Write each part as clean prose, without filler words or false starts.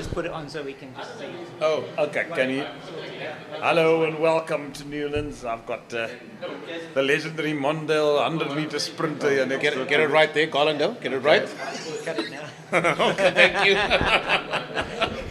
just put it on so we can just see. Oh, okay. Can you? Hello and welcome to Newlands. I've got the legendary Mondale 100-meter sprinter. And Get it right there, Garlando. Get it right. Cut it now. Okay, thank you.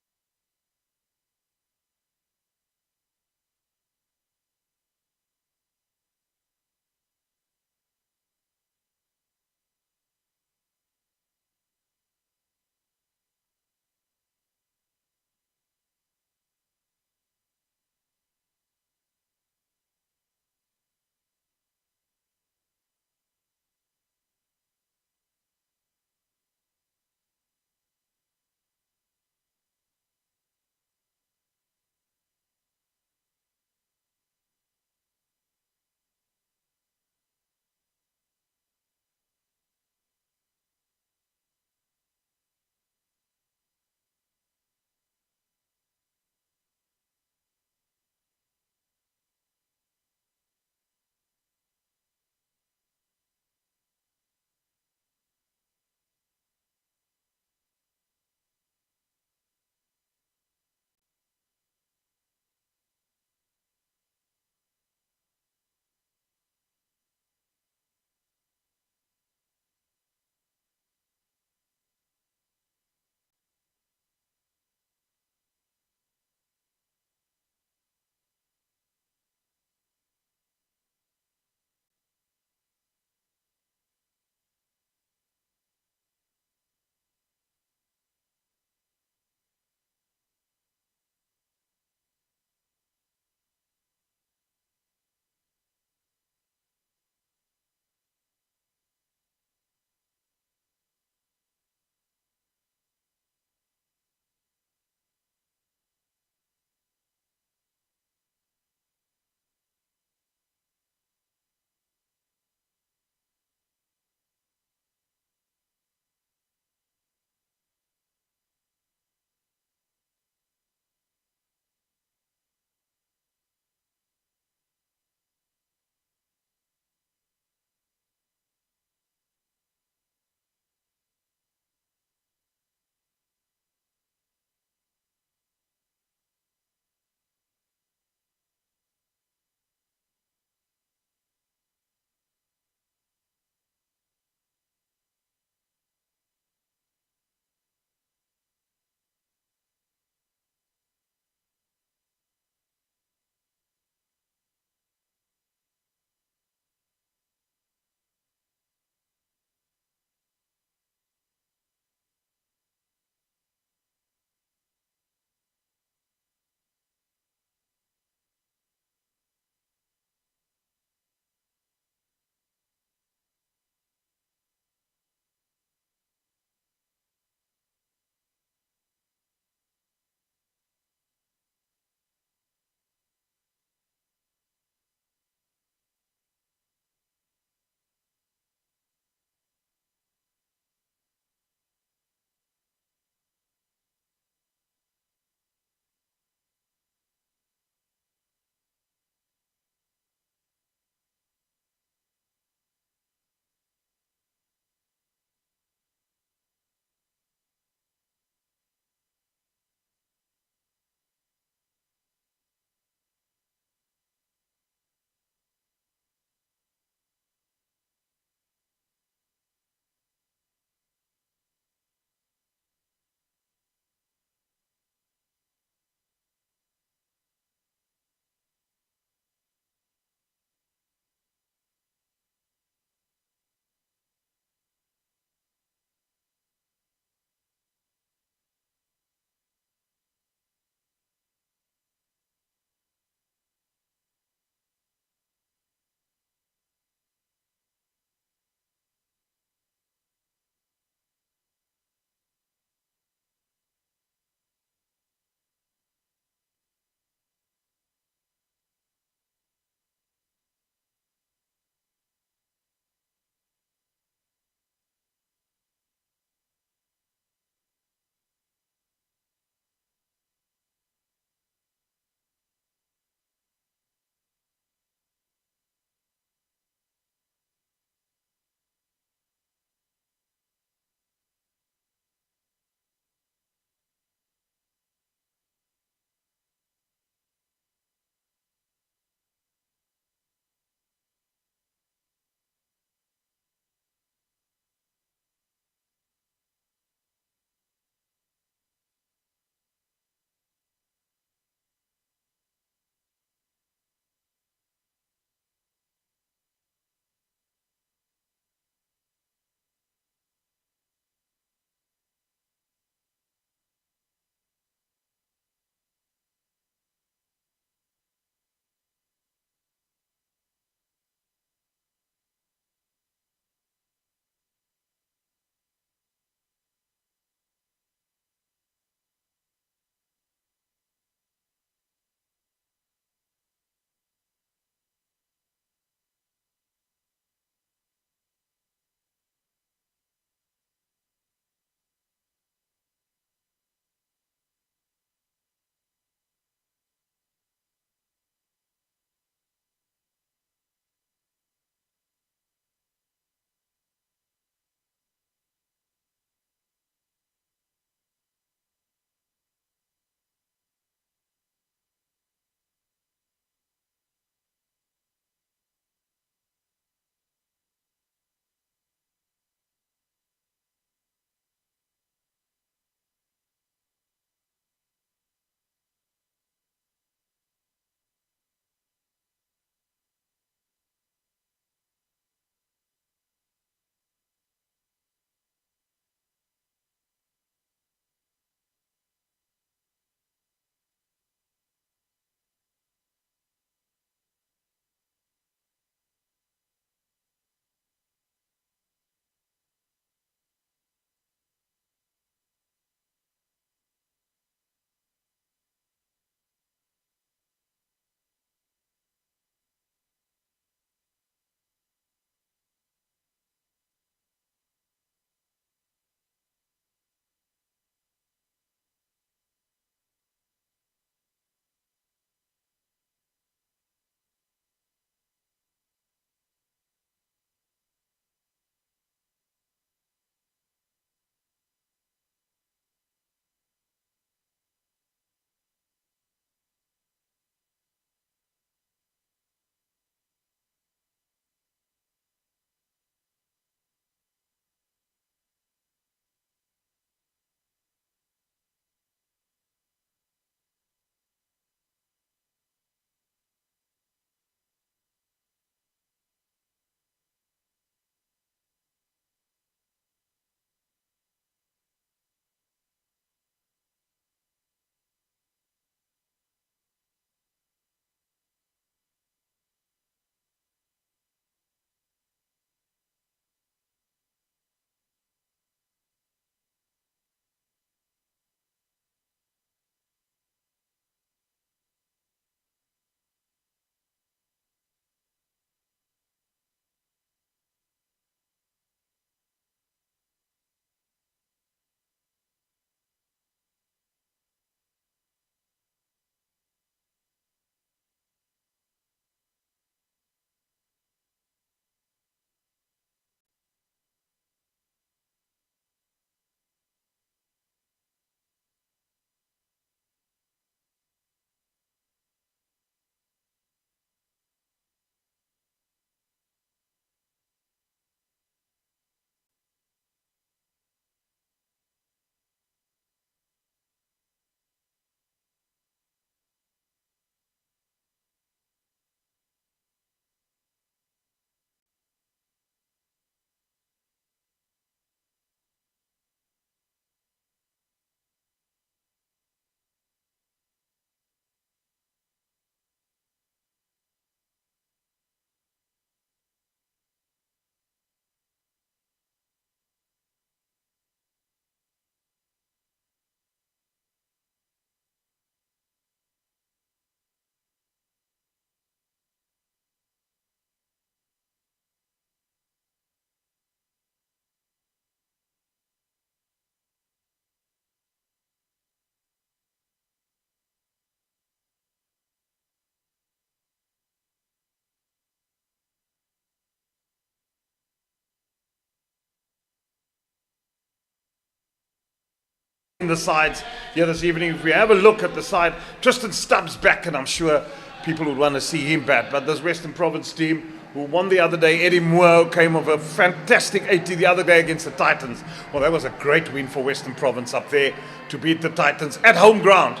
in the sides here this evening. If we have a look at the side, Tristan Stubbs back, and I'm sure people would want to see him bat. But this Western Province team who won the other day, Eddie Moore came of a fantastic 80 the other day against the Titans. Well, that was a great win for Western Province up there to beat the Titans at home ground.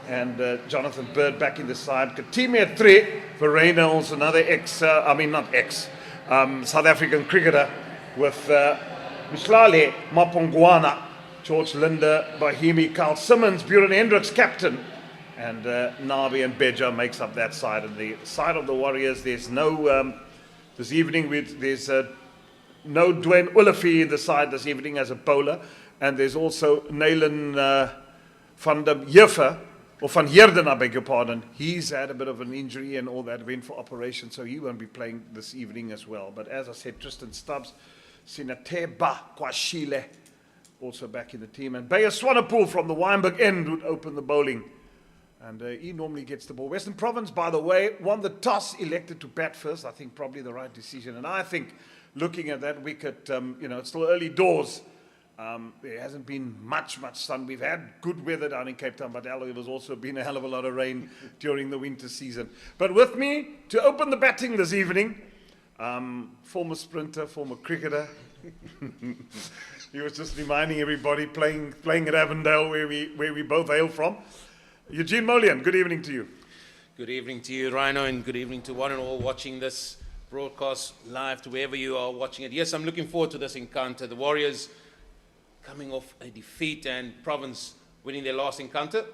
And Jonathan Bird back in the side. Katimi at 3 for Reynolds, another South African cricketer with Mhlale Mapongwana, George Linder, Bahimi, Carl Simmons, Buren Hendricks captain, and Navi and Beja makes up that side. And the side of the Warriors, there's no this evening there's no Dwayne Ullafi in the side this evening as a bowler, and there's also Naylan van der Juffer, or Van Heerden, I beg your pardon. He's had a bit of an injury and all that, went for operation, so he won't be playing this evening as well. But as I said, Tristan Stubbs, Sinateba Kwashile, also back in the team. And Bayer Swanepoel from the Wynberg end would open the bowling. And he normally gets the ball. Western Province, by the way, won the toss, elected to bat first. I think probably the right decision. And I think looking at that wicket, it's still early doors. There hasn't been much sun. We've had good weather down in Cape Town, but there's also been a hell of a lot of rain during the winter season. But with me to open the batting this evening, former sprinter, former cricketer. He was just reminding everybody playing at Avondale, where we both hail from. Eugene Molian, good evening to you. Good evening to you, Rhino, and good evening to one and all watching this broadcast live to wherever you are watching it. Yes, I'm looking forward to this encounter. The Warriors coming off a defeat and Province winning their last encounter.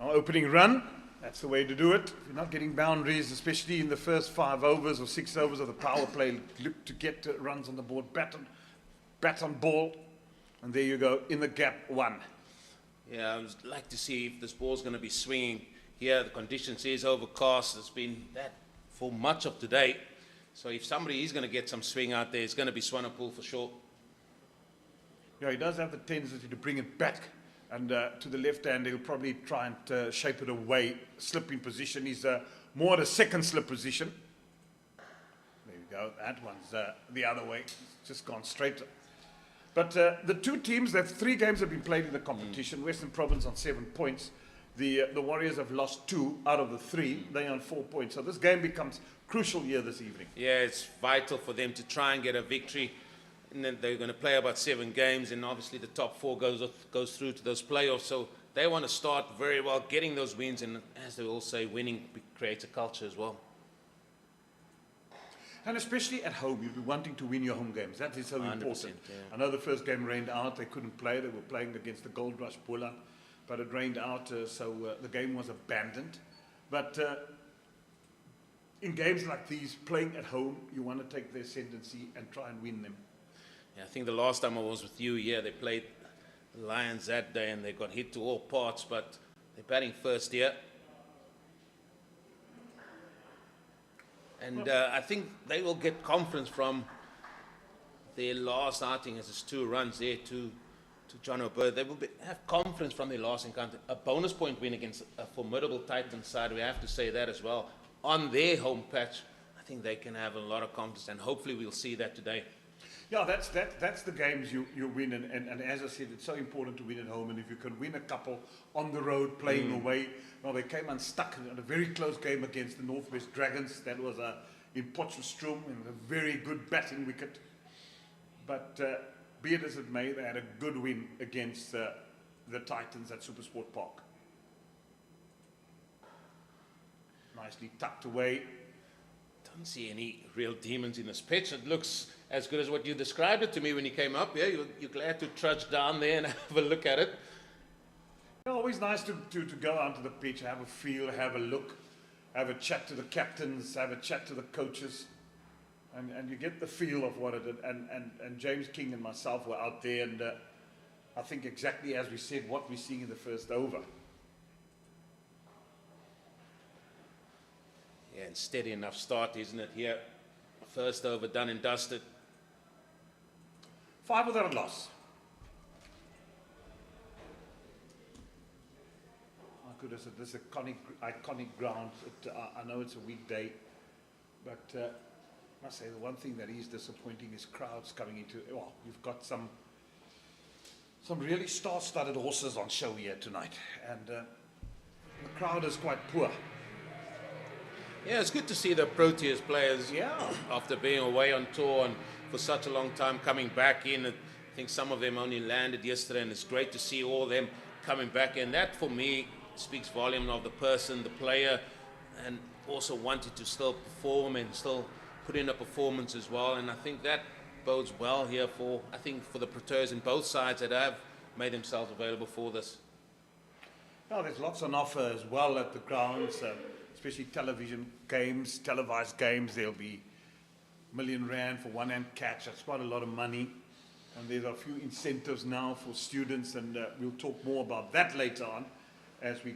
Our opening run, that's the way to do it. If you're not getting boundaries, especially in the first 5 overs or 6 overs of the power play, look to get runs on the board, bat on ball, and there you go, in the gap, 1. Yeah, I would like to see if this ball's going to be swinging here. The conditions is overcast. It's been that for much of today. So if somebody is going to get some swing out there, it's going to be Swanepoel for sure. Yeah, he does have the tendency to bring it back and to the left hand. He'll probably try and shape it away, slip in position. He's more at a second slip position. There you go. That one's the other way. It's just gone straight. But the two teams, that 3 games have been played in the competition. Western Province on 7 points. The Warriors have lost 2 out of the 3. They're on 4 points. So this game becomes crucial here this evening. Yeah, it's vital for them to try and get a victory. And then they're going to play about 7 games, and obviously the top 4 goes through to those playoffs. So they want to start very well, getting those wins, and as they all say, winning creates a culture as well. And especially at home, you'll be wanting to win your home games. That is so important. Yeah. I know the first game rained out. They couldn't play. They were playing against the Gold Rush Bulla, but it rained out, so the game was abandoned. But in games like these, playing at home, you want to take the ascendancy and try and win them. Yeah, I think the last time I was with you, they played the Lions that day, and they got hit to all parts, but they're batting first here. And I think they will get confidence from their last outing, as it's 2 runs there to John O'Byrne. They will have confidence from their last encounter. A bonus point win against a formidable Titans side, we have to say that as well. On their home patch, I think they can have a lot of confidence, and hopefully we'll see that today. Yeah, that's the games you win, and as I said, it's so important to win at home, and if you can win a couple on the road playing away. Well, they came unstuck in a very close game against the Northwest Dragons. That was in Potchefstroom, and a very good batting wicket. But be it as it may, they had a good win against the Titans at Supersport Park. Nicely tucked away. Don't see any real demons in this pitch. It looks as good as what you described it to me when you came up. Yeah, you're glad to trudge down there and have a look at it. Yeah, always nice to go onto the pitch, have a feel, have a look, have a chat to the captains, have a chat to the coaches, and you get the feel of what it is. And James King and myself were out there, and I think exactly as we said, what we're seeing in the first over. Yeah, and steady enough start, isn't it? Here, first over done and dusted. 5 without a loss. My goodness, this is iconic ground. I know it's a weekday, but I must say the one thing that is disappointing is crowds coming into. Well, you've got some some really star-studded horses on show here tonight, and the crowd is quite poor. Yeah, it's good to see the Proteas players, Yeah. after being away on tour and for such a long time, coming back in. I think some of them only landed yesterday, and it's great to see all of them coming back in. That, for me, speaks volume of the person, the player, and also wanted to still perform and still put in a performance as well. And I think that bodes well here for the Proteas in both sides that have made themselves available for this. Now, there's lots on offer as well at the grounds, especially television games, televised games. There'll be R1 million for one-hand catch. That's quite a lot of money. And there's a few incentives now for students, and we'll talk more about that later on as we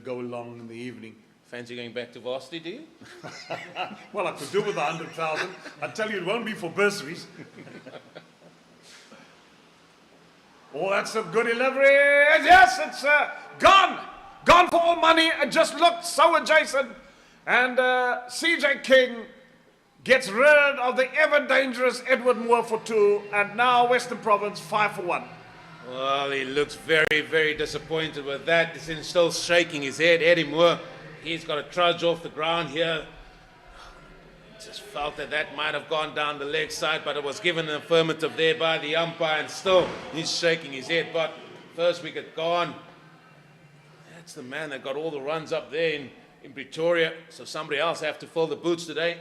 go along in the evening. Fancy going back to varsity, do you? Well, I could do with 100,000. I tell you, it won't be for bursaries. Oh, that's some good delivery. Yes, it's gone. Gone for all money. It just looked so adjacent. And CJ King gets rid of the ever dangerous Edward Moore for 2. And now Western Province 5 for 1. Well, he looks very, very disappointed with that. He's still shaking his head. Eddie Moore, he's got to trudge off the ground here. Just felt that might have gone down the leg side, but it was given an affirmative there by the umpire, and still he's shaking his head. But first wicket gone. That's the man that got all the runs up there in Pretoria, so somebody else have to fill the boots today.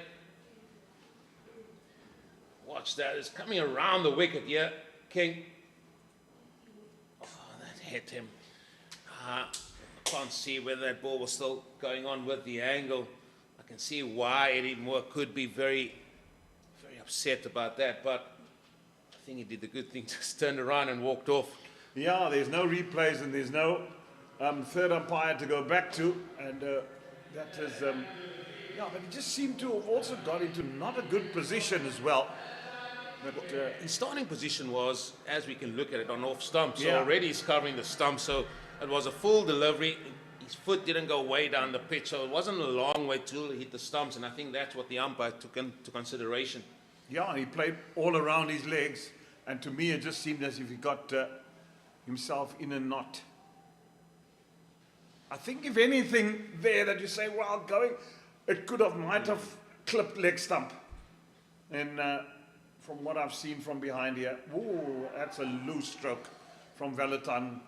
Watch that. It's coming around the wicket here. King. Oh, that hit him. I can't see whether that ball was still going on with the angle. I can see why Eddie Moore could be very, very upset about that, but I think he did the good thing, just turned around and walked off. Yeah, there's no replays and there's no third umpire to go back to, and that is, yeah, but he just seemed to have also got into not a good position as well. But His starting position was, as we can look at it, on off stump, so Yeah. already he's covering the stump, so it was a full delivery. His foot didn't go way down the pitch, so it wasn't a long way to hit the stumps, and I think that's what the umpire took into consideration. yeah, he played all around his legs, and to me it just seemed as if he got himself in a knot. I think if anything there that you say, well, might have clipped leg stump. And from what I've seen from behind here, ooh, that's a loose stroke from Valentine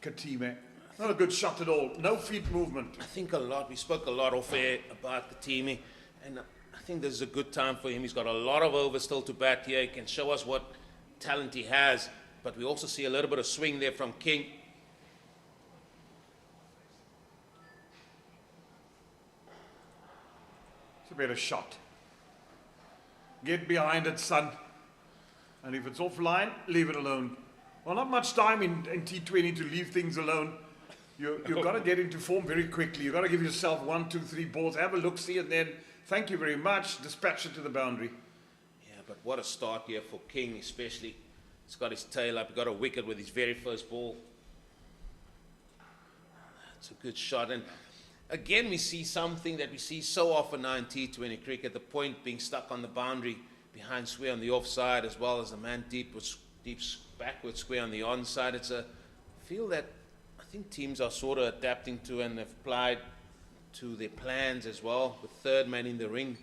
Katime. Not a good shot at all. No feet movement. I think we spoke a lot off air about the team, and I think this is a good time for him. He's got a lot of overs still to bat here. He can show us what talent he has, but we also see a little bit of swing there from King. It's a better shot. Get behind it, son. And if it's offline, leave it alone. Well, not much time in T20 to leave things alone. You've got to get into form very quickly. You've got to give yourself 1, 2, 3 balls, have a look, see, and then thank you very much, dispatch it to the boundary. Yeah, but what a start here for King, especially. He's got his tail up. He got a wicket with his very first ball. It's a good shot. And again, we see something that we see so often now in T20 cricket, the point being stuck on the boundary behind square on the offside, as well as the man deep backward square on the onside. It's a feel that I think teams are sort of adapting to and have applied to their plans as well, with third man in the ring.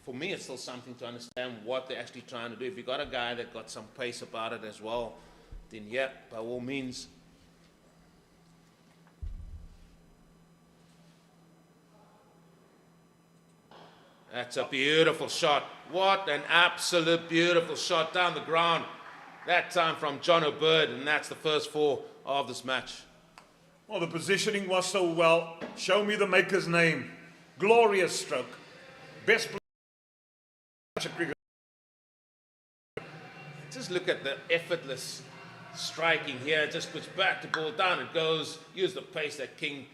For me, it's still something to understand what they're actually trying to do. If you've got a guy that got some pace about it as well, then yeah, by all means. That's a beautiful shot. What an absolute beautiful shot down the ground. That time from John O'Bird, and that's the first 4 of this match. Well, the positioning was so well. Show me the maker's name. Glorious stroke. Best player. Just look at the effortless striking here. Just puts back the ball down. It goes. Use the pace that King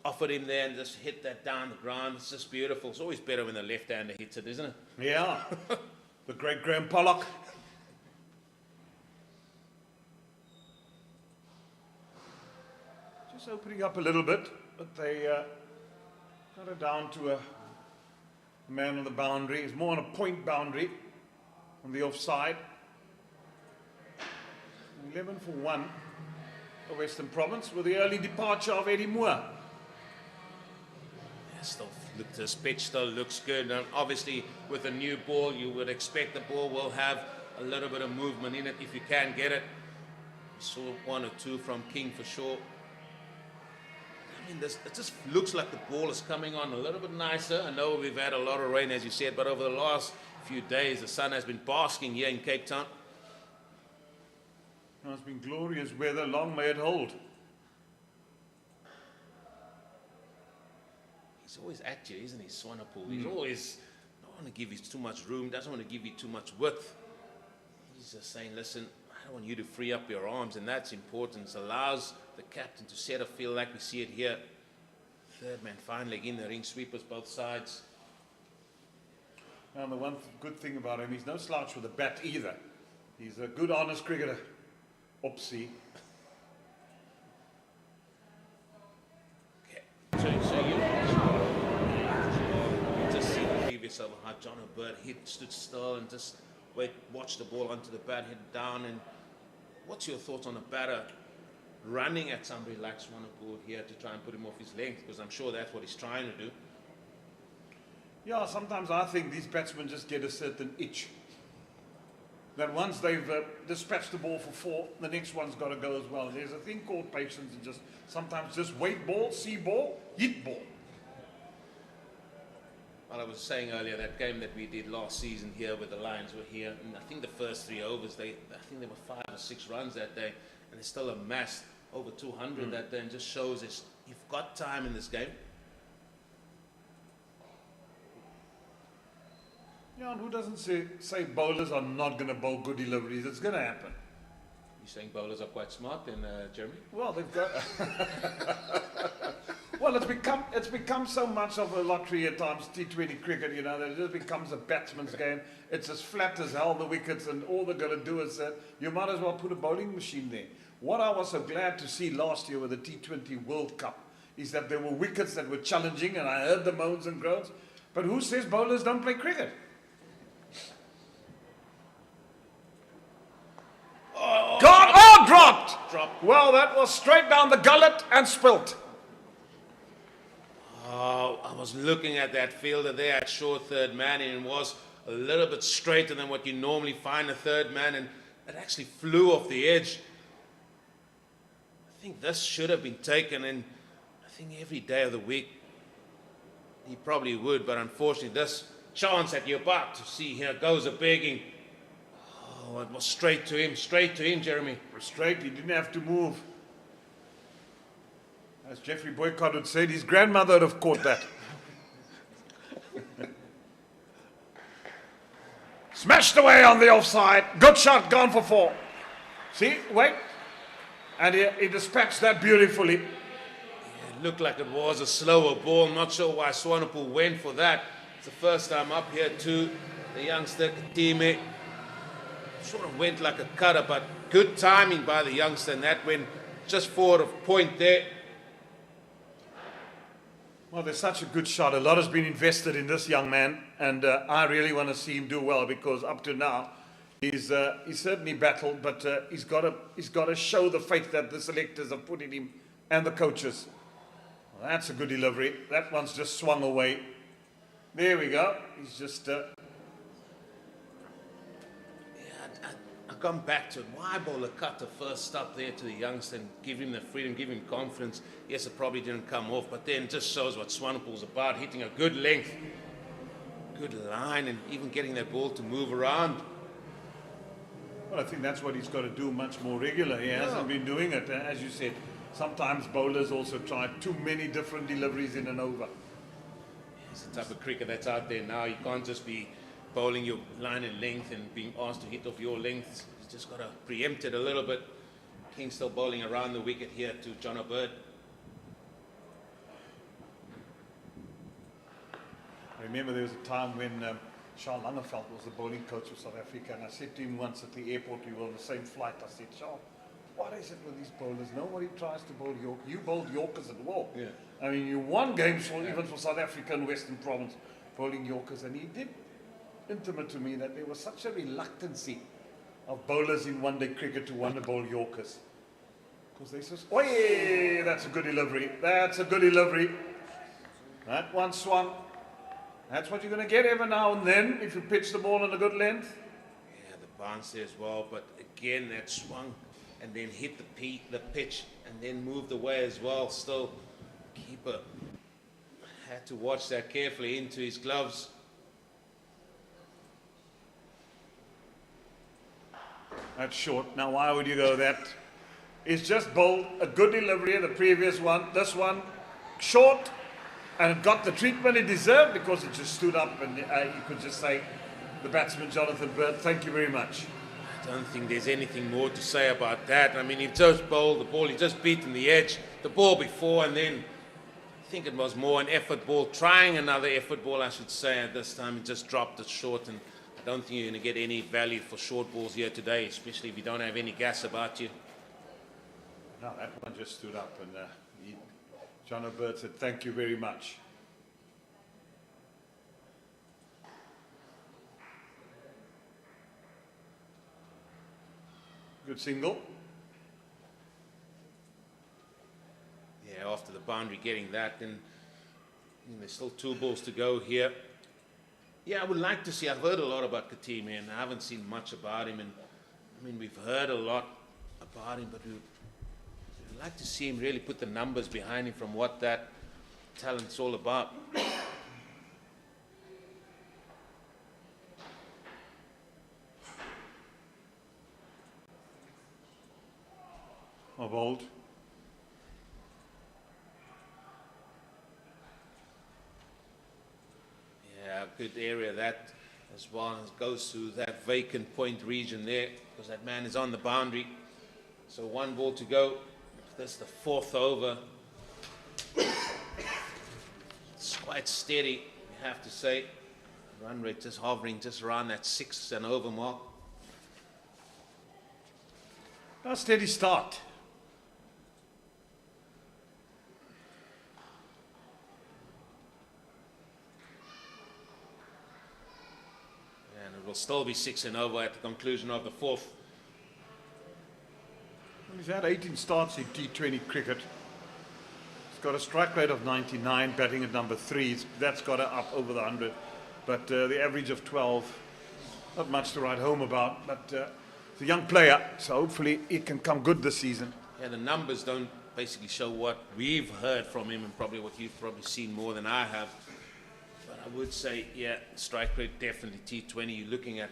offered him there and just hit that down the ground. It's just beautiful. It's always better when the left-hander hits it, isn't it? Yeah. The great Graham Pollock. Just opening up a little bit, but they got it down to a man on the boundary. It's more on a point boundary. on the offside. 11 for 1 for Western Province with the early departure of Eddie Moore. Still look, this pitch still looks good. And obviously, with a new ball, you would expect the ball will have a little bit of movement in it if you can get it. We saw 1 or 2 from King for sure. I mean, it just looks like the ball is coming on a little bit nicer. I know we've had a lot of rain, as you said, but over the last few days, the sun has been basking here in Cape Town. Now, it's been glorious weather, long may it hold. He's always at you, isn't he, Swanepoel? He's always don't want to give you too much room, doesn't want to give you too much width. He's just saying, listen, I don't want you to free up your arms, and that's important. It allows the captain to set a field like we see it here. Third man finally in the ring, sweepers both sides. Now, the one good thing about him, he's no slouch with a bat either. He's a good, honest cricketer. Oopsie. Okay. So you just see the previous over how John O'Bird stood still and just watched the ball onto the bat, hit it down. And what's your thoughts on a batter running at somebody like Swanepoel here to try and put him off his length? Because I'm sure that's what he's trying to do. Yeah, sometimes I think these batsmen just get a certain itch. That once they've dispatched the ball for 4, the next one's got to go as well. There's a thing called patience, and just sometimes just wait ball, see ball, hit ball. Well, I was saying earlier, that game that we did last season here where the Lions were here, and I think the first 3 overs, I think there were 5 or 6 runs that day, and they still amassed over 200 that day, and just shows us you've got time in this game. Yeah, and who doesn't say bowlers are not going to bowl good deliveries? It's going to happen. You're saying bowlers are quite smart then, Jeremy? Well, they've got... Well, it's become so much of a lottery at times, T20 cricket, you know, that it just becomes a batsman's game. It's as flat as hell, the wickets, and all they're going to do is you might as well put a bowling machine there. What I was so glad to see last year with the T20 World Cup is that there were wickets that were challenging, and I heard the moans and groans. But who says bowlers don't play cricket? Dropped. Well, that was straight down the gullet and spilt. Oh, I was looking at that fielder there at short third man, and it was a little bit straighter than what you normally find a third man, and it actually flew off the edge. I think this should have been taken, and I think every day of the week he probably would, but unfortunately this chance that you're about to see here goes a begging. Oh, it was straight to him, Jeremy. Straight, he didn't have to move. As Jeffrey Boycott would say, his grandmother would have caught that. Smashed away on the offside. Good shot, gone for 4. See, wait. And he dispatched that beautifully. It looked like it was a slower ball. I'm not sure why Swanepoel went for that. It's the first time up here too. The youngster, Katime, sort of went like a cutter, but good timing by the youngster, and that went just forward of point there. Well, there's such a good shot. A lot has been invested in this young man, and I really want to see him do well, because up to now, he's certainly battled, but he's got to show the faith that the selectors have put in him and the coaches. Well, that's a good delivery. That one's just swung away. There we go. He's just... I come back to it. Why bowl a cutter first stop there to the youngster and give him the freedom, give him confidence? Yes, it probably didn't come off, but then it just shows what Swanepoel's about, hitting a good length, good line, and even getting that ball to move around. Well, I think that's what he's got to do much more regularly. He hasn't been doing it. As you said, sometimes bowlers also try too many different deliveries in an over. It's the type of cricket that's out there now. You can't just be bowling your line and length and being asked to hit off your length. He's just got to preempt it a little bit. King's still bowling around the wicket here to John O'Bird. I remember there was a time when Charles Langeveld was the bowling coach of South Africa, and I said to him once at the airport, we were on the same flight, I said, Charles, what is it with these bowlers? Nobody tries to bowl York. You bowled Yorkers at war. Yeah. I mean, you won games even for South Africa and Western Province bowling Yorkers, and he did. intimate to me that there was such a reluctancy of bowlers in one-day cricket to want to bowl Yorkers. Because they says, oi, that's a good delivery. That's a good delivery. That one swung. That's what you're going to get every now and then if you pitch the ball on a good length. Yeah, the bounce there as well, but again, that swung and then hit the pitch and then moved away as well. Still, keeper had to watch that carefully into his gloves. That's short. Now, why would you go that? It's just bowled a good delivery, the previous one. This one, short, and it got the treatment it deserved because it just stood up and you could just say, the batsman, Jonathan Bird, thank you very much. I don't think there's anything more to say about that. I mean, he just bowled the ball, he just beaten the edge, the ball before, and then I think it was more an effort ball, trying another effort ball, I should say, at this time. He just dropped it short, and I don't think you're going to get any value for short balls here today, especially if you don't have any gas about you. No, that one just stood up, and John O'Bird said, thank you very much. Good single. Yeah, after the boundary getting that, then there's still 2 balls to go here. Yeah, I would like to see, I've heard a lot about Katimi, and I haven't seen much about him. And I mean, we've heard a lot about him, but we'd like to see him really put the numbers behind him from what that talent's all about. Of old. Yeah, good area that as well as goes to that vacant point region there because that man is on the boundary. So 1 ball to go. That's the 4th over. It's quite steady, you have to say. Run rate just hovering just around that 6 and over mark. A steady start. And it will still be 6 and over at the conclusion of the 4th. Well, he's had 18 starts in T20 cricket. He's got a strike rate of 99, batting at number 3. That's got it up over the 100. But the average of 12, not much to write home about. But he's a young player, so hopefully it can come good this season. Yeah, the numbers don't basically show what we've heard from him and probably what you've probably seen more than I have. But I would say, yeah, strike rate definitely T20. You're looking at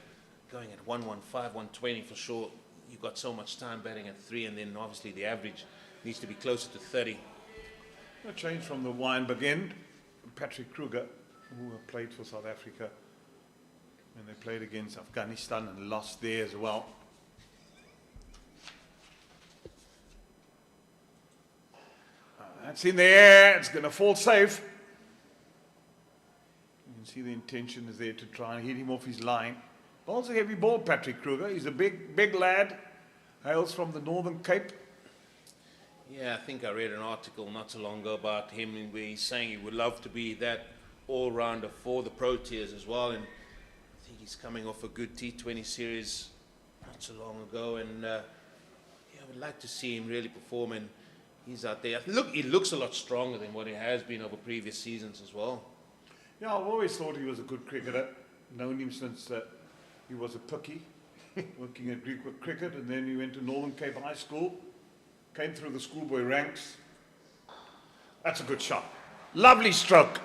going at 115, 120 for sure. You've got so much time batting at 3, and then obviously the average needs to be closer to 30. A change from the Wynberg end. Patrick Kruger, who played for South Africa, and they played against Afghanistan and lost there as well. That's in the air. It's going to fall safe. You can see the intention is there to try and hit him off his line. Ball's a heavy ball, Patrick Kruger. He's a big lad. Hails from the Northern Cape. Yeah, I think I read an article not so long ago about him where he's saying he would love to be that all-rounder for the Proteas as well. And I think he's coming off a good T20 series not so long ago. And yeah, I would like to see him really perform. And he's out there. Look, he looks a lot stronger than what he has been over previous seasons as well. Yeah, I've always thought he was a good cricketer. Known him since he was a pookie, working at Greek cricket, and then he went to Northern Cape High School, came through the schoolboy ranks. That's a good shot. Lovely stroke.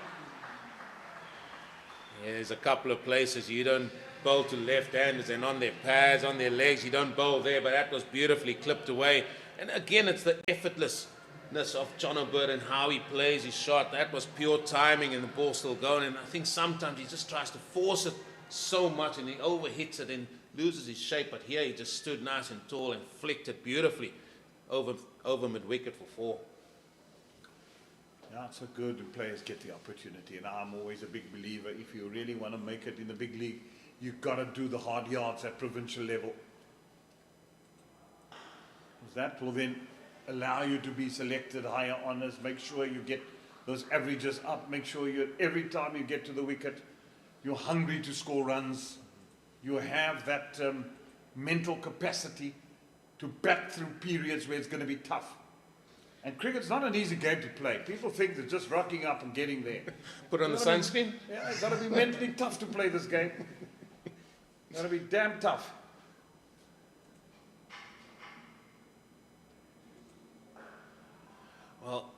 Yeah, there's a couple of places you don't bowl to left-handers and on their pads, on their legs, you don't bowl there, but that was beautifully clipped away. And again, it's the effortlessness of John O'Bird and how he plays his shot. That was pure timing and the ball's still going. And I think sometimes he just tries to force it so much and he overhits it and loses his shape. But here he just stood nice and tall and flicked it beautifully over mid-wicket for 4. Yeah, it's so good when players get the opportunity. And I'm always a big believer, if you really want to make it in the big league, you've got to do the hard yards at provincial level. That will then allow you to be selected higher honours. Make sure you get those averages up. Make sure you every time you get to the wicket, you're hungry to score runs, you have that mental capacity to bat through periods where it's going to be tough. And cricket's not an easy game to play. People think they're just rocking up and getting there. Put on the sunscreen. Yeah, it's got to be mentally tough to play this game. Got to be damn tough. Well,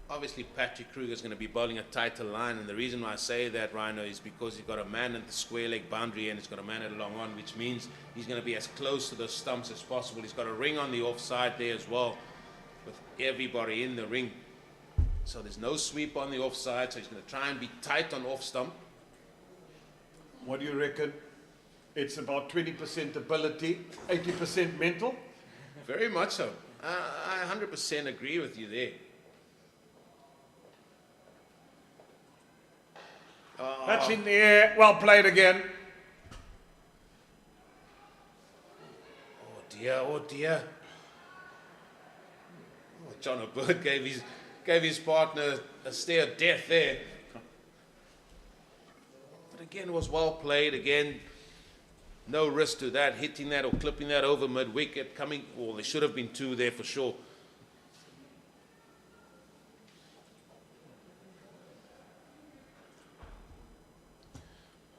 obviously Patrick Kruger's going to be bowling a tighter line, and the reason why I say that, Rhino, is because he's got a man at the square leg boundary and he's got a man at a long on, which means he's going to be as close to those stumps as possible. He's got a ring on the offside there as well, with everybody in the ring. So there's no sweep on the offside, so he's going to try and be tight on off stump. What do you reckon? It's about 20% ability, 80% mental? Very much so. I 100% agree with you there. That's in the air. Well played again. Oh dear, oh dear. Oh, John O'Bird gave his partner a stare of death there. But again, it was well played. Again, no risk to that, hitting that or clipping that over mid-wicket, coming, well, there should have been two there for sure.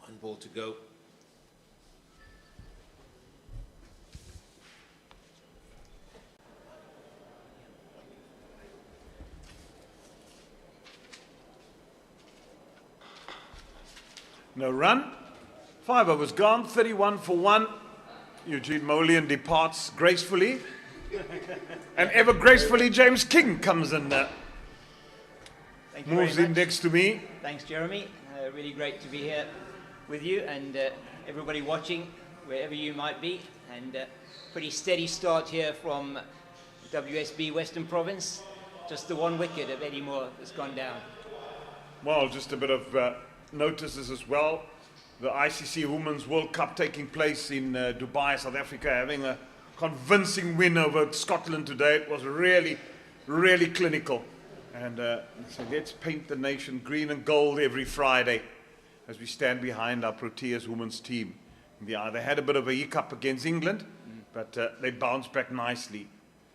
One ball to go. No run. 5 overs gone, 31 for 1. Eugene Molian departs gracefully. And ever gracefully, James King comes in there. Thank you Moves very in much. next to me. Thanks, Jeremy. Really great to be here with you and everybody watching, wherever you might be. And pretty steady start here from WSB Western Province. Just the 1 wicket of Eddie Moore has gone down. Well, just a bit of notices as well. The ICC Women's World Cup taking place in Dubai, South Africa, having a convincing win over Scotland today. It was really, really clinical. And so let's paint the nation green and gold every Friday as we stand behind our Proteas women's team. They had a bit of a hiccup against England, but they bounced back nicely.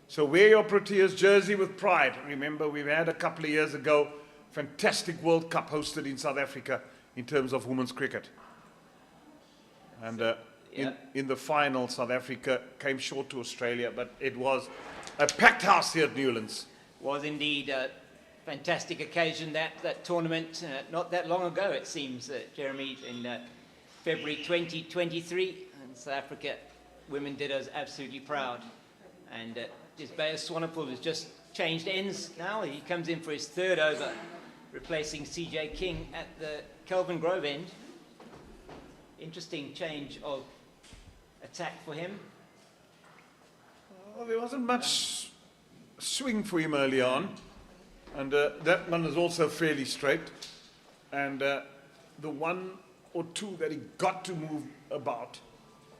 So wear your Proteas jersey with pride. Remember, we've had a couple of years ago, fantastic World Cup hosted in South Africa in terms of women's cricket. And in the final, South Africa came short to Australia, but it was a packed house here at Newlands. Was indeed a fantastic occasion, that tournament, not that long ago it seems, Jeremy, in February 2023, and South Africa women did us absolutely proud. And Swanepoel has just changed ends now. He comes in for his 3rd over, replacing CJ King at the Kelvin Grove end. Interesting change of attack for him. Well, there wasn't much swing for him early on, and that one is also fairly straight. And the 1 or 2 that he got to move about,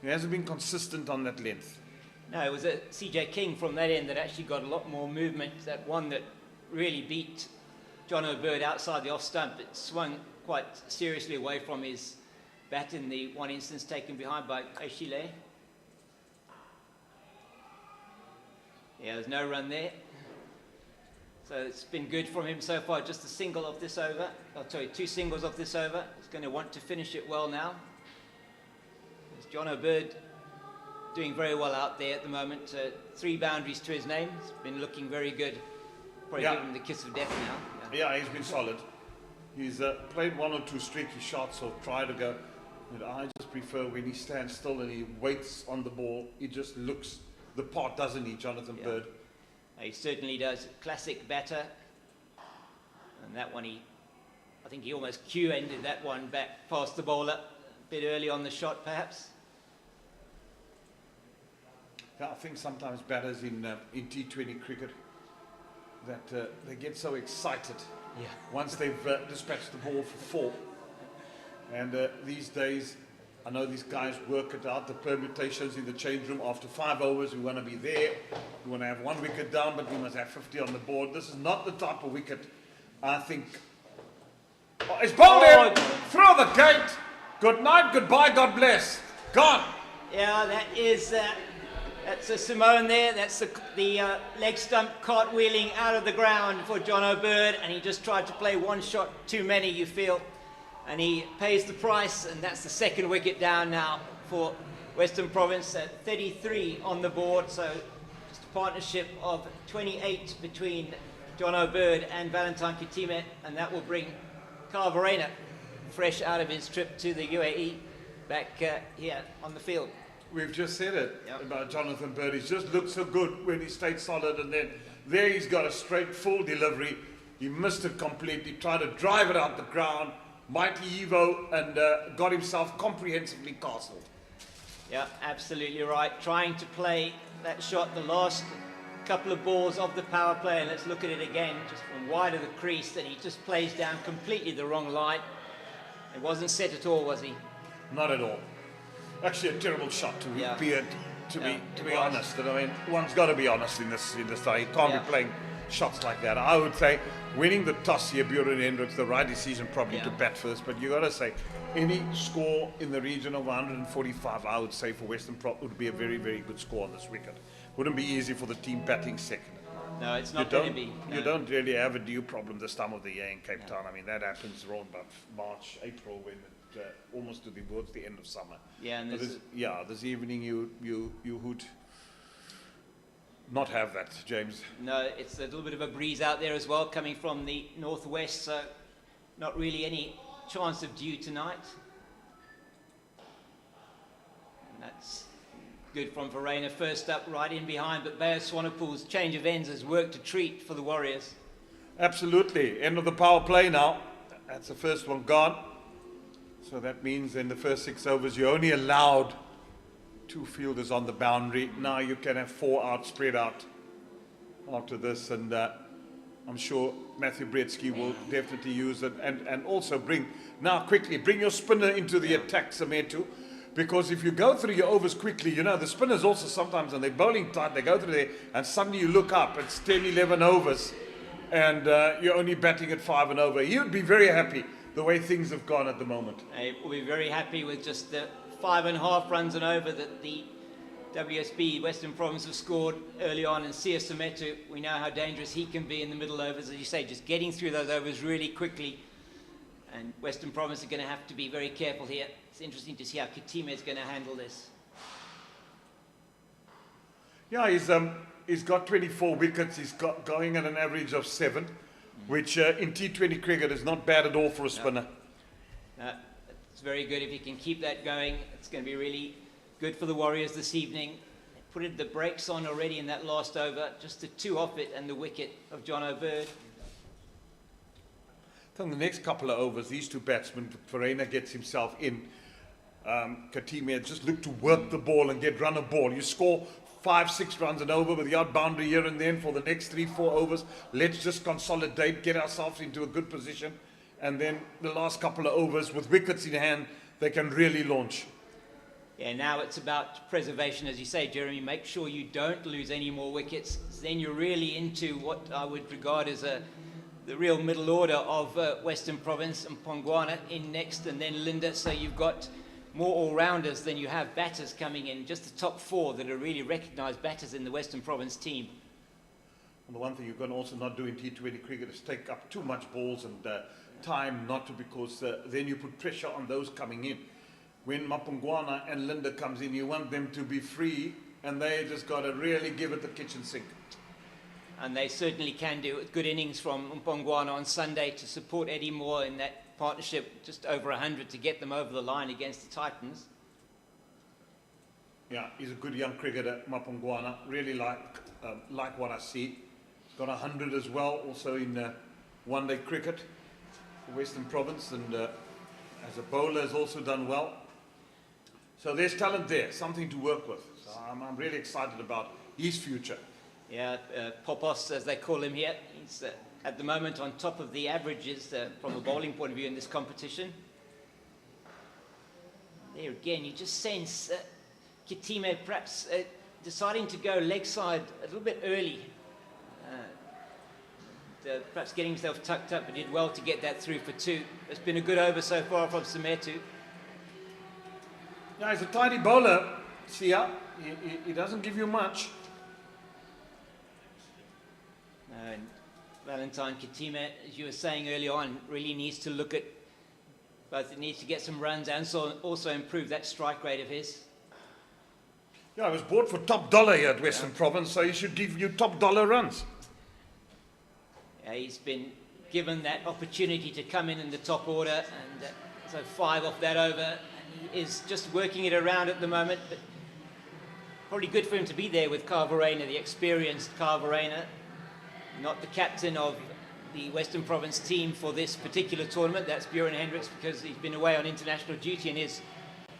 he hasn't been consistent on that length. No, it was a CJ King from that end that actually got a lot more movement. That one that really beat John O'Bird outside the off stump. It swung quite seriously away from his bat in the one instance taken behind by Ashile. Yeah, there's no run there. So it's been good from him so far. Just a single of this over. Oh, sorry, 2 singles of this over. He's going to want to finish it well now. There's John O'Bird doing very well out there at the moment. 3 boundaries to his name. He's been looking very good. Probably give him the kiss of death now. Yeah, he's been solid. He's played 1 or 2 streaky shots or tried to go. But I just prefer when he stands still and he waits on the ball. He just looks the part, doesn't he, Jonathan Bird? He certainly does. Classic batter. And that one, I think he almost Q-ended that one back past the bowler. A bit early on the shot, perhaps. Yeah, I think sometimes batters in T20 cricket that they get so excited once they've dispatched the ball for 4. And these days, I know these guys work it out, the permutations in the change room. After 5 overs, we want to be there. We want to have 1 wicket down, but we must have 50 on the board. This is not the type of wicket I think Oh, it's bowled in. God. Through the gate. Good night, goodbye, God bless. Gone. Yeah, that is, that's a Simone there. That's the leg stump cartwheeling out of the ground for John O'Byrne, and he just tried to play one shot too many, you feel. And he pays the price, and that's the second wicket down now for Western Province at 33 on the board. So just a partnership of 28 between John O'Byrne and Valentine Kitime, and that will bring Kyle Verreynne fresh out of his trip to the UAE back here on the field. We've just said it Yep. about Jonathan Bird. He's just looked so good when he stayed solid, and then there he's got a straight full delivery. He missed it completely, tried to drive it out the ground, mighty Evo, and got himself comprehensively castled. Yeah, absolutely right. Trying to play that shot, the last couple of balls of the power play, and let's look at it again, just from wide of the crease, and he just plays down completely the wrong line. It wasn't set at all, was he? Not at all. Actually, a terrible shot to Yeah. be honest. And I mean, one's got to be honest in this day. You can't Yeah. be playing shots like that. I would say winning the toss here, Buren Hendricks, the right decision probably Yeah. to bat first. But you got to say, any score in the region of 145, I would say for Western Prop would be a very, very good score on this wicket. Wouldn't be easy for the team batting second. No, it's not going to be. You No. don't really have a dew problem this time of the year in Cape Town. I mean, that happens around about March, April, when it almost towards the end of summer. Yeah, and But this evening you would not have that, James. No, it's a little bit of a breeze out there as well, coming from the northwest, so not really any chance of dew tonight. And that's good from Verreynne, first up, right in behind, but Bayer Swanepoel's change of ends has worked a treat for the Warriors. Absolutely. End of the power play now. That's the first one gone. So that means in the first 6 overs you're only allowed 2 fielders on the boundary. Now you can have 4 out, spread out after this, and I'm sure Matthew Bretsky will definitely use it, and also bring your spinner into the attack, Sametu, because if you go through your overs quickly, you know, the spinners also sometimes, when they're bowling tight, they go through there, and suddenly you look up, it's 10, 11 overs, and you're only batting at 5 and over. He would be very happy the way things have gone at the moment. We'll be very happy with just the 5.5 runs and over that the WSB Western Province have scored early on, and Sia Sametu, we know how dangerous he can be in the middle overs, as you say, just getting through those overs really quickly, and Western Province are going to have to be very careful here. It's interesting to see how Kitime is going to handle this. Yeah, he's got 24 wickets. He's got going at an average of 7, which in T20 cricket is not bad at all for a spinner. It's very good if he can keep that going. It's going to be really good for the Warriors this evening. They put the brakes on already in that last over, just the 2 off it and the wicket of John O'Byrne. In the next couple of overs, these 2 batsmen, Verreynne gets himself in. Kitime just look to work the ball and get run of ball. You score 5, 6 runs and over with the out boundary here and then for the next 3, 4 overs. Let's just consolidate, get ourselves into a good position, and then the last couple of overs with wickets in hand, they can really launch. Yeah, now it's about preservation, as you say, Jeremy. Make sure you don't lose any more wickets. Then you're really into what I would regard as the real middle order of Western Province, and Pongwana in next, and then Linda. So you've got more all-rounders than you have batters coming in. Just the top 4 that are really recognised batters in the Western Province team. And the one thing you can also not do in T20 cricket is take up too much balls and time not to, because then you put pressure on those coming in. When Mapungwana and Linda comes in, you want them to be free, and they just got to really give it the kitchen sink. And they certainly can do it. Good innings from Mpongwana on Sunday to support Eddie Moore in that partnership, just over 100 to get them over the line against the Titans. Yeah, he's a good young cricketer, Mapungwana. Really like what I see. He's got 100 as well, also in one-day cricket for Western Province, and as a bowler has also done well. So there's talent there, something to work with. So I'm really excited about his future. Yeah, Popos, as they call him here, he's at the moment on top of the averages from a bowling point of view in this competition. There again, you just sense Kitime perhaps deciding to go leg side a little bit early. perhaps getting himself tucked up, but did well to get that through for 2. It's been a good over so far from Swanepoel. Yeah, he's a tidy bowler, Sia. He doesn't give you much. And Valentine Kitime, as you were saying early on, really needs to look at both. It needs to get some runs and also improve that strike rate of his. Yeah, he was bought for top dollar here at Western Province, so he should give you top dollar runs. Yeah, he's been given that opportunity to come in the top order, and so 5 off that over. And he is just working it around at the moment, but probably good for him to be there with Carl Verreynne, the experienced Carl Verreynne, not the captain of the Western Province team for this particular tournament. That's Bjorn Hendricks, because he's been away on international duty and is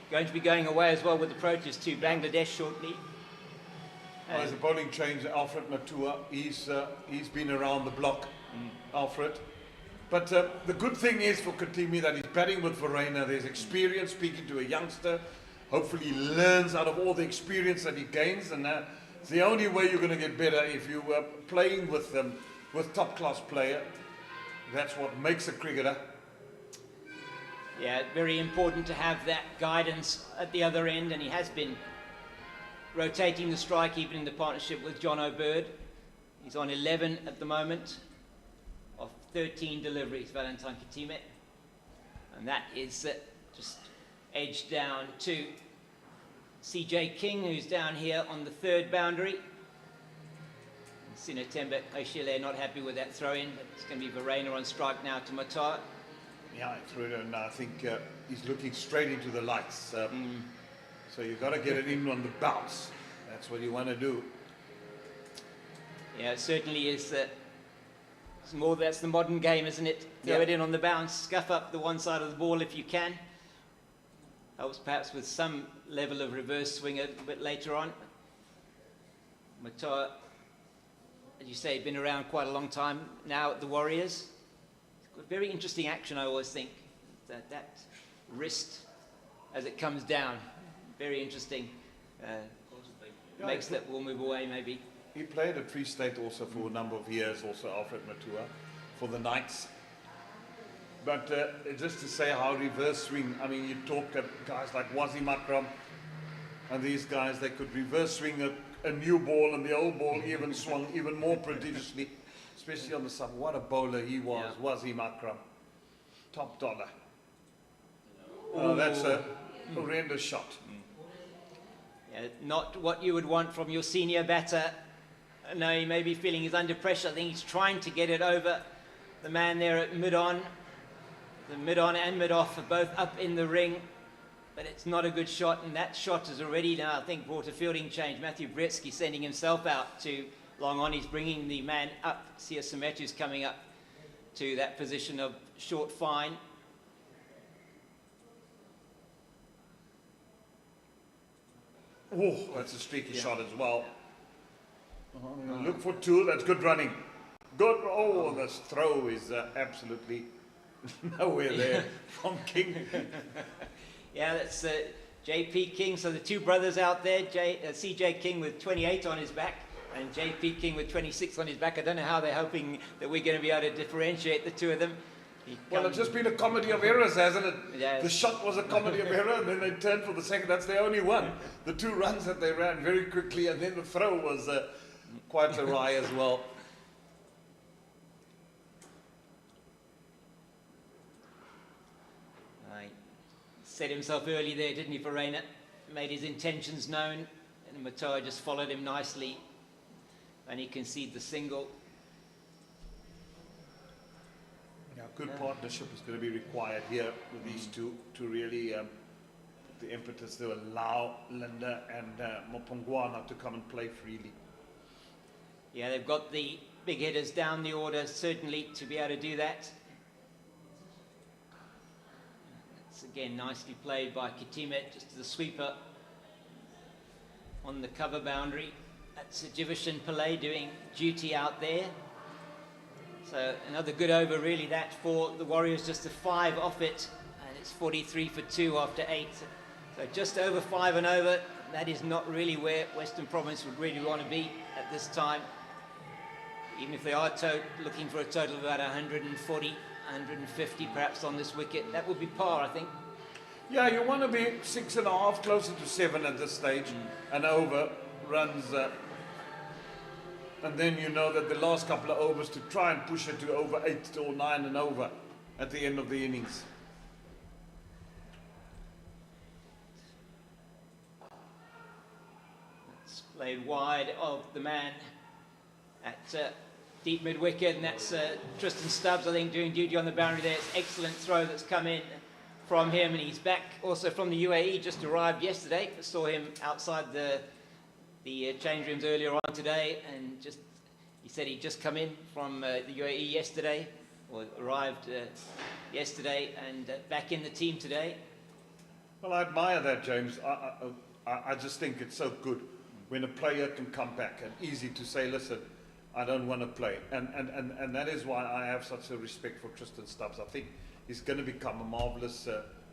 going to be going away as well with the Proteas to Bangladesh shortly. There's a bowling change, Alfred Matua. He's been around the block, Alfred. But the good thing is for Kitime that he's batting with Verreynne. There's experience, speaking to a youngster. Hopefully he learns out of all the experience that he gains, and it's the only way you're going to get better if you were playing with top-class player. That's what makes a cricketer. Yeah, very important to have that guidance at the other end, and he has been rotating the strike even in the partnership with John O'Bird. He's on 11 at the moment of 13 deliveries, Valentine Kitime, and that is just edged down to CJ King, who's down here on the 3rd boundary. Sinetembe Oshile not happy with that throw-in, but it's going to be Verreynne on strike now to Matar. Yeah, he threw it in, and I think he's looking straight into the lights. So you've got to get it in on the bounce. That's what you want to do. Yeah, it certainly is. It's more, that's the modern game, isn't it? Throw it in on the bounce, scuff up the one side of the ball if you can. Helps perhaps with some level of reverse swing a bit later on. Matar, as you say, been around quite a long time now at the Warriors. Very interesting action, I always think. That wrist as it comes down, very interesting. Makes that ball move away, maybe. He played at Free State also for a number of years, also Alfred Matua, for the Knights. But just to say how reverse swing, I mean, you talk at guys like Wasim Akram, and these guys, they could reverse swing a new ball, and the old ball even swung even more prodigiously. Especially on the sub. What a bowler he was, Wasim Akram. Top dollar. Oh, that's a horrendous shot. Yeah, not what you would want from your senior batter. No, he may be feeling he's under pressure. I think he's trying to get it over the man there at mid-on. The mid-on and mid-off are both up in the ring, but it's not a good shot, and that shot has already now, I think, brought a fielding change. Matthew Bretsky sending himself out to long on. He's bringing the man up. Sia Swanepoel's coming up to that position of short fine. Oh, that's a streaky shot as well. Look for 2. That's good running. Good. Oh, this throw is absolutely nowhere there from King. Yeah, that's JP King. So the 2 brothers out there, CJ King with 28 on his back, and JP King with 26 on his back. I don't know how they're hoping that we're going to be able to differentiate the 2 of them. Well, it's just been a comedy of errors, hasn't it? Yeah. The shot was a comedy of error, and then they turned for the second. That's their only one. The 2 runs that they ran very quickly, and then the throw was quite awry as well. Set himself early there, didn't he, Verreynne? Made his intentions known, and Matar just followed him nicely, and he conceded the single. Yeah, good partnership is going to be required here with these 2 to really put the impetus to allow Linda and Mopongwana to come and play freely. Yeah, they've got the big hitters down the order, certainly, to be able to do that. Again, nicely played by Kitime, just to the sweeper on the cover boundary. That's Jivishan Pillay doing duty out there. So another good over, really, that for the Warriors, just a 5 off it, and it's 43 for 2 after 8. So just over 5 and over. That is not really where Western Province would really want to be at this time. even if they are looking for a total of about 140, 150 perhaps on this wicket, that would be par, I think. Yeah, you want to be 6.5, closer to 7 at this stage, and over runs. And then you know that the last couple of overs to try and push it to over 8 or 9 and over at the end of the innings. It's played wide of the man at deep mid wicket, and that's Tristan Stubbs, I think, doing duty on the boundary there. It's excellent throw that's come in from him, and he's back also from the UAE, just arrived yesterday. I saw him outside the change rooms earlier on today, and he said he'd just come in from the UAE yesterday, or arrived yesterday, and back in the team today. Well, I admire that, James. I just think it's so good when a player can come back and easy to say, listen, I don't want to play. And that is why I have such a respect for Tristan Stubbs. I think he's going to become a marvellous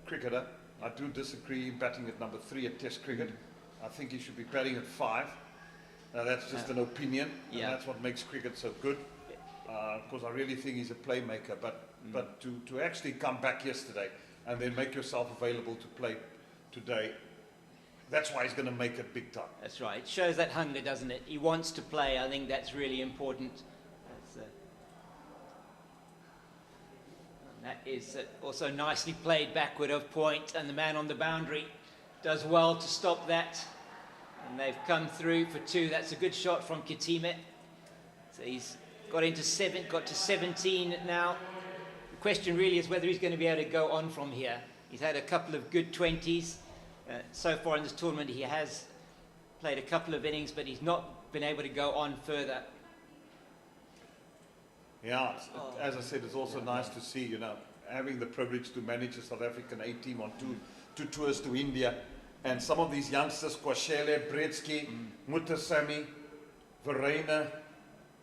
cricketer. I do disagree batting at number 3 at Test cricket. I think he should be batting at 5. That's just an opinion, and that's what makes cricket so good. Because I really think he's a playmaker. But to actually come back yesterday and then make yourself available to play today, that's why he's going to make it big time. That's right. It shows that hunger, doesn't it? He wants to play. I think that's really important. That is also nicely played backward of point, and the man on the boundary does well to stop that. And they've come through for 2. That's a good shot from Kitime. So he's got to 17 now. The question really is whether he's going to be able to go on from here. He's had a couple of good 20s. So far in this tournament, he has played a couple of innings, but he's not been able to go on further. Yeah, as I said, it's also nice to see, you know, having the privilege to manage a South African A team on two tours to India. And some of these youngsters, Kwashele, Bretsky, Mutasamy, Verreina,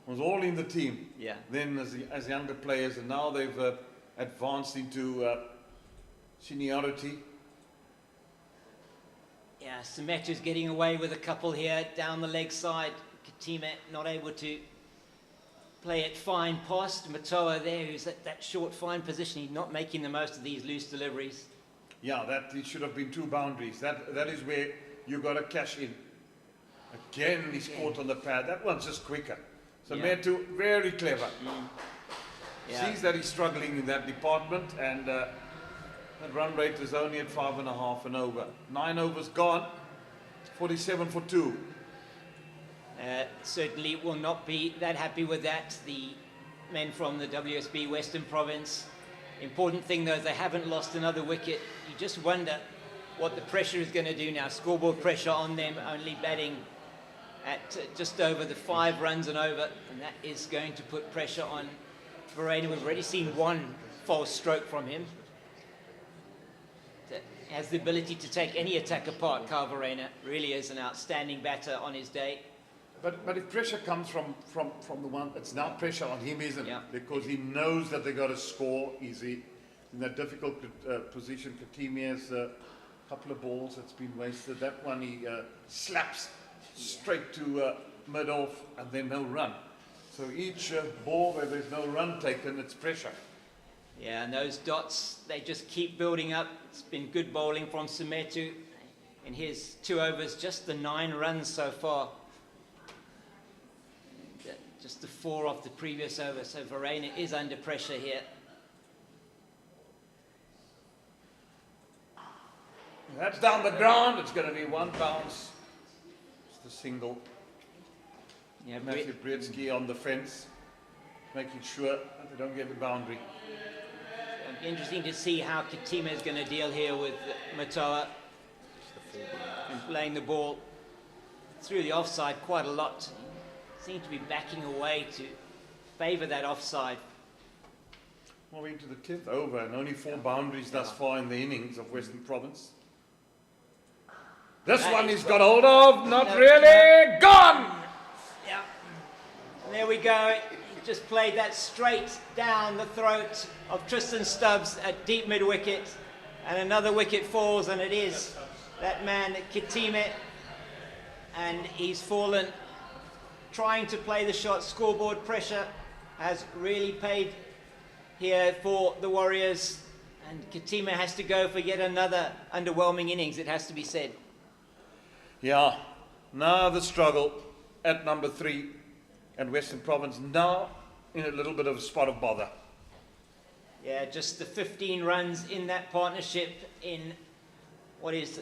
was all in the team. Yeah. Then as younger players, and now they've advanced into seniority. Yeah, Sametu's getting away with a couple here down the leg side. Kitime not able to play it fine past Matoa there, who's at that short fine position. He's not making the most of these loose deliveries. Yeah, it should have been 2 boundaries. That is where you got to cash in. Again, he's caught on the pad. That one's just quicker. So Metu, very clever. Yeah. Sees that he's struggling in that department, and that run rate is only at 5.5 and over. 9 overs gone, 47 for 2. Certainly will not be that happy with that. The men from the WSB Western Province. Important thing though is they haven't lost another wicket. You just wonder what the pressure is going to do now. Scoreboard pressure on them, only batting at just over the 5 runs and over, and that is going to put pressure on Verreina. We've already seen 1 false stroke from him. Has the ability to take any attack apart. Carl Verreina really is an outstanding batter on his day. But if pressure comes from the one, it's now pressure on him, isn't it? Because he knows that they got to score easy. In that difficult position, Kitime has a couple of balls that's been wasted. That one he slaps straight to mid-off, and then no run. So each ball where there's no run taken, it's pressure. Yeah, and those dots, they just keep building up. It's been good bowling from Sametu in his 2 overs, just the 9 runs so far. Just the 4 off the previous over, so Verreina is under pressure here. That's down the ground. It's going to be 1 bounce. Just a single. Yeah, Matthew Bretsky on the fence, making sure that they don't get the boundary. It'll be interesting to see how Kitime is going to deal here with Matoa and playing the ball through the offside quite a lot. Seem to be backing away to favour that offside. Well, we're into the 10th over, and only 4 boundaries thus far in the innings of Western Province. This one he's got hold of, not really, gone! Yeah, and there we go. He just played that straight down the throat of Tristan Stubbs at deep mid-wicket, and another wicket falls, and it is that man, Kitime, and he's fallen trying to play the shot. Scoreboard pressure has really paid here for the Warriors. And Katima has to go for yet another underwhelming innings, it has to be said. Yeah, now the struggle at number 3 and Western Province now in a little bit of a spot of bother. Yeah, just the 15 runs in that partnership in what is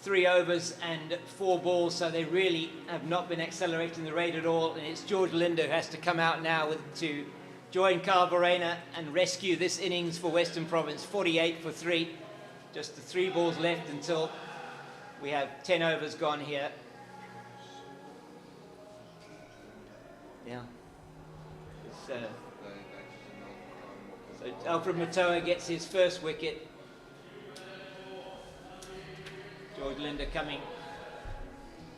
3 overs and 4 balls, so they really have not been accelerating the rate at all, and it's George Linder who has to come out now to join Carl Verena and rescue this innings for Western Province. 48 for 3, just the 3 balls left until we have 10 overs gone here. Yeah. So Alfred Matoa gets his first wicket. George Linder coming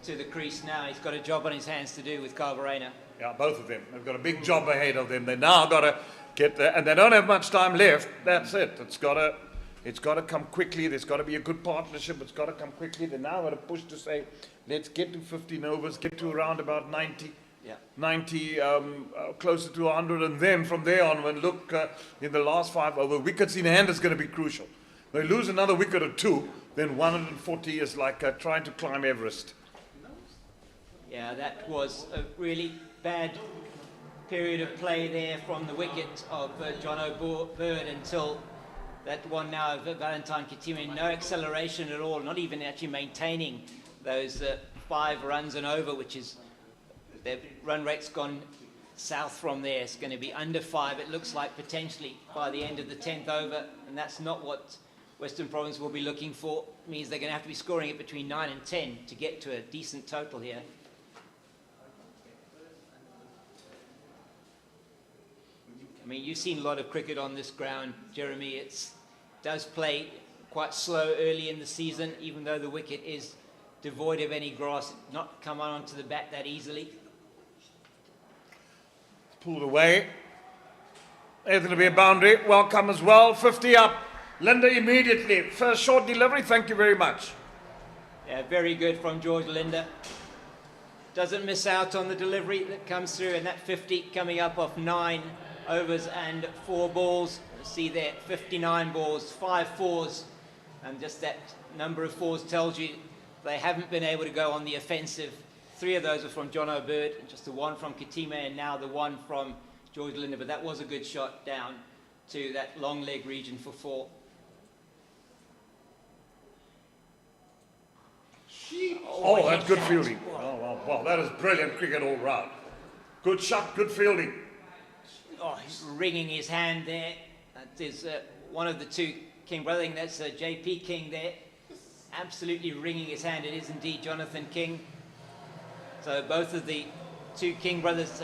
to the crease now. He's got a job on his hands to do with Carl Verena. Yeah, both of them. They've got a big job ahead of them. They now got to get there, and they don't have much time left. That's it. It's got to come quickly. There's got to be a good partnership. It's got to come quickly. They now got to push to say, let's get to 15 overs, get to around about 90. Yeah. 90, closer to 100, and then from there on, when look in the last 5 over, wickets in hand is going to be crucial. They lose another wicket or 2, then 140 is like trying to climb Everest. Yeah, that was a really bad period of play there from the wicket of John O'Bird until that one now of Valentine Katima. No acceleration at all, not even actually maintaining those 5 runs and over, which is their run rate's gone south from there. It's going to be under 5, it looks like, potentially by the end of the 10th over, and that's not what Western Province will be looking for. It means they're going to have to be scoring it between 9 and 10 to get to a decent total here. I mean, you've seen a lot of cricket on this ground, Jeremy. It does play quite slow early in the season, even though the wicket is devoid of any grass, not come onto the bat that easily. Pulled away. There's going to be a boundary. Welcome as well. 50 up. Linda immediately. First short delivery. Thank you very much. Yeah, very good from George Linder. Doesn't miss out on the delivery that comes through, and that 50 coming up off 9 overs and 4 balls. See there, 59 balls, 5 fours, and just that number of fours tells you they haven't been able to go on the offensive. 3 of those are from John O'Bird, just the 1 from Katima, and now the 1 from George Linder. But that was a good shot down to that long leg region for 4. Oh, that's good fielding. Oh, wow, that is brilliant cricket all round. Good shot, good fielding. Oh, he's wringing his hand there. That is one of the 2 King brothers. I think that's J.P. King there. Absolutely wringing his hand. It is indeed Jonathan King. So both of the 2 King brothers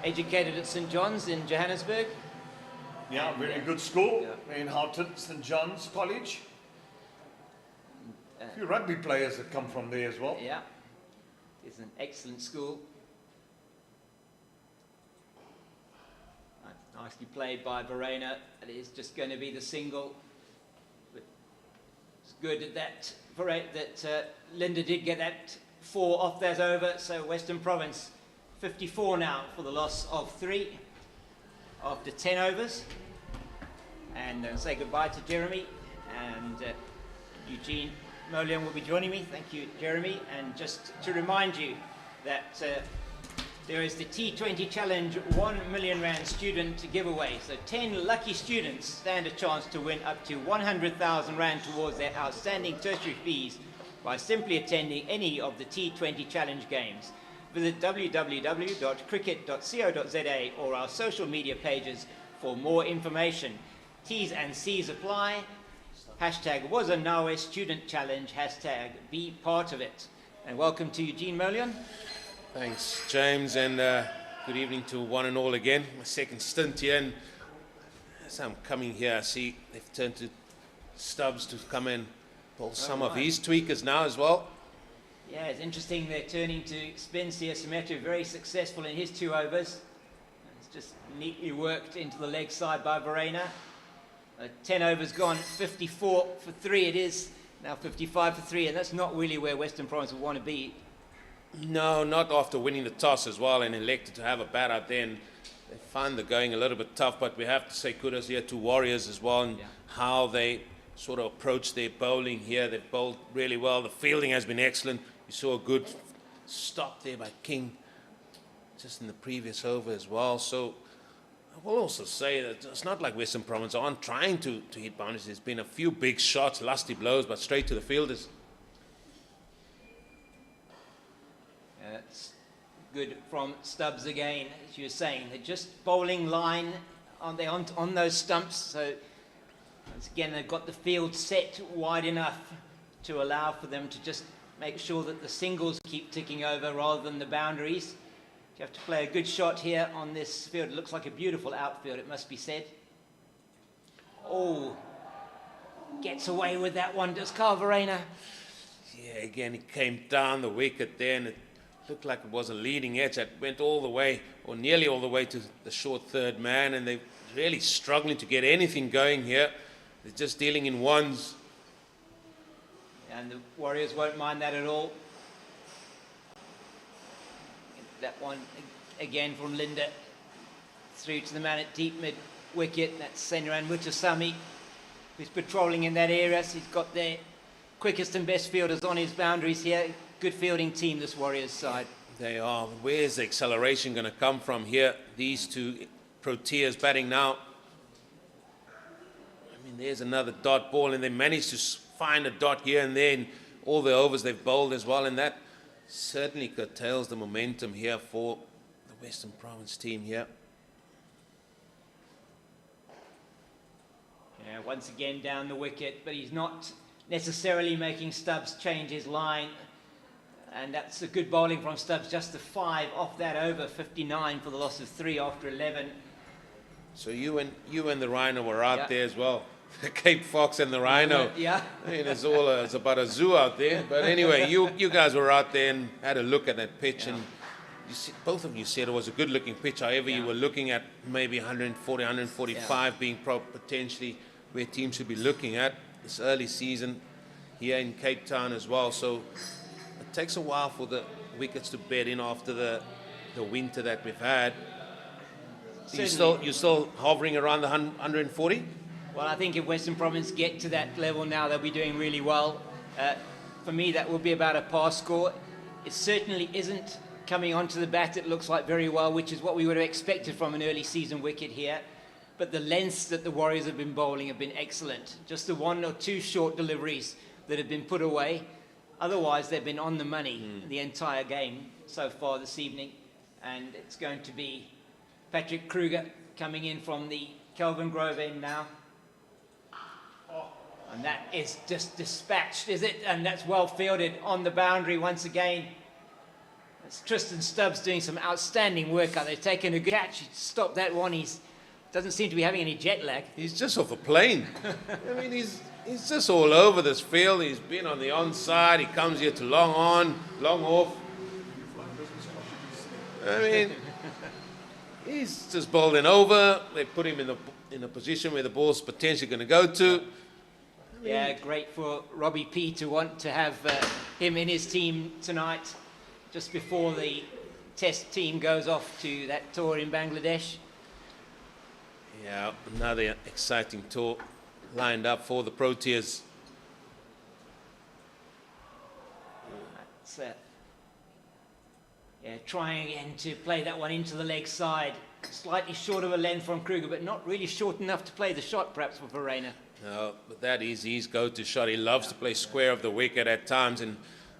educated at St. John's in Johannesburg. Yeah, very good school in Houghton, St. John's College. A few rugby players that come from there as well. Yeah, it's an excellent school. Nicely played by Verena. It is just going to be the single. But it's good that Linda did get that 4 off that over. So Western Province 54 now for the loss of 3 after 10 overs. And say goodbye to Jeremy, and Eugene Molian will be joining me. Thank you, Jeremy. And just to remind you that there is the T20 Challenge 1 million rand student giveaway. So 10 lucky students stand a chance to win up to 100,000 rand towards their outstanding tertiary fees by simply attending any of the T20 Challenge games. Visit www.cricket.co.za or our social media pages for more information. T's and C's apply. Hashtag was a Nawe Student Challenge. Hashtag be part of it. And welcome to Eugene Molian. Thanks, James, and good evening to one and all again. My second stint here, and as I'm coming here, I see they've turned to Stubbs to come and pull some of his tweakers now as well. Yeah, it's interesting they're turning to Spencer Swanepoel, very successful in his 2 overs. It's just neatly worked into the leg side by Verena. 10 overs gone, 54 for 3 it is. Now 55 for 3, and that's not really where Western Province will want to be. No, not after winning the toss as well and elected to have a bat out there. And they find the going a little bit tough, but we have to say kudos here to Warriors as well and how they sort of approach their bowling here. They've bowled really well. The fielding has been excellent. You saw a good stop there by King just in the previous over as well. So I will also say that it's not like Western Province aren't trying to hit boundaries. There's been a few big shots, lusty blows, but straight to the fielders. It's good from Stubbs again, as you were saying. They're just bowling line on those stumps. So once again, they've got the field set wide enough to allow for them to just make sure that the singles keep ticking over rather than the boundaries. You have to play a good shot here on this field. It looks like a beautiful outfield, it must be said. Oh, gets away with that one, does Carl Verena. Yeah, again, it came down the wicket there, and it looked like it was a leading edge that went all the way, or nearly all the way to the short third man, and they're really struggling to get anything going here. They're just dealing in ones. And the Warriors won't mind that at all. That one again from Linda through to the man at deep mid wicket. That's Senran Mutasami, who's patrolling in that area. So he's got their quickest and best fielders on his boundaries here. Good fielding team, this Warriors side. They are. Where's the acceleration going to come from here? These two Proteas batting now. I mean, there's another dot ball, and they managed to find a dot here and there in all the overs they've bowled as well, and that certainly curtails the momentum here for the Western Province team here. Yeah, once again down the wicket, but he's not necessarily making Stubbs change his line. And that's a good bowling from Stubbs, just the 5 off that over, 59 for the loss of 3 after 11. So you and the Rhino were out there as well. The Cape Fox and the Rhino. Yeah. I mean, it's about a zoo out there. But anyway, you guys were out there and had a look at that pitch, and you see, both of you said it was a good-looking pitch. However, you were looking at maybe 140, 145 being potentially where teams should be looking at this early season here in Cape Town as well. So it takes a while for the wickets to bed in after the winter that we've had. You're still hovering around the 140? Well, I think if Western Province get to that level now, they'll be doing really well. For me, that will be about a par score. It certainly isn't coming onto the bat, it looks like, very well, which is what we would have expected from an early season wicket here. But the lengths that the Warriors have been bowling have been excellent. Just the 1 or 2 short deliveries that have been put away. Otherwise, they've been on the money the entire game so far this evening. And it's going to be Patrick Kruger coming in from the Kelvin Grove end now. And that is just dispatched, is it? And that's well fielded on the boundary once again. It's Tristan Stubbs doing some outstanding work out there, taking a good catch. He stopped that one. He doesn't seem to be having any jet lag. He's just off a plane. I mean, he's just all over this field. He's been on the onside. He comes here to long on, long off. I mean, he's just bowling over. They put him in a position where the ball's potentially going to go to. Yeah, great for Robbie P to want to have him in his team tonight, just before the test team goes off to that tour in Bangladesh. Yeah, another exciting tour lined up for the Proteas. That's trying again to play that one into the leg side. Slightly short of a length from Kruger, but not really short enough to play the shot, perhaps, for Verena. No, but that is his go-to shot. He loves to play square of the wicket at times, and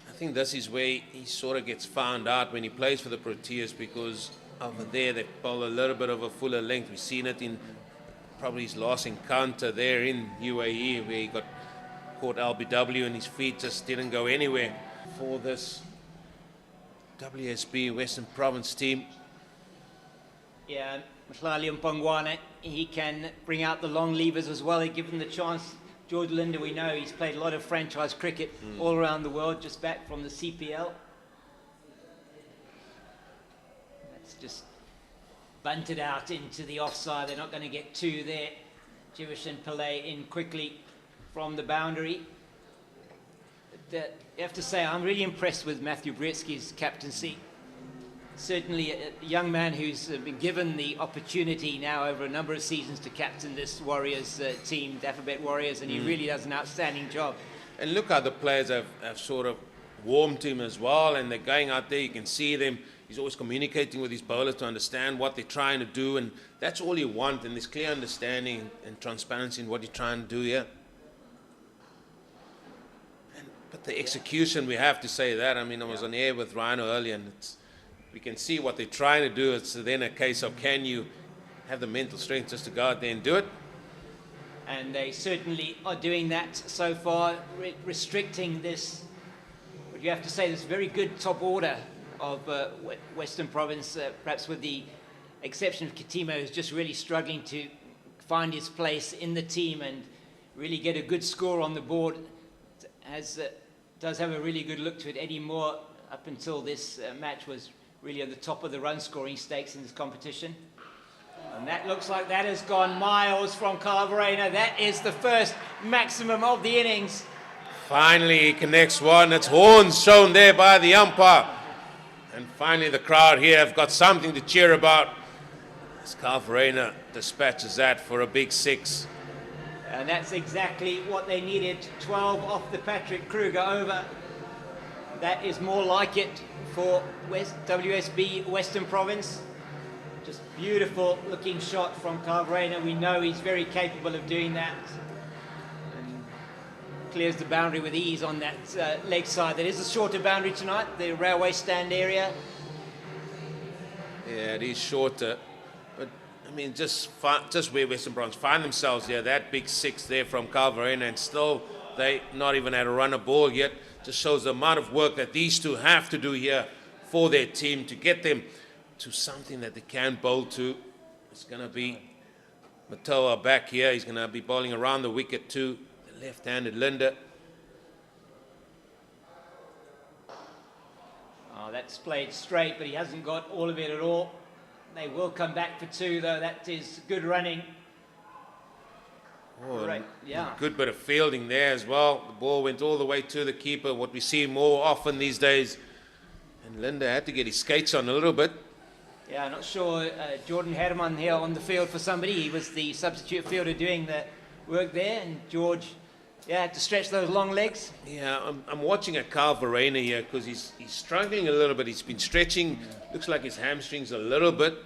I think this is where he sort of gets found out when he plays for the Proteas, because over there they bowl a little bit of a fuller length. We've seen it in probably his last encounter there in UAE, where he got caught LBW and his feet just didn't go anywhere for this WSB Western Province team. Yeah, Mhlali Mpongwane, he can bring out the long levers as well. He give him the chance. George Linder, we know he's played a lot of franchise cricket all around the world, just back from the CPL. That's just bunted out into the offside. They're not going to get 2 there. Jewish and Pillay in quickly from the boundary. you have to say, I'm really impressed with Matthew Brzezinski's captaincy. Certainly a young man who's been given the opportunity now over a number of seasons to captain this Warriors team, Dafabet Warriors, and he really does an outstanding job. And look how the players have sort of warmed him as well, and they're going out there, you can see them. He's always communicating with his bowlers to understand what they're trying to do, and that's all you want, and there's clear understanding and transparency in what you're trying to do here. But the execution, we have to say that. I mean, I was on air with Rhino earlier, and we can see what they're trying to do. It's then a case of, can you have the mental strength just to go out there and do it? And they certainly are doing that so far, restricting this, what you have to say, this very good top order of Western Province, perhaps with the exception of Kitimo, who's just really struggling to find his place in the team and really get a good score on the board. Does have a really good look to it. Eddie Moore, up until this match, was really at the top of the run-scoring stakes in this competition. And that looks like that has gone miles from Carl Verena. That is the first maximum of the innings. Finally, he connects one. It's horns shown there by the umpire. And finally, the crowd here have got something to cheer about as Carl Verena dispatches that for a big 6. And that's exactly what they needed. 12 off the Patrick Kruger over. That is more like it for WSB Western Province. Just beautiful looking shot from Carl Verena. We know he's very capable of doing that. And clears the boundary with ease on that leg side. That is a shorter boundary tonight, the railway stand area. Yeah, it is shorter. But, I mean, just where Western Province find themselves here, that big 6 there from Carl Verena, and still they not even had a run a ball yet. Just shows the amount of work that these two have to do here for their team to get them to something that they can bowl to. It's going to be Matoa back here. He's going to be bowling around the wicket to the left-handed Linda. Oh, that's played straight, but he hasn't got all of it at all. They will come back for 2, though. That is good running. Oh, right. Yeah. Good bit of fielding there as well. The ball went all the way to the keeper, what we see more often these days. And Linda had to get his skates on a little bit. Yeah, I'm not sure. Jordan Herman here on the field for somebody. He was the substitute fielder doing the work there. And George, yeah, had to stretch those long legs. Yeah, I'm watching at Carl Verena here because he's struggling a little bit. He's been stretching. Looks like his hamstrings a little bit.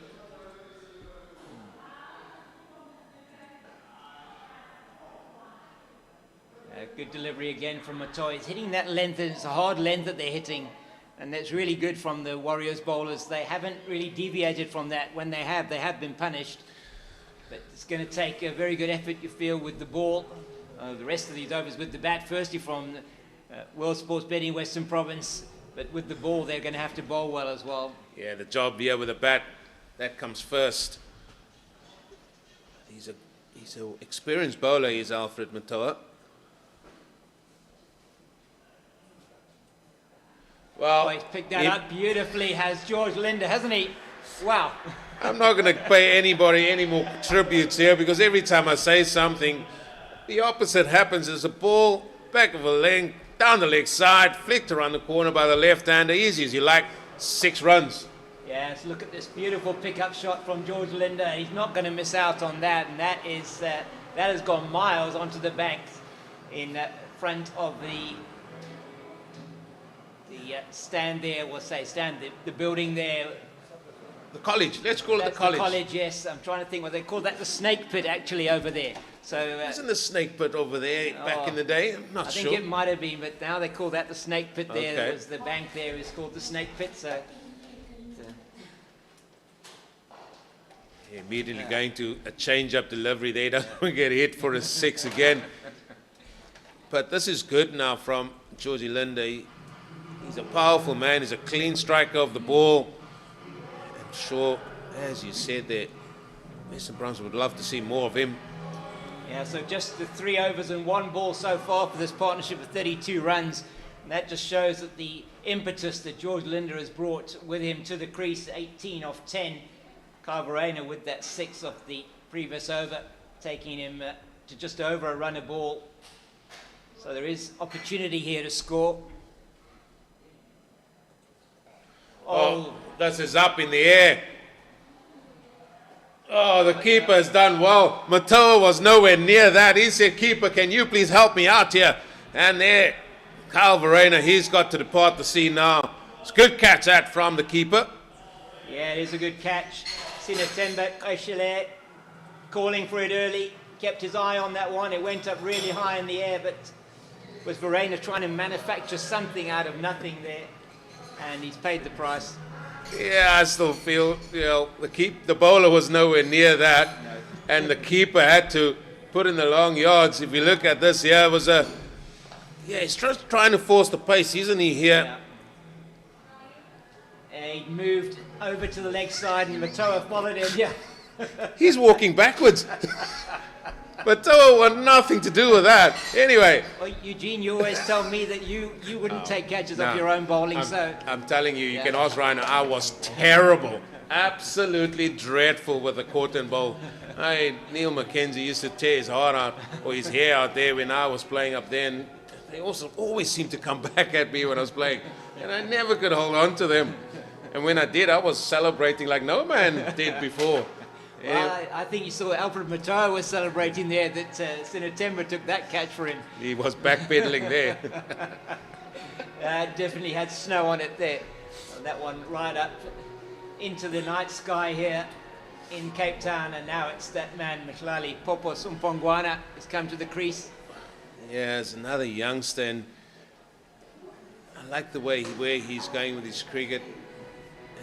Good delivery again from Matoa. He's hitting that length, and it's a hard length that they're hitting. And that's really good from the Warriors bowlers. They haven't really deviated from that. When they have been punished. But it's going to take a very good effort, you feel, with the ball. The rest of these overs with the bat, firstly from World Sports Betting Western Province. But with the ball, they're going to have to bowl well as well. Yeah, the job here with the bat, that comes first. He's an experienced bowler, is Alfred Matoa. Well, he's picked that up beautifully, has George Linda, hasn't he? Wow. I'm not going to pay anybody any more tributes here because every time I say something, the opposite happens. There's a ball, back of a leg, down the leg side, flicked around the corner by the left-hander, easy as you like, 6 runs. Yes, look at this beautiful pickup shot from George Linda. He's not going to miss out on that, and that has gone miles onto the bank in front of the stand there, the building there. The college, let's call it the college. The college, yes. I'm trying to think what they call that, the snake pit actually over there. So isn't the snake pit over there back in the day? I'm not sure. I think it might have been, but now they call that the snake pit there. Okay. There was the bank there is called the snake pit. So immediately going to a change-up delivery there. Don't get hit for a 6 again. But this is good now from Georgie Linda. He's a powerful man. He's a clean striker of the ball. I'm sure, as you said there, Western Province would love to see more of him. Yeah, so just the 3 overs and 1 ball so far for this partnership of 32 runs. And that just shows that the impetus that George Linda has brought with him to the crease, 18 off 10. Carl Verena with that 6 of the previous over, taking him to just over a run a ball. So there is opportunity here to score. Oh, this is up in the air. Oh, the keeper has done well. Matoa was nowhere near that. He said, keeper, can you please help me out here? And there, Kyle Verreynne, he's got to depart the scene now. It's a good catch that from the keeper. Yeah, it is a good catch. Swanepoel calling for it early. Kept his eye on that one. It went up really high in the air, but was Verreynne trying to manufacture something out of nothing there? And he's paid the price. Yeah, I still feel, the bowler was nowhere near that. No. And the keeper had to put in the long yards. If you look at this here, it was he's just trying to force the pace, isn't he, here? Yeah. He moved over to the leg side and Matoa followed him. Yeah. He's walking backwards. Matoa wanted nothing to do with that. Anyway. Well, Eugene, you always tell me that you wouldn't take catches off your own bowling. I'm telling you, you can ask Ryan, I was terrible. Absolutely dreadful with the court and bowl. Neil Mackenzie used to tear his heart out or his hair out there when I was playing up there. And they also always seemed to come back at me when I was playing. And I never could hold on to them. And when I did, I was celebrating like no man did before. Well, I think you saw Alfred Matoa was celebrating there that Swanepoel took that catch for him. He was backpedaling there. Definitely had snow on it there. That one right up into the night sky here in Cape Town, and now it's that man, Mhlali Popos Umpongwana, has come to the crease. Yeah, it's another youngster, and I like the way where he's going with his cricket,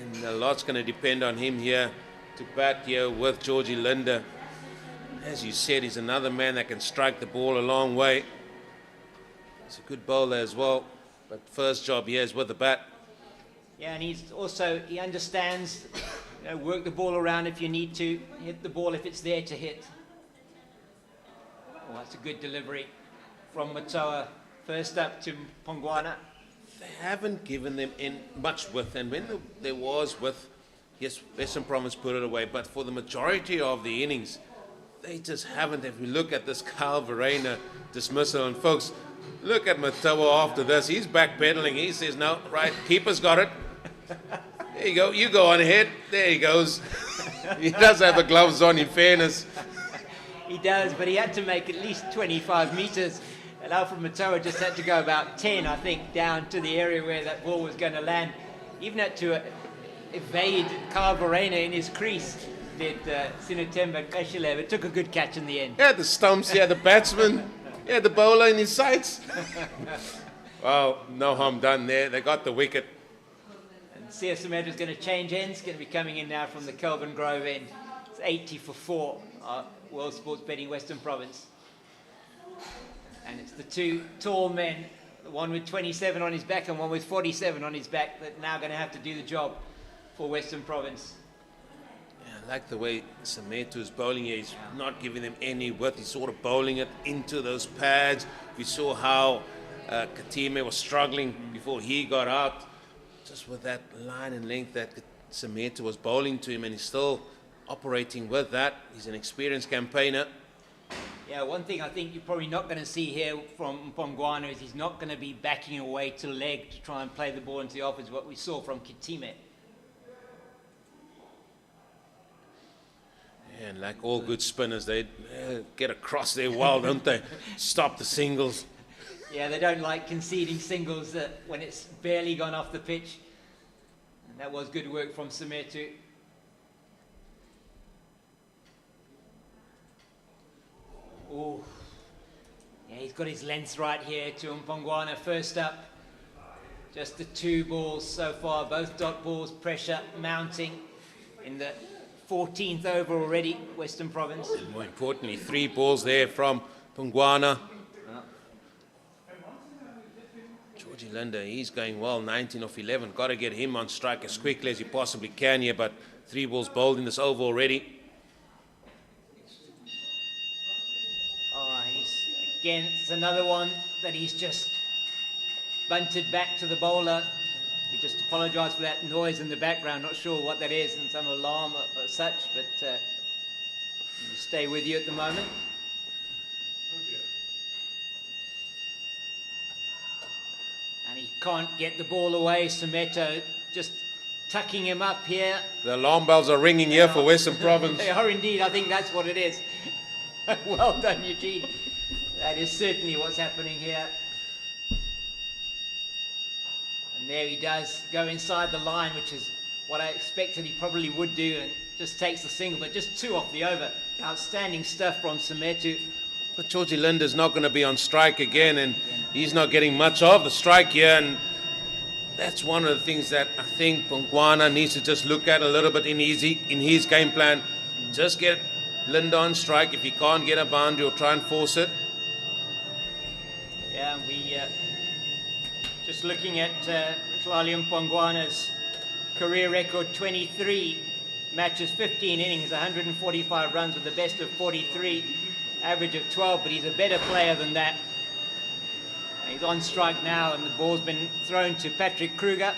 and a lot's going to depend on him here to bat here with Georgie Linder. As you said, he's another man that can strike the ball a long way. He's a good bowler as well, but first job here is with the bat. Yeah, and he understands, work the ball around if you need to, hit the ball if it's there to hit. Oh, that's a good delivery from Matoa. First up to Pongwana. They haven't given them in much width, and when there was width, yes, Western Province put it away, but for the majority of the innings, they just haven't. If we look at this Kyle Verreynne dismissal, and folks, look at Matoa after this. He's backpedaling. He says, no, right, keeper's got it. There you go. You go on ahead. There he goes. He does have the gloves on, in fairness. He does, but he had to make at least 25 metres. And Alfred Matoa just had to go about 10, I think, down to the area where that ball was going to land. Even had to evade Kyle Verreynne in his crease, did Swanepoel Kashile, but took a good catch in the end. Yeah, the stumps, yeah, the batsman, yeah, the bowler in his sights. Well, no harm done there. They got the wicket. And CSA is going to change ends, going to be coming in now from the Kelvin Grove end. It's 80 for 4, World Sports Betting Western Province. And it's the two tall men, the one with 27 on his back and one with 47 on his back, that are now going to have to do the job for Western Province. Yeah, I like the way Swanepoel is bowling here. He's not giving them any width. He's sort of bowling it into those pads. We saw how Katime was struggling before he got out. Just with that line and length that Swanepoel was bowling to him, and he's still operating with that. He's an experienced campaigner. Yeah, one thing I think you're probably not going to see here from Pongwana is he's not going to be backing away to leg to try and play the ball into the off, is what we saw from Katime. Yeah, and like all good spinners, they get across there well, don't they? Stop the singles. Yeah, they don't like conceding singles when it's barely gone off the pitch. And that was good work from Swanepoel. Oh, yeah, he's got his length right here to Mpongwana. First up, just the 2 balls so far, both dot balls, pressure mounting in the 14th over already, Western Province. And more importantly, 3 balls there from Pongwana. Georgie Linder, he's going well, 19 off 11. Got to get him on strike as quickly as you possibly can here, but 3 balls bowled in this over already. Again, it's another one that he's just bunted back to the bowler. We just apologise for that noise in the background. Not sure what that is, and some alarm or such, but we'll stay with you at the moment. can't get the ball away. Swanepoel just tucking him up here. The alarm bells are ringing here for Western Province. They are indeed. I think that's what it is. Well done, Eugene. That is certainly what's happening here. And there he does go inside the line, which is what I expected he probably would do, and just takes the single, but just 2 off the over. Outstanding stuff from Swanepoel. But Georgie Linder's not going to be on strike again, and he's not getting much of the strike here. And that's one of the things that I think Pongwana needs to just look at a little bit in his game plan. Just get Linder on strike. If he can't get a boundary, or try and force it. Yeah, we just looking at Mhlali Pongwana's career record: 23 matches, 15 innings, 145 runs with the best of 43, average of 12, but he's a better player than that. He's on strike now, and the ball's been thrown to Patrick Kruger.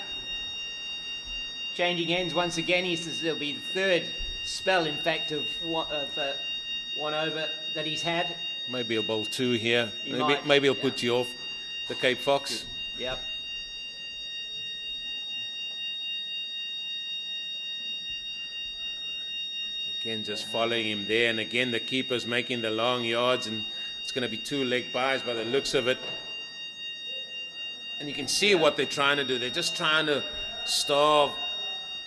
Changing ends once again. He says it'll be the 3rd spell, in fact, of one over that he's had. Maybe he'll bowl 2 here. He Maybe he'll put you off the Cape Fox. Yep. Again, just following him there, and again the keeper's making the long yards, and it's going to be 2 leg byes by the looks of it. And you can see what they're trying to do. They're just trying to starve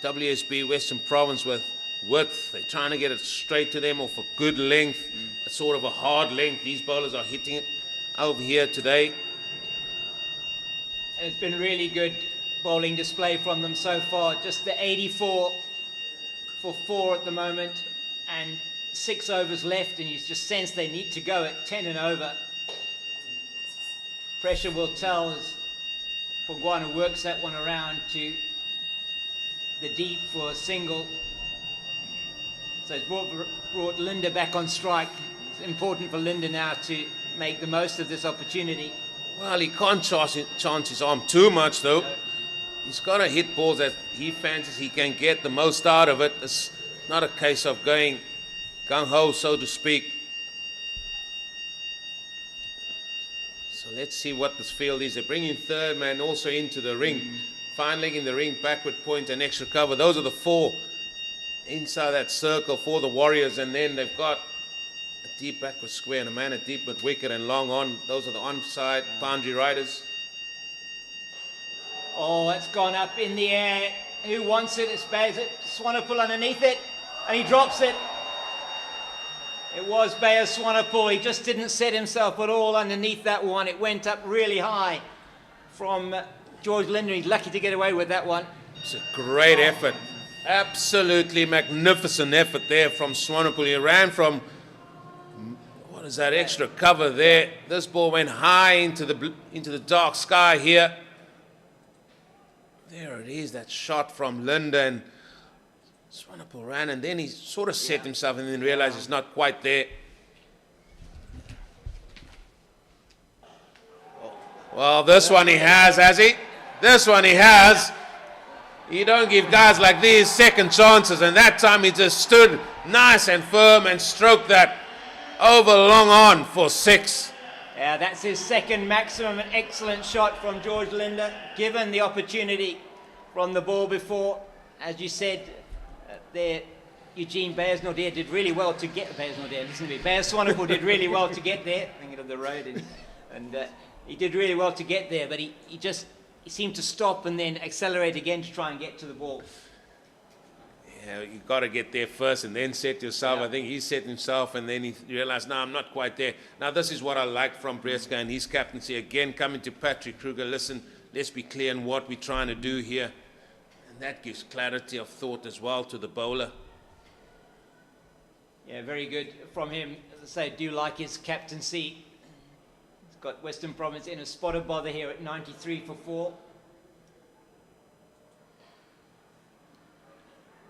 WSB Western Province with width. They're trying to get it straight to them off a good length, a sort of a hard length. These bowlers are hitting it over here today. And it's been really good bowling display from them so far. Just the 84 for 4 at the moment, and 6 overs left, and you just sense they need to go at 10 and over. Pressure will tell as Pongwana works that one around to the deep for a single. So it's brought Linder back on strike. It's important for Linder now to make the most of this opportunity. Well, he can't chance his arm too much, though. He's got to hit balls that he fancies he can get the most out of it. It's not a case of going gung-ho, so to speak. So let's see what this field is. They're bringing 3rd man also into the ring. Finally in the ring, backward point and extra cover. Those are the 4 inside that circle for the Warriors. And then they've got a deep backward square and a man at deep with wicket and long on. Those are the onside boundary riders. Oh, it's gone up in the air. Who wants it? It's Swanepoel underneath it, and he drops it. It was Bayer Swanepoel. He just didn't set himself at all underneath that one. It went up really high from George Linder. He's lucky to get away with that one. It's a great effort. Absolutely magnificent effort there from Swanepoel. He ran from, what is that, extra cover there. This ball went high into the dark sky here. There it is, that shot from Linder, and Swanepoel ran, and then he sort of set himself and then realized it's not quite there. Well, this one he has he? This one he has. You don't give guys like these second chances, and that time he just stood nice and firm and stroked that over long on for 6. Yeah, that's his 2nd maximum. An excellent shot from George Linder, given the opportunity from the ball before. As you said, there, Eugene Bayer did really well to get Bayer Swanepoel did really well to get there. Thinking of the road, and he did really well to get there, but he seemed to stop and then accelerate again to try and get to the ball. Yeah, you got to get there first and then set yourself. Yeah. I think he set himself and then he realized, no, I'm not quite there. Now, this is what I like from Breska and his captaincy. Again, coming to Patrick Kruger, listen, let's be clear on what we're trying to do here. And that gives clarity of thought as well to the bowler. Yeah, very good from him. As I say, I do like his captaincy. He's got Western Province in a spot of bother here at 93 for 4.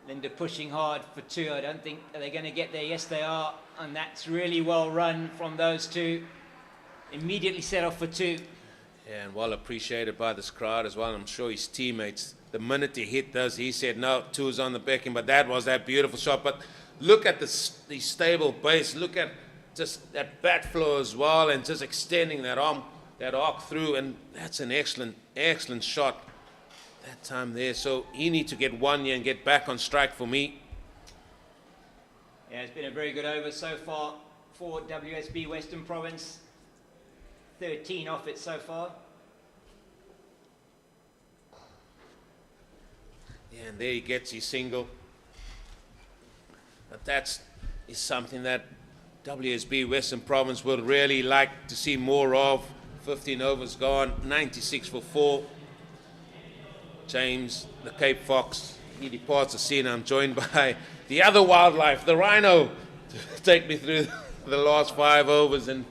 Linder pushing hard for 2. I don't think, are they going to get there? Yes, they are. And that's really well run from those 2. Immediately set off for 2. Yeah, and well appreciated by this crowd as well. I'm sure his teammates, the minute he hit those, he said, no, 2's on the backing. But that was that beautiful shot. But look at the stable base. Look at just that bat flow as well, and just extending that arm. that arc through, and that's an excellent shot that time there. So he needs to get one here and get back on strike for me. Yeah, it's been a very good over so far for WSB Western Province. 13 off it so far. Yeah, and there he gets his single. But that is something that WSB Western Province would really like to see more of. 15 overs gone, 96 for 4. James, the Cape Fox, he departs the scene. I'm joined by the other wildlife, the rhino, to take me through the last 5 overs. And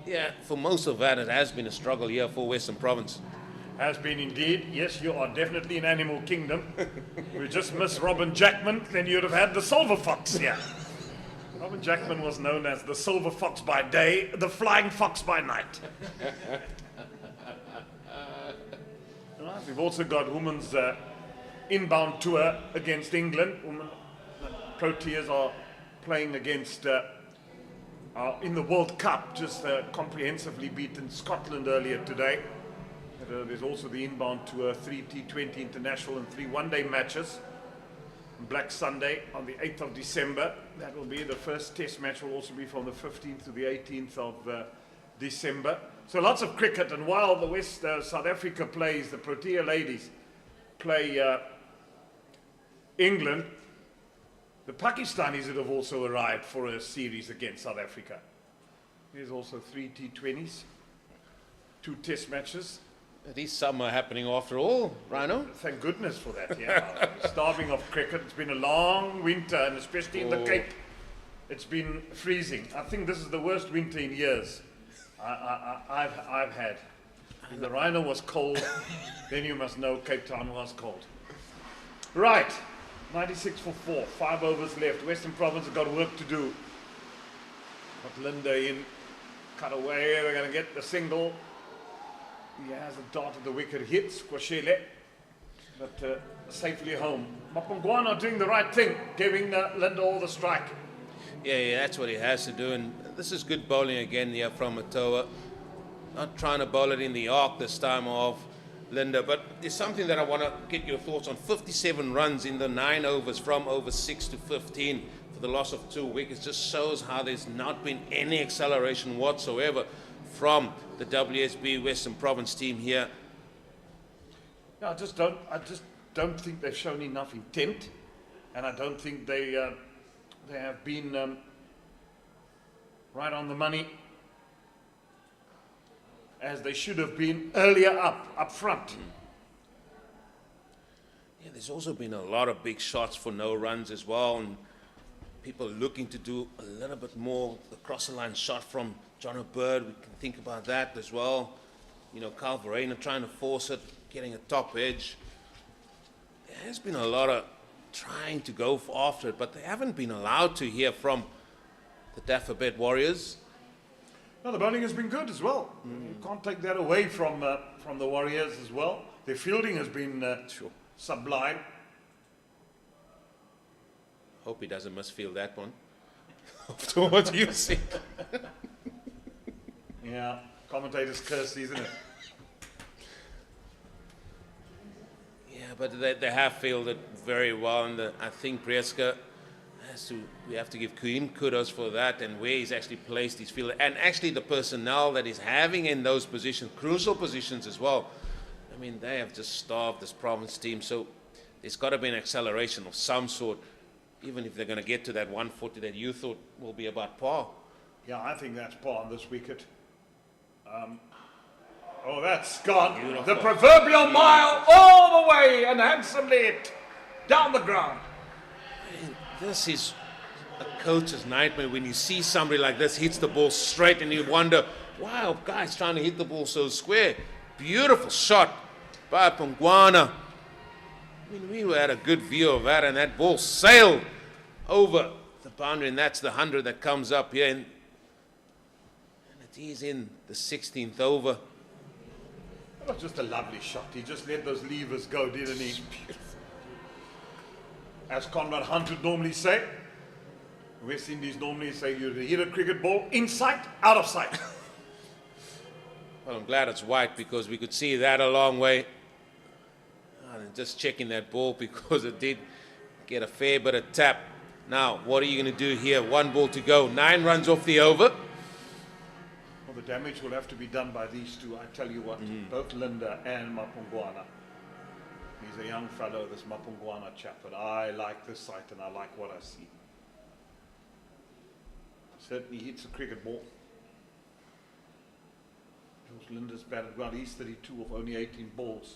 yeah, for most of that, it has been a struggle here for Western Province. Has been indeed. Yes, you are definitely in Animal Kingdom. We just missed Robin Jackman, then you'd have had the Silver Fox here. Robin Jackman was known as the Silver Fox by day, the Flying Fox by night. Right, we've also got women's inbound tour against England. Women, Proteas are playing against in the World Cup, just comprehensively beaten Scotland earlier today. There's also the inbound tour, 3 T20 international and 3 one-day matches. Black Sunday on the 8th of December. That will be the first test match, will also be from the 15th to the 18th of December. So lots of cricket, and while the South Africa plays, the Protea ladies play England, the Pakistanis have also arrived for a series against South Africa. There's also 3 T20s, 2 test matches. It is summer happening after all, Rhino. Thank goodness for that, yeah. Starving of cricket. It's been a long winter, and especially in the Cape, it's been freezing. I think this is the worst winter in years I've had. If the Rhino was cold, then you must know Cape Town was cold. Right, 96 for 4, 5 overs left. Western Province have got work to do. Got Linda in, cut away, they're going to get the single. He has a dart at the wicket, hits Kwashele, but safely home. Mapungwana doing the right thing, giving Linda all the strike. Yeah, that's what he has to do. And this is good bowling again here from Matoa. Not trying to bowl it in the arc this time of Linda, but there's something that I want to get your thoughts on. 57 runs in the 9 overs from over 6 to 15 for the loss of 2 wickets. Just shows how there's not been any acceleration whatsoever from the WSB Western Province team here. Yeah, I just don't think they've shown enough intent, and I don't think they have been right on the money as they should have been earlier up front. Yeah, there's also been a lot of big shots for no runs as well, and people looking to do a little bit more. The cross-the-line shot from John O'Bird, we can think about that as well. You know, Carl Verena trying to force it, getting a top edge. There has been a lot of trying to go after it, but they haven't been allowed to hear from the Dafabet Warriors. No, the bowling has been good as well. You can't take that away from the Warriors as well. Their fielding has been sublime. Hope he doesn't misfield that one. After what you see. Yeah, commentators curse, isn't it? Yeah, but they have fielded very well, and I think Brieska we have to give him kudos for that, and where he's actually placed his fielder, and actually the personnel that he's having in those positions, crucial positions as well. I mean, they have just starved this province team, so there's got to be an acceleration of some sort, even if they're going to get to that 140 that you thought will be about par. Yeah, I think that's par on this wicket. Oh, that's gone. Beautiful. The proverbial mile all the way, and handsomely hit down the ground. This is a coach's nightmare when you see somebody like this hits the ball straight and you wonder, wow, guy's trying to hit the ball so square. Beautiful shot by Pongwana. I mean, we had a good view of that, and that ball sailed over the boundary, and that's the 100 that comes up here. And it is in the 16th over. That was just a lovely shot. He just let those levers go, didn't he? As Conrad Hunt would normally say, West Indies normally say you hit a cricket ball in sight, out of sight. Well, I'm glad it's white because we could see that a long way. And just checking that ball because it did get a fair bit of tap. Now, what are you going to do here? 1 ball to go. 9 runs off the over. Well, the damage will have to be done by these two. I tell you what, both Linda and Mapungwana. He's a young fellow, this Mapungwana chap, but I like this sight and I like what I see. Certainly hits a cricket ball. George Linda's batted well. He's 32 of only 18 balls.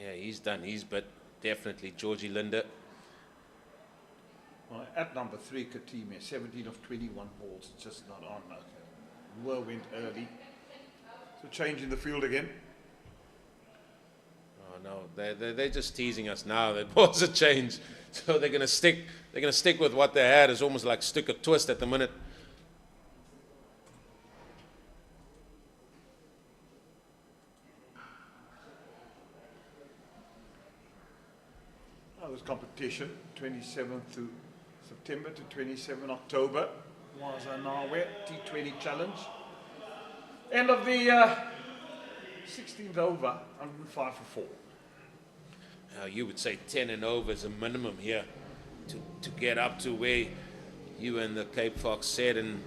Yeah, he's done his bit. Definitely, Georgie Linda. Well, at number 3, Katime, 17 of 21 balls. It's just not on. Moore went early. So change in the field again. Oh no, they're just teasing us now. That was a change. So they're going to stick. They're going to stick with what they had. It's almost like stick or twist at the minute. This competition, 27th to September to 27 October, was a Nawe T20 challenge. End of the 16th over, 105 for 4. You would say 10 and over is a minimum here to get up to where you and the Cape Fox said, and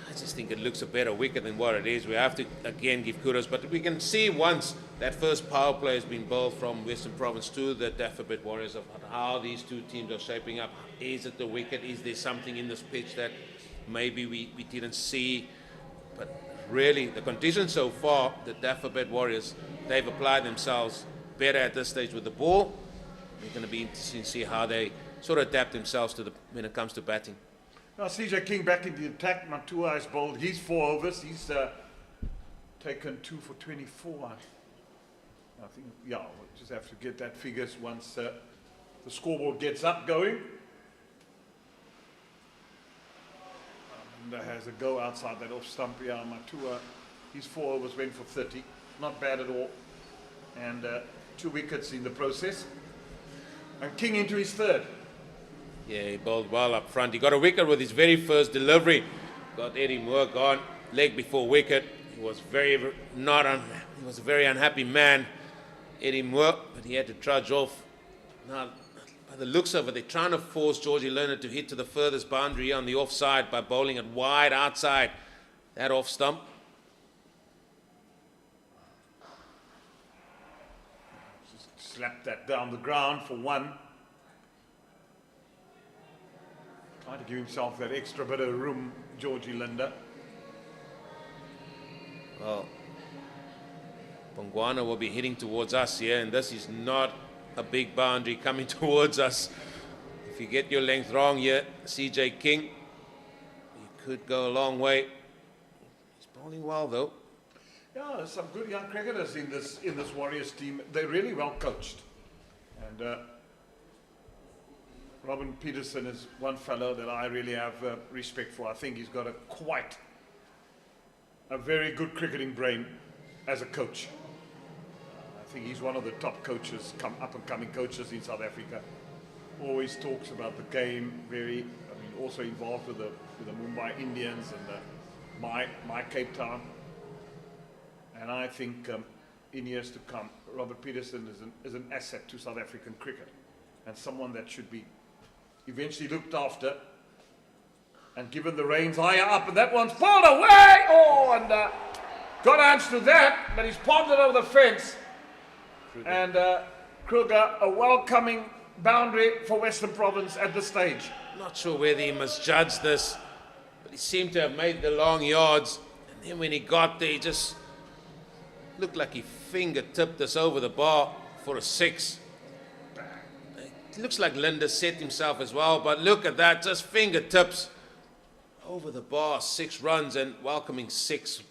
I just think it looks a better wicket than what it is. We have to again give kudos, but we can see once that first power play has been bowled from Western Province to the Dafabet Warriors of how these two teams are shaping up. Is it the wicket? Is there something in this pitch that maybe we didn't see? But really, the conditions so far, the Dafabet Warriors, they've applied themselves better at this stage with the ball. It's going to be interesting to see how they sort of adapt themselves to when it comes to batting. Now CJ King back in the attack. Matua has bowled. He's 4 overs. He's taken 2 for 24. I think, yeah, we'll just have to get that figures once the scoreboard gets up going. And has a go outside that off stump. Yeah, Matua, his 4 overs went for 30. Not bad at all. And 2 wickets in the process. And King into his 3rd. Yeah, he bowled well up front. He got a wicket with his very first delivery. Got Eddie Moore gone, leg before wicket. He was he was a very unhappy man, Eddie Moore, but he had to trudge off. Now, by the looks of it, they're trying to force Georgie Lerner to hit to the furthest boundary on the offside by bowling it wide outside that off stump. Just slap that down the ground for 1. Trying to give himself that extra bit of room, Georgie Linda. Well, Bongwana will be hitting towards us here, and this is not a big boundary coming towards us. If you get your length wrong here, CJ King, you could go a long way. He's bowling well, though. Yeah, there's some good young cricketers in this Warriors team. They're really well coached. And Robin Peterson is one fellow that I really have respect for. I think he's got quite a very good cricketing brain as a coach. I think he's one of the top coaches, up-and-coming coaches in South Africa. Always talks about the game, also involved with the Mumbai Indians and my Cape Town. And I think in years to come, Robert Peterson is an asset to South African cricket, and someone that should be eventually looked after and given the reins higher up. And that one's pulled away. Oh, and got answer to that, but he's palmed it over the fence. Kruger. And Kruger, a welcoming boundary for Western Province at this stage. Not sure whether he misjudged this, but he seemed to have made the long yards. And then when he got there, he just looked like he finger-tipped this over the bar for a 6. It looks like Linda set himself as well, but look at that, just fingertips over the bar, 6 runs, and welcoming 6,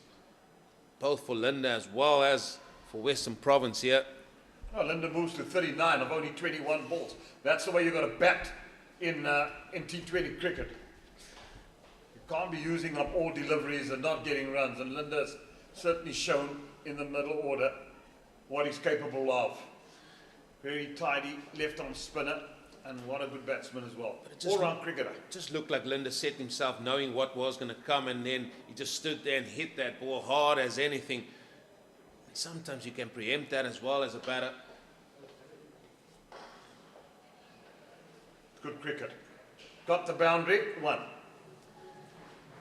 both for Linda as well as for Western Province here. Oh, Linda moves to 39 of only 21 balls. That's the way you've got to bat in T20 cricket. You can't be using up all deliveries and not getting runs, and Linda's certainly shown in the middle order what he's capable of. Very tidy left-arm spinner. And what a good batsman as well. it just- All-round cricketer. Just looked like Linda set himself knowing what was going to come, and then he just stood there and hit that ball hard as anything. Sometimes you can preempt that as well as a batter. Good cricket. Got the boundary, 1.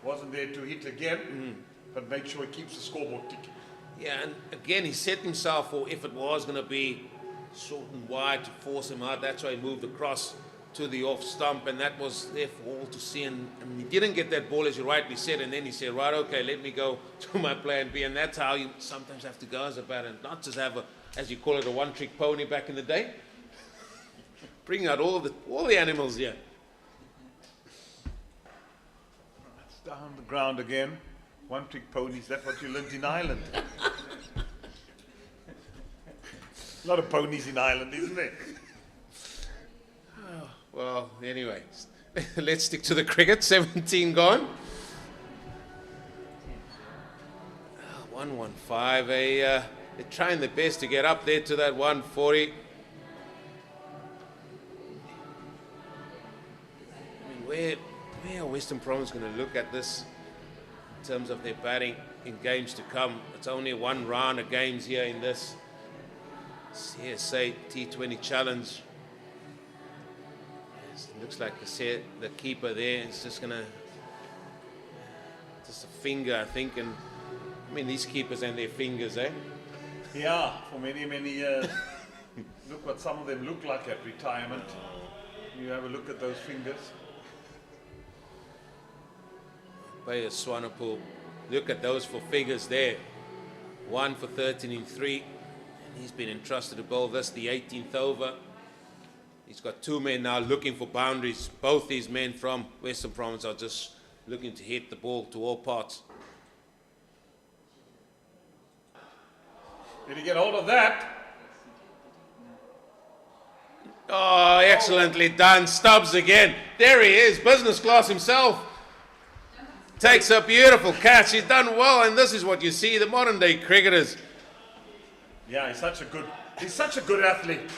Wasn't there to hit again, but made sure he keeps the scoreboard ticking. Yeah, and again, he set himself for if it was going to be short and wide to force him out. That's why he moved across to the off stump, and that was there for all to see. And he didn't get that ball, as you rightly said, and then he said, right, okay, let me go to my plan B. And that's how you sometimes have to go as a batter, and not just have a, as you call it, a one-trick pony back in the day. Bring out all the animals here. It's down the ground again. One-trick ponies, that's what you learned in Ireland. A lot of ponies in Ireland, isn't there? Well, anyway, let's stick to the cricket. 17 gone. 115. They're trying their best to get up there to that 140. I mean, where are Western Province going to look at this in terms of their batting in games to come? It's only 1 round of games here in this CSA T20 challenge. It looks like the keeper there is just gonna, just a finger, I think. And I mean, these keepers and their fingers, eh? Yeah, for many, many years. Look what some of them look like at retirement. You have a look at those fingers. By Swanepoel, look at those for figures there. 1 for 13 in 3. He's been entrusted to bowl this, the 18th over. He's got 2 men now looking for boundaries. Both these men from Western Province are just looking to hit the ball to all parts. Did he get hold of that? Oh, excellently done. Stubbs again. There he is, business class himself. Takes a beautiful catch. He's done well, and this is what you see, the modern day cricketers. Yeah, he's such a good athlete,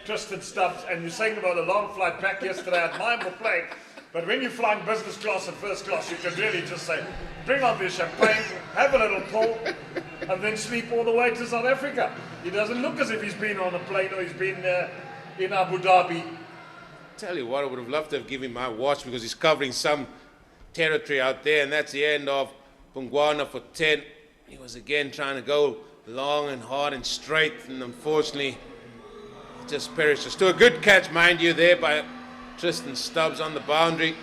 Tristan Stubbs. And you're saying about a long flight back yesterday, I admire him for playing. But when you're flying business class and first class, you can really just say, bring on the champagne, have a little pull, and then sleep all the way to South Africa. He doesn't look as if he's been on a plane or he's been in Abu Dhabi. Tell you what, I would have loved to have given him my watch because he's covering some territory out there, and that's the end of Pungwana for 10. He was again trying to go long and hard and straight, and unfortunately he just perishes. To a good catch, mind you, there by Tristan Stubbs on the boundary.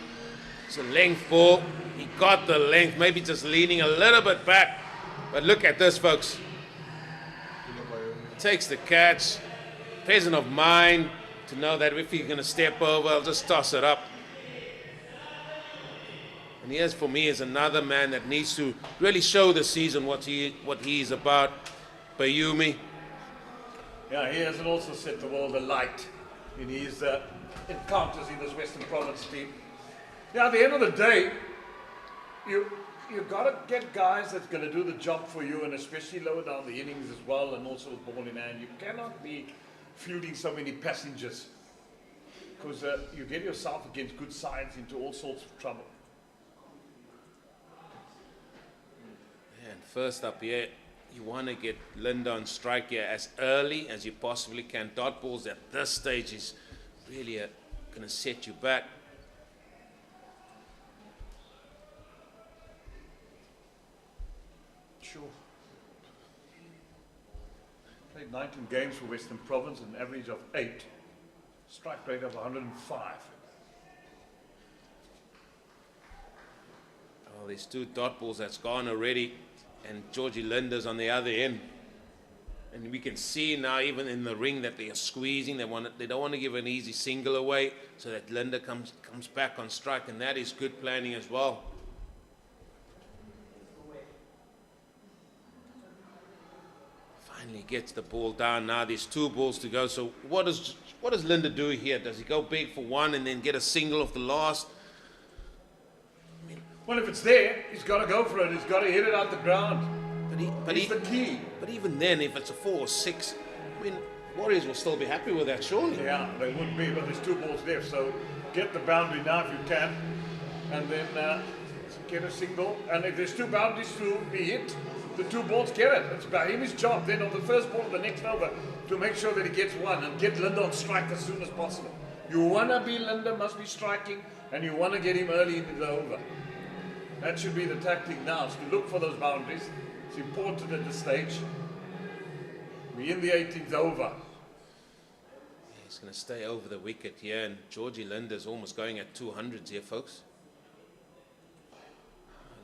It's a length ball. He got the length, maybe just leaning a little bit back. But look at this, folks. Takes the catch. Peasant of mind to know that if he's going to step over, I'll just toss it up. And here's, for me, is another man that needs to really show the season what he's about. Bayumi. Yeah, he hasn't also set the world alight in his encounters in this Western Province team. Yeah, at the end of the day, you've got to get guys that's going to do the job for you, and especially lower down the innings as well, and also with ball in hand. You cannot be fielding so many passengers, because you get yourself against good sides into all sorts of trouble. And first up here, you want to get Linda on strike here as early as you possibly can. Dot balls at this stage is really going to set you back. Sure. Played 19 games for Western Province, an average of 8. Strike rate of 105. Oh, there's 2 dot balls that's gone already, and Georgie Linda's on the other end. And we can see now, even in the ring, that they are squeezing. They don't want to give an easy single away, so that Linda comes back on strike, and that is good planning as well. Finally gets the ball down. Now there's 2 balls to go. So what does Linda do here? Does he go big for 1 and then get a single off the last? Well, if it's there, he's got to go for it. He's got to hit it out the ground. But he's the key. But even then, if it's a 4 or 6, I mean, Warriors will still be happy with that, surely. Yeah, they would be, but there's 2 balls left, so get the boundary now if you can, and then get a single. And if there's 2 boundaries to be hit, the 2 balls get it. It's Bahimi's job then on the first ball of the next over to make sure that he gets 1 and get Linda on strike as soon as possible. You want to be Linda, must be striking, and you want to get him early in the over. That should be the tactic now, is to look for those boundaries. It's important at this stage. We're in the 18th over. He's going to stay over the wicket here, and Georgie Linda's almost going at 200s here, folks.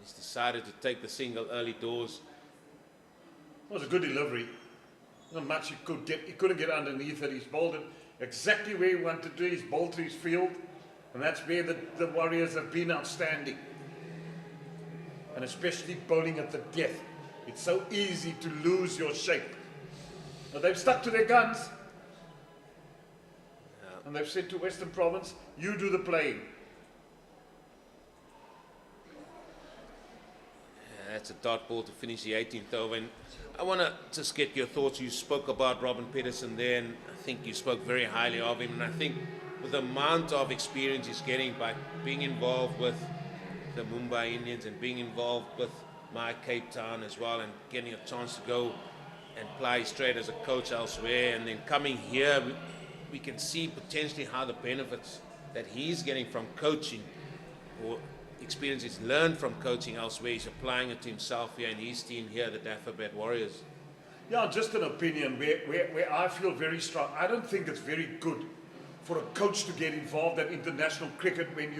He's decided to take the single early doors. It was a good delivery. Not much he could get. He couldn't get underneath it. He's bowled it exactly where he wanted to. He's bowled to his field, and that's where the Warriors have been outstanding. And especially bowling at the death. It's so easy to lose your shape. But they've stuck to their guns. And they've said to Western Province, you do the playing. Yeah, that's a dot ball to finish the 18th over. And I want to just get your thoughts. You spoke about Robin Peterson there, and I think you spoke very highly of him. And I think with the amount of experience he's getting by being involved with the Mumbai Indians and being involved with my Cape Town as well, and getting a chance to go and play straight as a coach elsewhere, and then coming here, we can see potentially how the benefits that he's getting from coaching, or experience he's learned from coaching elsewhere, he's applying it to himself here in his team here, the Dafabet Warriors. Yeah, just an opinion where I feel very strong. I don't think it's very good for a coach to get involved in international cricket when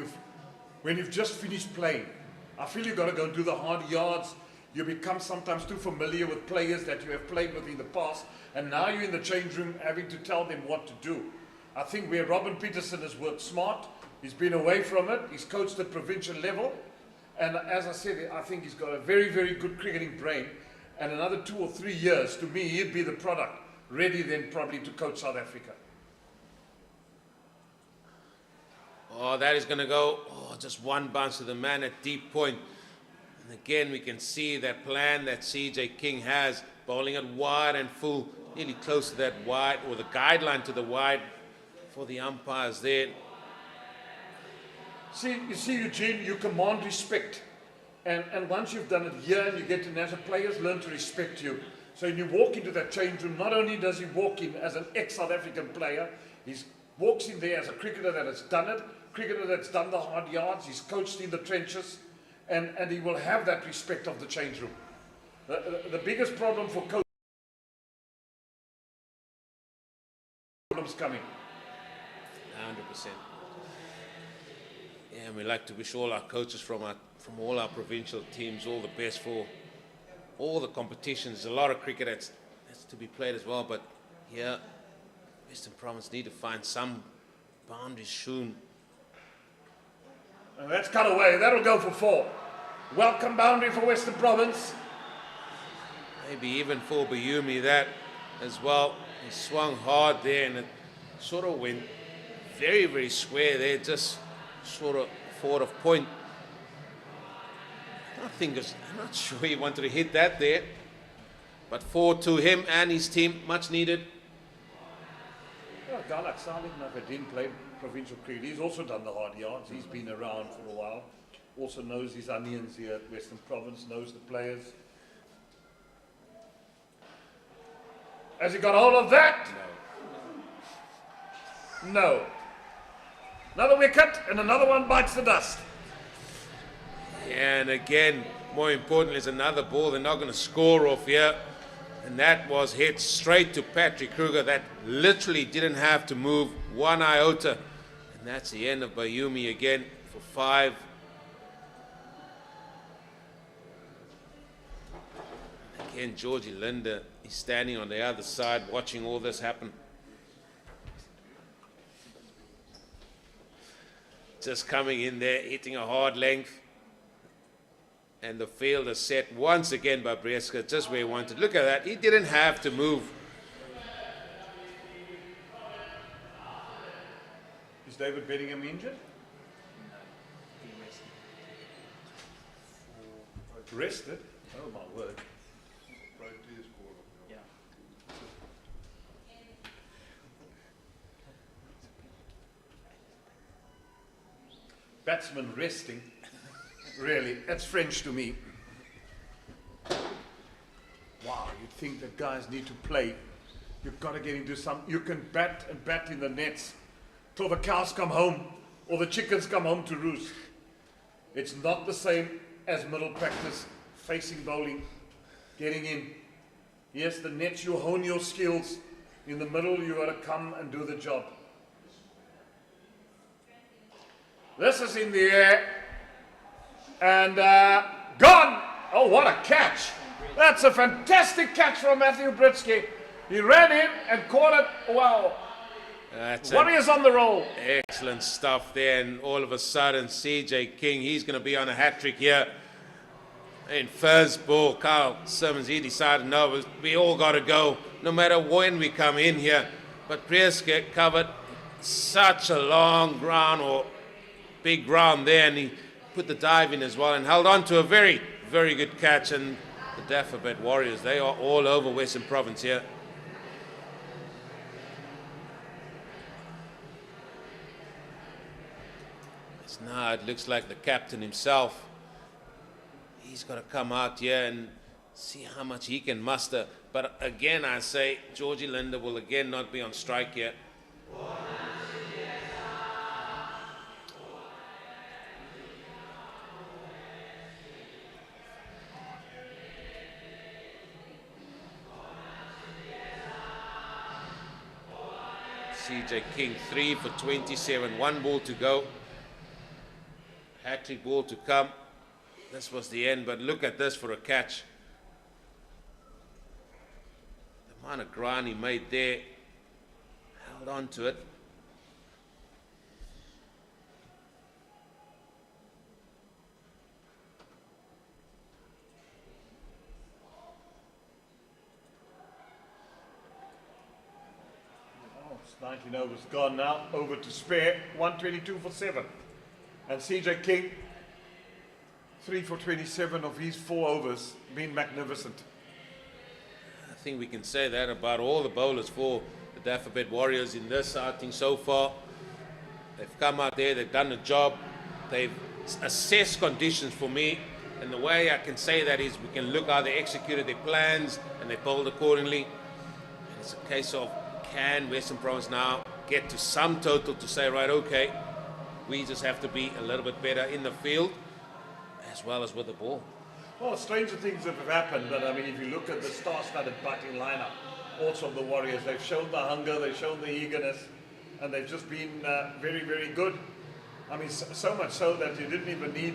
you've just finished playing. I feel you've got to go and do the hard yards. You become sometimes too familiar with players that you have played with in the past, and now you're in the change room having to tell them what to do. I think where Robin Peterson has worked smart, he's been away from it, he's coached at provincial level, and as I said, I think he's got a very, very good cricketing brain, and another 2 or 3 years, to me, he'd be the product, ready then probably to coach South Africa. Oh, that is going to go, just 1 bounce to the man at deep point. And again, we can see that plan that CJ King has, bowling it wide and full, nearly close to that wide, or the guideline to the wide for the umpires there. You see, Eugene, you command respect. And once you've done it here and you get to national, players learn to respect you. So when you walk into that change room, not only does he walk in as an ex-South African player, he walks in there as a cricketer that has done it, cricketer that's done the hard yards, he's coached in the trenches, and he will have that respect of the change room. The biggest problem for coaches is coming. 100%. Yeah, and we like to wish all our coaches from all our provincial teams all the best for all the competitions. There's a lot of cricket that's to be played as well, but here, Western Province need to find some boundaries soon. And that's cut away. That'll go for 4. Welcome boundary for Western Province. Maybe even for Bayumi that as well. He swung hard there, and it sort of went very, very square there, just sort of forward of point. I'm not sure he wanted to hit that there. But 4 to him and his team, much needed. Yeah, a guy like Salim Navadin played provincial cricket. He's also done the hard yards. He's been around for a while. Also knows his onions here at Western Province, knows the players. Has he got hold of that? No. Another wicket, and another one bites the dust. And again, more importantly, is another ball they're not going to score off here. And that was hit straight to Patrick Kruger. That literally didn't have to move 1 iota. And that's the end of Bayumi again for 5. Again, Georgie Linda is standing on the other side watching all this happen. Just coming in there, hitting a hard length. And the field is set once again by Breska, just where he wanted. Look at that. He didn't have to move. Is David Bedingham injured? Rested? Oh my word. batsman resting. Really, that's French to me. Wow, you'd think that guys need to play. You've got to get into some. You can bat and bat in the nets till the cows come home or the chickens come home to roost. It's not the same as middle practice, facing bowling, getting in. Yes, the nets, you hone your skills. In the middle, you got to come and do the job. This is in the air. And gone! Oh, what a catch! That's a fantastic catch from Matthew Britsky. He ran in and caught it. Wow. Warriors on the roll. Excellent stuff there. And all of a sudden, CJ King, he's going to be on a hat-trick here. In first ball, Carl Simmons, he decided, no, we all got to go, no matter when we come in here. But Britsky covered such a long ground or big ground there, and he put the dive in as well and held on to a very, very good catch. And the Dafabet Warriors, they are all over Western Province here. Now it looks like the captain himself, he's got to come out here and see how much he can muster. But again, I say Georgie Linder will again not be on strike here. CJ King 3 for 27, 1 ball to go. Hat-trick ball to come. This was the end, but look at this for a catch. The amount of ground he made there, held on to it. Oh, it's 19 overs gone now, over to spare, 122 for 7. And CJ King, 3 for 27 of his 4 overs, been magnificent. I think we can say that about all the bowlers for the Dafabet Warriors in this outing so far. They've come out there, they've done the job, they've assessed conditions for me, and the way I can say that is we can look how they executed their plans and they bowled accordingly. And it's a case of, can Western Province now get to some total to say, right, okay, we just have to be a little bit better in the field as well as with the ball. Well, stranger things have happened, but I mean, if you look at the star-studded batting lineup, also of the Warriors, they've shown the hunger, they've shown the eagerness, and they've just been very, very good. I mean, so much so that you didn't even need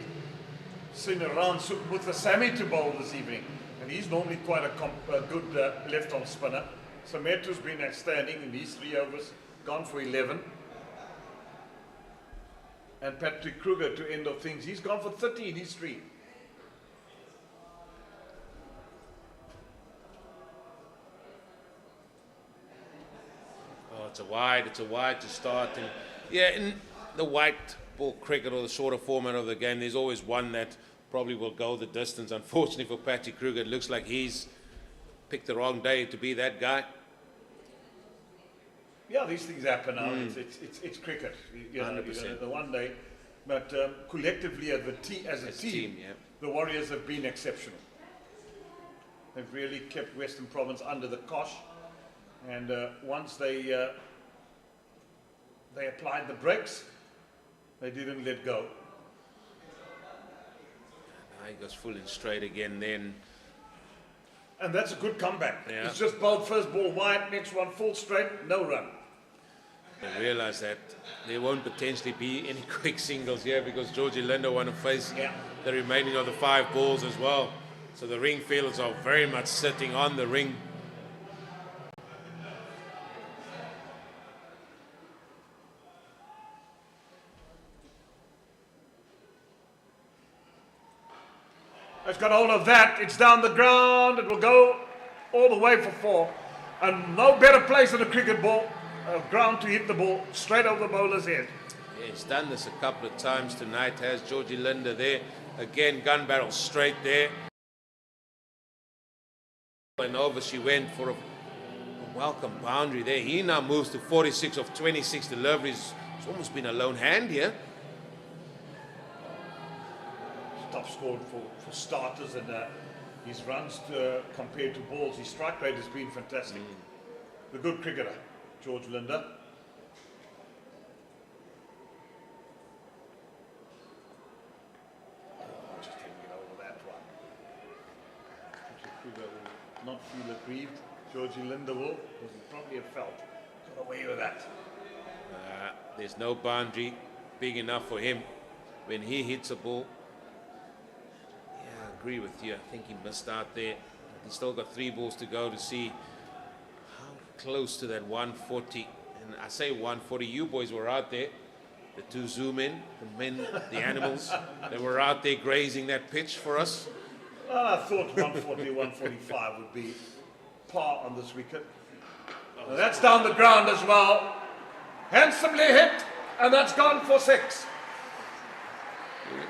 Sinaran Muthasammy to bowl this evening, and he's normally quite a good left-arm spinner. So Metu's been outstanding in these 3 overs, gone for 11. And Patrick Kruger to end of things. He's gone for 30 in his 3. Oh, it's a wide to start. And yeah, in the white ball cricket or the shorter format of the game, there's always one that probably will go the distance. Unfortunately for Patrick Kruger, it looks like he's picked the wrong day to be that guy. Yeah, these things happen now. It's cricket. You know, 100%. The one day, but collectively as a team, yeah. The Warriors have been exceptional. They've really kept Western Province under the cosh, and once they applied the brakes, they didn't let go. Now he goes full and straight again then. And that's a good comeback. Yeah. It's just bowled first ball wide, next one full straight, no run. They realize that there won't potentially be any quick singles here because Georgie Linder want to face the remaining of the 5 balls as well. So the ring fielders are very much sitting on the ring. It's got hold of that. It's down the ground. It will go all the way for 4. And no better place than a cricket ball. Ground to hit the ball straight over the bowler's head. Yeah, he's done this a couple of times tonight, has Georgie Linder there. Again, gun barrel straight there. And over she went for a welcome boundary there. He now moves to 46 of 26 deliveries. It's almost been a lone hand here. top scored for starters, and his runs compared to balls, his strike rate has been fantastic. The good cricketer, George Linder. Just hanging over that one. Kruger will not feel aggrieved. Georgie Linder will, because he probably have got away with that. There's no boundary big enough for him when he hits a ball. Yeah, I agree with you. I think he missed out there. He's still got 3 balls to go to see how close to that 140. And I say 140, you boys were out there. The 2 zoom in, the men, the animals, they were out there grazing that pitch for us. Well, I thought 140, 145 would be par on this wicket. Well, that's down the ground as well. Handsomely hit, and that's gone for 6.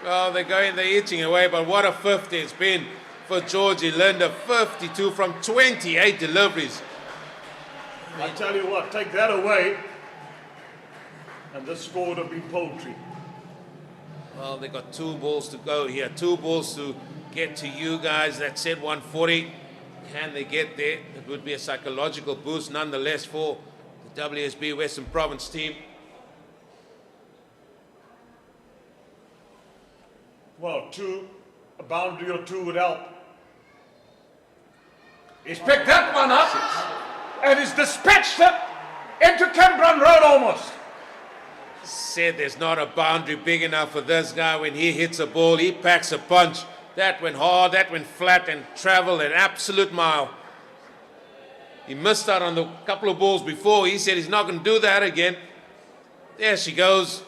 Well, they're itching away, but what a 50 it's been for Georgie Linder. 52 from 28 deliveries. I tell you what, take that away, and this score would have been poultry. Well, they got 2 balls to go here. 2 balls to get to you guys. That said 140. Can they get there? It would be a psychological boost nonetheless for the WSB Western Province team. Well, a boundary or 2 would help. He's picked that one up, and he's dispatched it into Cambron Road almost. Said there's not a boundary big enough for this guy. When he hits a ball, he packs a punch. That went hard, that went flat, and traveled an absolute mile. He missed out on the couple of balls before. He said he's not going to do that again. There she goes.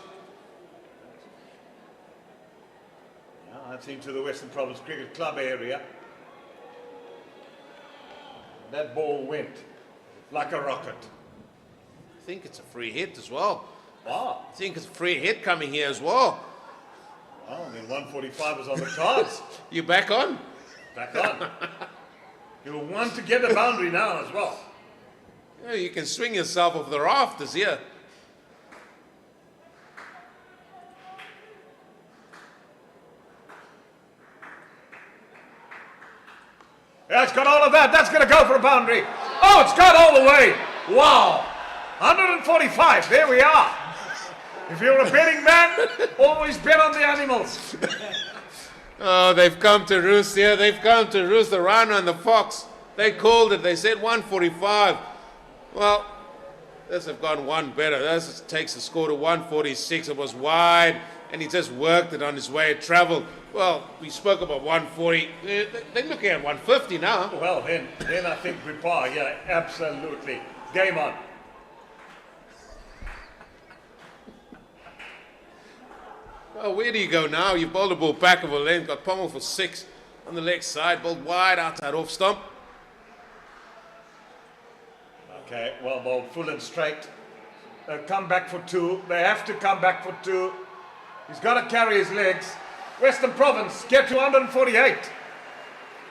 Yeah, that's into the Western Province Cricket Club area. That ball went like a rocket. I think it's a free hit as well. Wow. I think it's a free hit coming here as well. Well, then 145 is on the cards. You back on? Back on. You'll want to get a boundary now as well. Yeah, you can swing yourself off the rafters here. Yeah, it's got all of that. That's going to go for a boundary. Oh, it's got all the way. Wow. 145. There we are. If you're a betting man, always bet on the animals. Oh, they've come to roost here. They've come to roost, the rhino and the fox. They called it. They said 145. Well, this have gone one better. This takes the score to 146. It was wide, and he just worked it on his way. It traveled. Well, we spoke about 140. They're looking at 150 now. Well, then I think we par. Yeah, absolutely. Game on. Well, where do you go now? You bowled the ball back of a length, got pommel for 6 on the leg side, bowled wide outside off stump. Okay, well bowled full and straight. Come back for 2. They have to come back for 2. He's got to carry his legs. Western Province get to 148.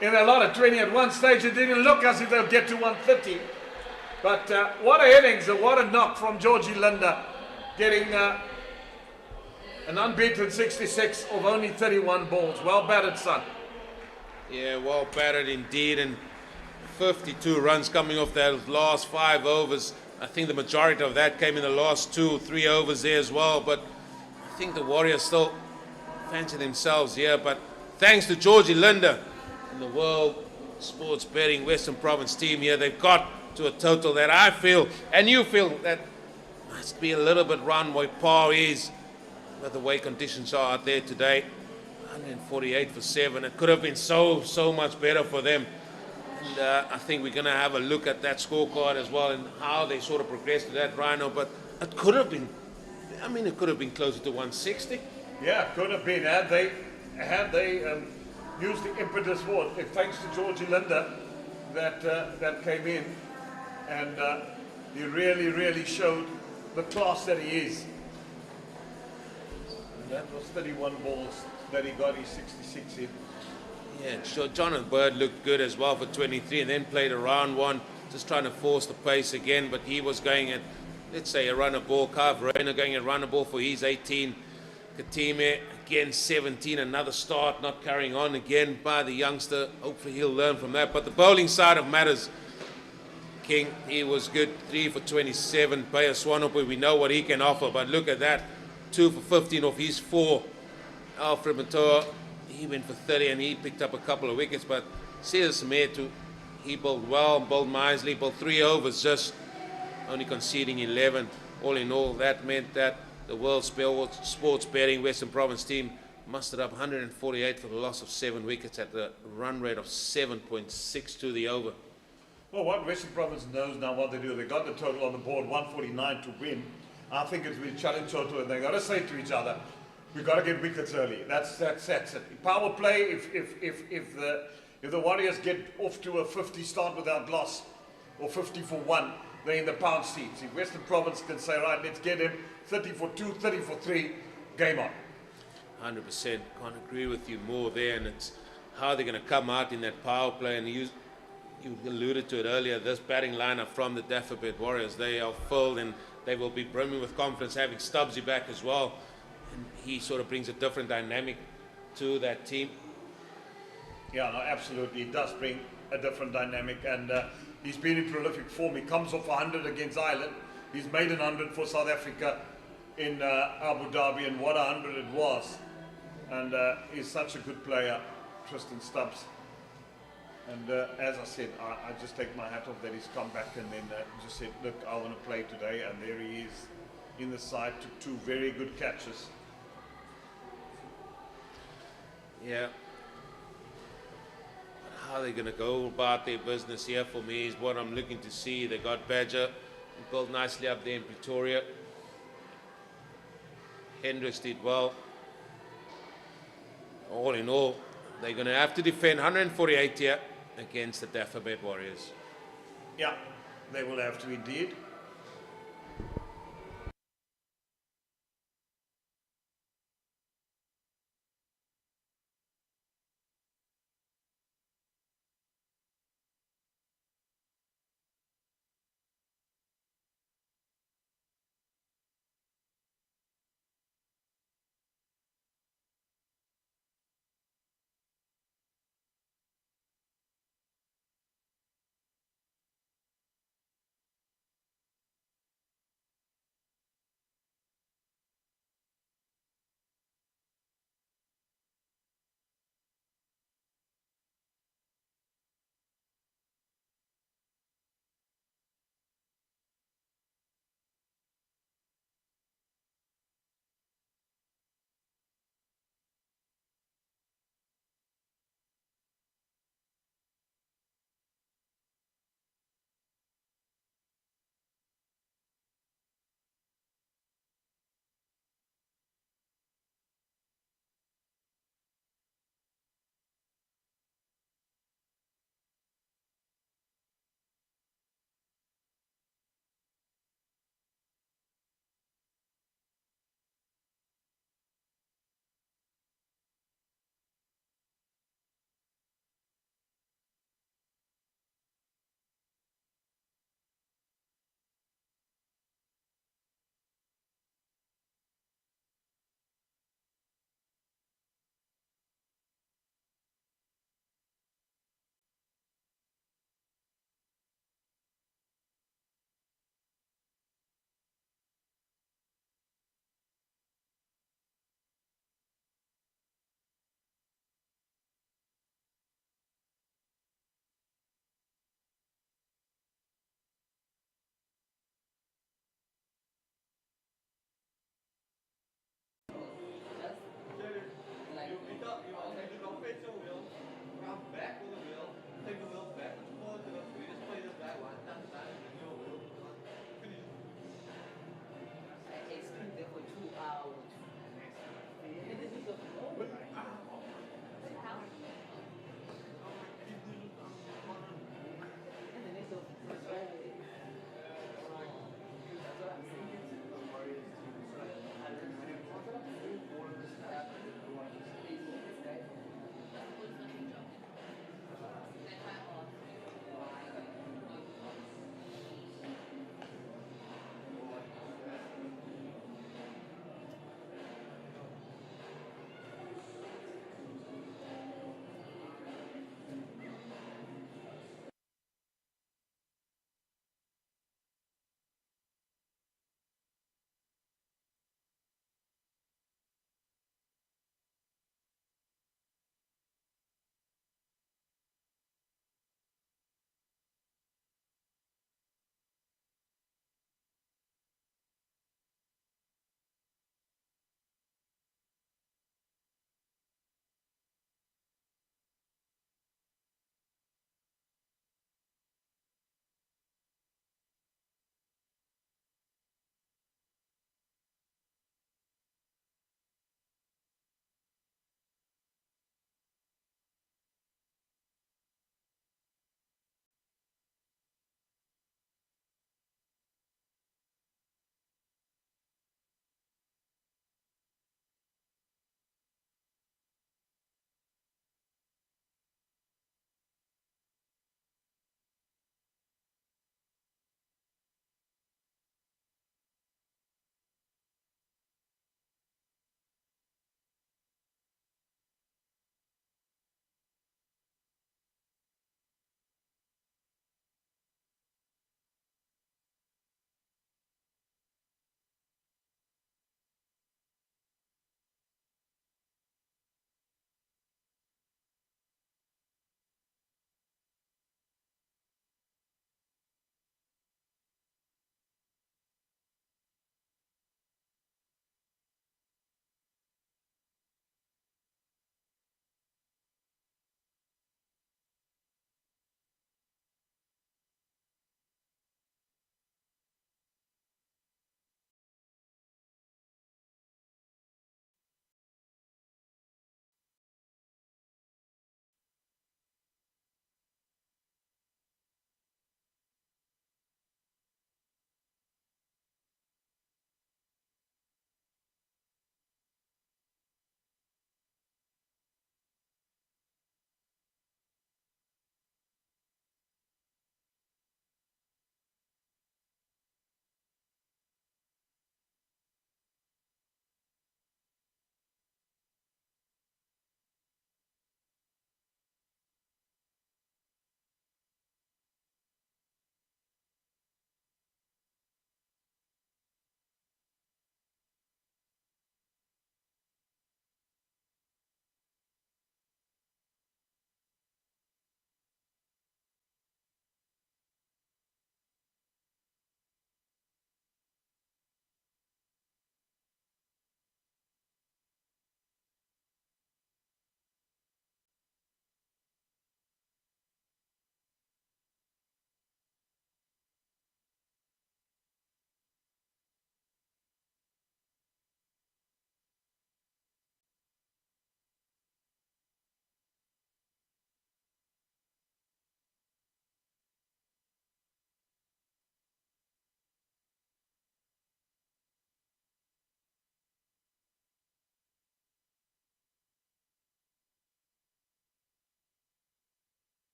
In a lot of 20 at one stage, it didn't look as if they'll get to 130. But what a innings and what a knock from Georgie Linder, getting an unbeaten 66 of only 31 balls. Well batted, son. Yeah, well batted indeed, and 52 runs coming off those last 5 overs. I think the majority of that came in the last 2 or 3 overs there as well, but I think the Warriors still fancy themselves here. But thanks to Georgie Linder and the World Sports Betting Western Province team here, they've got to a total that I feel, and you feel, that must be a little bit run where par is. But the way conditions are out there today, 148 for 7. It could have been so much better for them. And I think we're going to have a look at that scorecard as well and how they sort of progressed to that rhino. But it could have been, it could have been closer to 160. Yeah, could have been. Had they used the impetus for it, thanks to Georgie Linder that came in, and he really showed the class that he is. That was 31 balls that he got his 66 in. Yeah, sure. Jonathan Bird looked good as well for 23 and then played a round 1, just trying to force the pace again, but he was going at, let's say, a runner ball. Kai Verena going at runner ball for his 18. Katime Again, 17, another start, not carrying on again by the youngster. Hopefully he'll learn from that. But the bowling side of matters, King, he was good, 3 for 27. Bayer Swanepoel, we know what he can offer, but look at that, 2 for 15 off his 4. Alfred Matoa, he went for 30 and he picked up a couple of wickets, but Cesar Metu, he bowled well, bowled nicely, bowled 3 overs, just only conceding 11. All in all, that meant that the World Sports Betting Western Province team mustered up 148 for the loss of 7 wickets at the run rate of 7.62 the over. Well, what Western Province knows now what they do, they got the total on the board, 149 to win. I think it's with challenge total, and they got to say to each other, we've got to get wickets early. That's it. Power play, if the Warriors get off to a 50 start without loss, or 50 for 1, they're in the pound seats. If Western Province can say, right, let's get him 30 for 2, 30 for 3, game on. 100%. Can't agree with you more there, and it's how they're going to come out in that power play. And you alluded to it earlier, this batting lineup from the Dafabet Warriors, they are filled and they will be brimming with confidence, having Stubbsy back as well. And he sort of brings a different dynamic to that team. Yeah, no, absolutely. He does bring a different dynamic, and he's been in prolific form. He comes off 100 against Ireland. He's made 100 for South Africa in Abu Dhabi, and what 100 it was. And he's such a good player, Tristan Stubbs. And as I said, I just take my hat off that he's come back and then just said, look, I want to play today. And there he is in the side, took 2 very good catches. Yeah. How they're going to go about their business here for me is what I'm looking to see. They got Badger, built nicely up there in Pretoria. Hendricks did well. All in all, they're going to have to defend 148 here against the Dafabet Warriors. Yeah, they will have to indeed.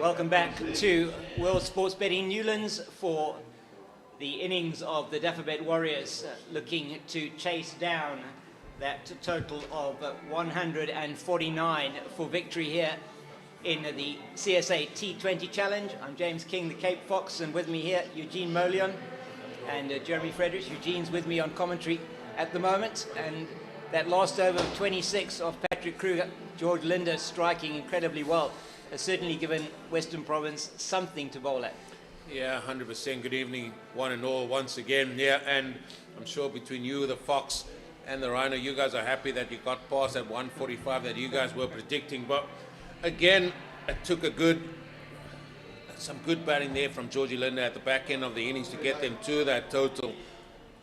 Welcome back to World Sports Betting Newlands for the innings of the Dafabet Warriors, looking to chase down that total of 149 for victory here in the CSA T20 Challenge. I'm James King, the Cape Fox, and with me here, Eugene Molion and Jeremy Fredericks. Eugene's with me on commentary at the moment, and that last over of 26 of Patrick Kruger, George Linder striking incredibly well, has certainly given Western Province something to bowl at. Yeah, 100%. Good evening, one and all, once again. Yeah, and I'm sure between you, the Fox, and the Rhino, you guys are happy that you got past that 145 that you guys were predicting. But again, it took some good batting there from Georgie Linder at the back end of the innings to get them to that total.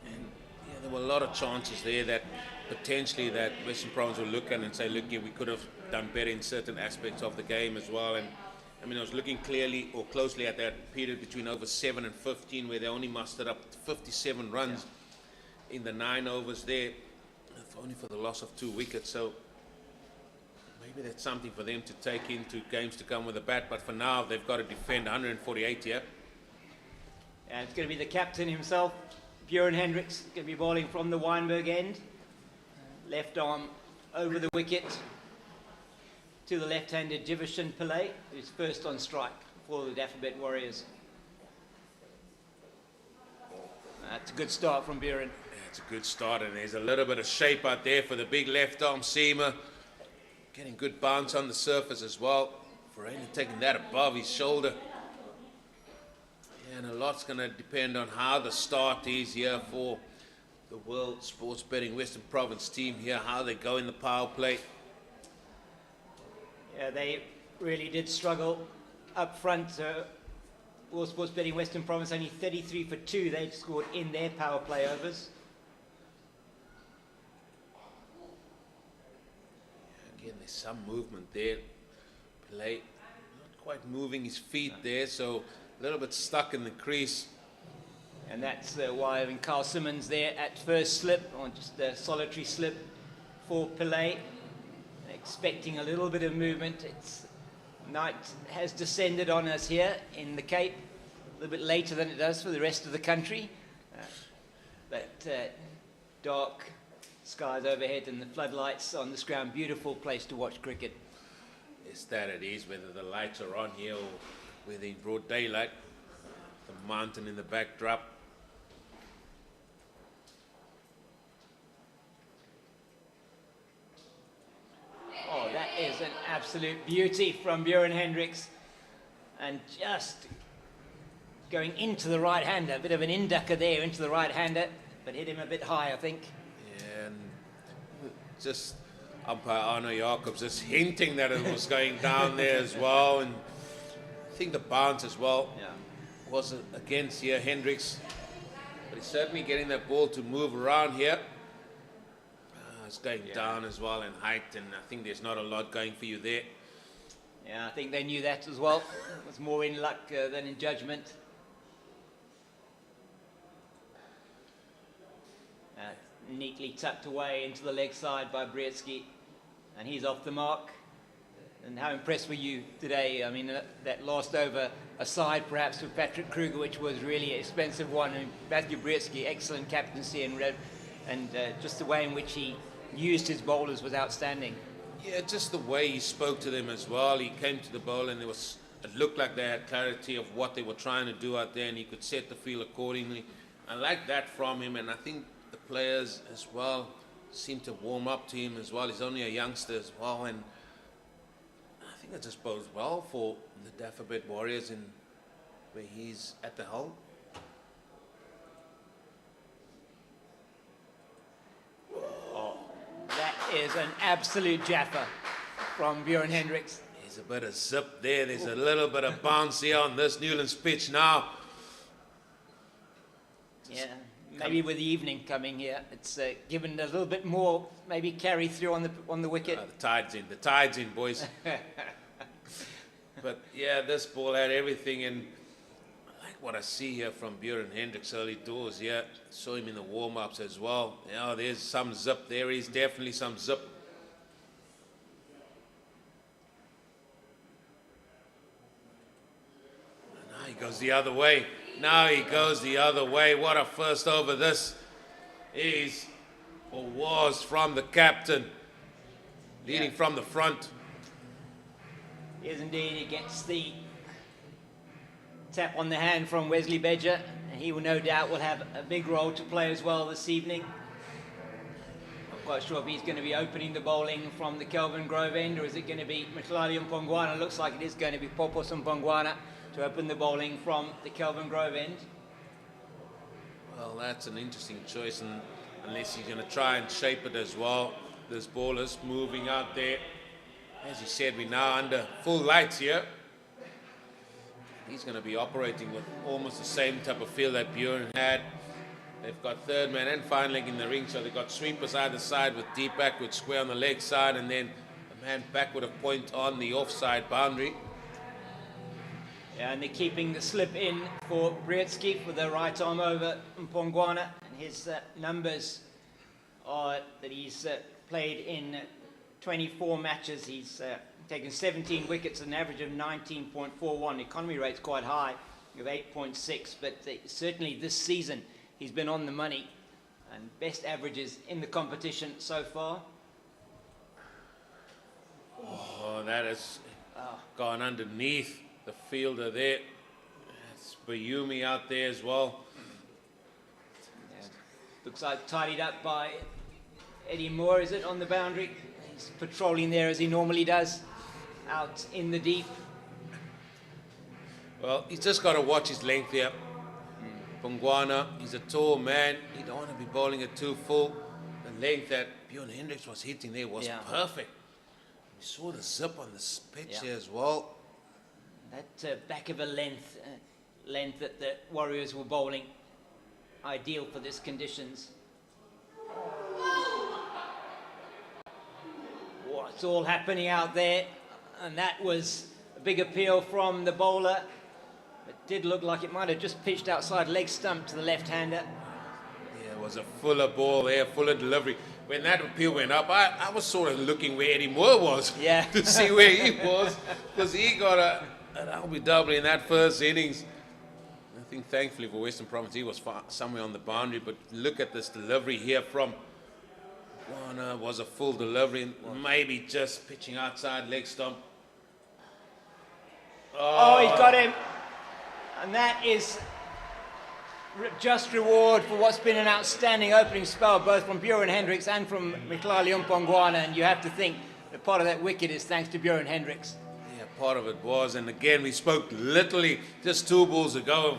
And yeah, there were a lot of chances there that potentially that Western Province will look at and say, look, yeah, we could have done better in certain aspects of the game as well. And I mean, I was looking closely at that period between over 7 and 15, where they only mustered up 57 runs in the 9 overs there, only for the loss of 2 wickets. So maybe that's something for them to take into games to come with a bat. But for now, they've got to defend 148 here. And it's going to be the captain himself, Bjorn Hendricks, going to be bowling from the Weinberg end. Left arm over the wicket to the left-handed Jivishan Pillay, who's first on strike for the Dafabet Warriors. That's a good start from Bjorn. Yeah, it's a good start, and there's a little bit of shape out there for the big left-arm seamer. Getting good bounce on the surface as well. Farina taking that above his shoulder. Yeah, and a lot's going to depend on how the start is here for the World Sports Betting Western Province team here, how they go in the power play. Yeah, they really did struggle up front. World Sports Betting Western Province only 33 for 2 they'd scored in their power play overs. Again, there's some movement there. Play not quite moving his feet there, so a little bit stuck in the crease. And that's why having Carl Simmons there at first slip, or just a solitary slip for Pillay. Expecting a little bit of movement. Night has descended on us here in the Cape, a little bit later than it does for the rest of the country. But dark skies overhead and the floodlights on this ground, beautiful place to watch cricket. Yes, that it is, whether the lights are on here or whether in broad daylight. The mountain in the backdrop. Oh, that is an absolute beauty from Bjorn Hendricks. And just going into the right-hander, a bit of an inducker there into the right-hander, but hit him a bit high, I think. Yeah, and just umpire Arno Jacobs just hinting that it was going down there as well. And I think the bounce as well was against here Hendricks. But he's certainly getting that ball to move around here. It's going down as well in height, and I think there's not a lot going for you there. Yeah, I think they knew that as well. It was more in luck than in judgment. Neatly tucked away into the leg side by Brzezinski, and he's off the mark. And how impressed were you today? I mean, that last over aside perhaps with Patrick Kruger, which was really an expensive one. And Matthew Brzezinski, excellent captaincy and just the way in which he used his bowlers was outstanding. Yeah, just the way he spoke to them as well. He came to the bowl and it looked like they had clarity of what they were trying to do out there, and he could set the field accordingly. I like that from him, and I think the players as well seem to warm up to him as well. He's only a youngster as well, and I think that just bodes well for the Dafabet Warriors and where he's at the helm. That is an absolute jaffa from Bjorn Hendricks. There's a bit of zip there. There's a little bit of bounce here on this Newlands pitch now. Yeah, maybe with the evening coming here, it's given a little bit more, maybe carry through on the wicket. The tide's in, boys. But yeah, this ball had everything, and I like what I see here from Bjorn Hendricks early doors. Yeah, saw him in the warm-ups as well. Yeah, there's some zip. There is definitely some zip. goes the other way. Now he goes the other way. What a first over this is, or was, from the captain. Leading from the front. Yes, indeed. He gets the tap on the hand from Wesley Bedger. And he will no doubt will have a big role to play as well this evening. Not quite sure if he's going to be opening the bowling from the Kelvin Grove end, or is it going to be Mhlali Mpongwana? Looks like it is going to be Popos Mpongwana to open the bowling from the Kelvin Grove end. Well, that's an interesting choice, and unless he's going to try and shape it as well. This bowler's moving out there. As you said, we're now under full lights here. He's going to be operating with almost the same type of feel that Bjorn had. They've got third man and fine leg in the ring, so they've got sweepers either side with deep backward square on the leg side, and then a man backward of point on the offside boundary. Yeah, and they're keeping the slip in for Brzezinski with the right arm over Mpongwana, and his numbers are that he's played in 24 matches. He's taken 17 wickets at an average of 19.41. Economy rate's quite high, of 8.6, but certainly this season he's been on the money and best averages in the competition so far. Oh, that has gone underneath the fielder there. It's Bayumi out there as well. Yeah. Looks like tidied up by Eddie Moore, is it, on the boundary? He's patrolling there as he normally does, out in the deep. Well, he's just got to watch his length here. Mpongwana, he's a tall man. You don't want to be bowling it too full. The length that Bjorn Hendricks was hitting there was perfect. We saw the zip on this pitch there as well. That back of a length that the Warriors were bowling, ideal for this conditions. What's all happening out there? And that was a big appeal from the bowler. It did look like it might have just pitched outside leg stump to the left-hander. Yeah, it was a fuller ball there, fuller delivery. When that appeal went up, I was sort of looking where Eddie Moore was to see where he was, because he got an LBW in that first innings. I think thankfully for Western Province he was somewhere on the boundary, but look at this delivery here from Warner. Was a full delivery, maybe just pitching outside leg stump. Oh, he's got him. And that is just reward for what's been an outstanding opening spell, both from Bjorn Hendricks and from Mhlali Mpongwana. And you have to think that part of that wicket is thanks to Bjorn Hendricks. Yeah, part of it was. And again, we spoke literally just 2 balls ago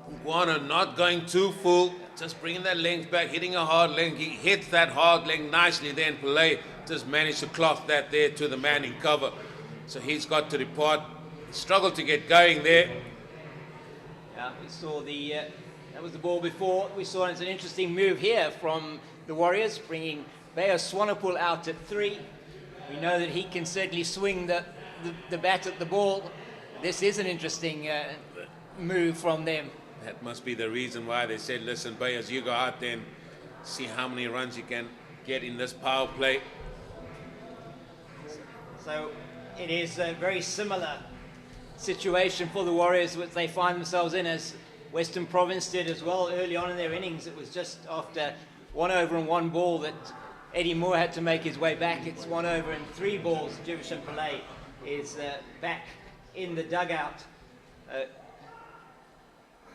of Mpongwana not going too full, just bringing that length back, hitting a hard length. He hit that hard length nicely. Then Pillay just managed to cloth that there to the man in cover. So he's got to depart. Struggled to get going there. Yeah, we saw that was the ball before. We saw it's an interesting move here from the Warriors, bringing Bayer Swanepoel out at 3. We know that he can certainly swing the bat at the ball. This is an interesting move from them. That must be the reason why they said, listen, Bayers, you go out there and see how many runs you can get in this power play. So it is a very similar situation for the Warriors, which they find themselves in, as Western Province did as well early on in their innings. It was just after 1 over and 1 ball that Eddie Moore had to make his way back. It's 1 over and 3 balls. Jivishan Pillay is back in the dugout.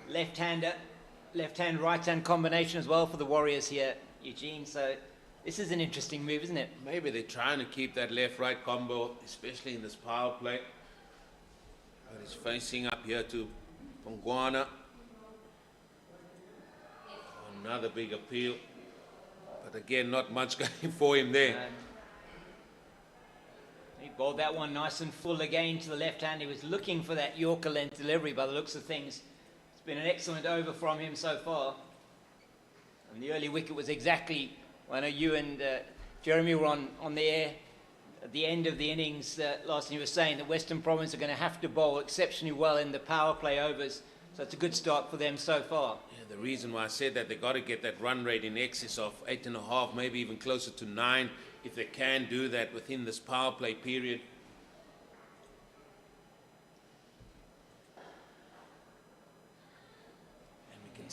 Left-hander, left-hand, right-hand combination as well for the Warriors here, Eugene. So this is an interesting move, isn't it? Maybe they're trying to keep that left-right combo, especially in this power play. But he's facing up here to Mpongwana. Another big appeal. But again, not much going for him there. He bowled that one nice and full again to the left hand. He was looking for that Yorker length delivery by the looks of things. It's been an excellent over from him so far. And the early wicket was exactly, I know you and Jeremy were on the air at the end of the innings last time. You were saying that Western Province are going to have to bowl exceptionally well in the power play overs. So it's a good start for them so far. Yeah, the reason why I said that, they got to get that run rate in excess of 8.5, maybe even closer to 9, if they can do that within this power play period.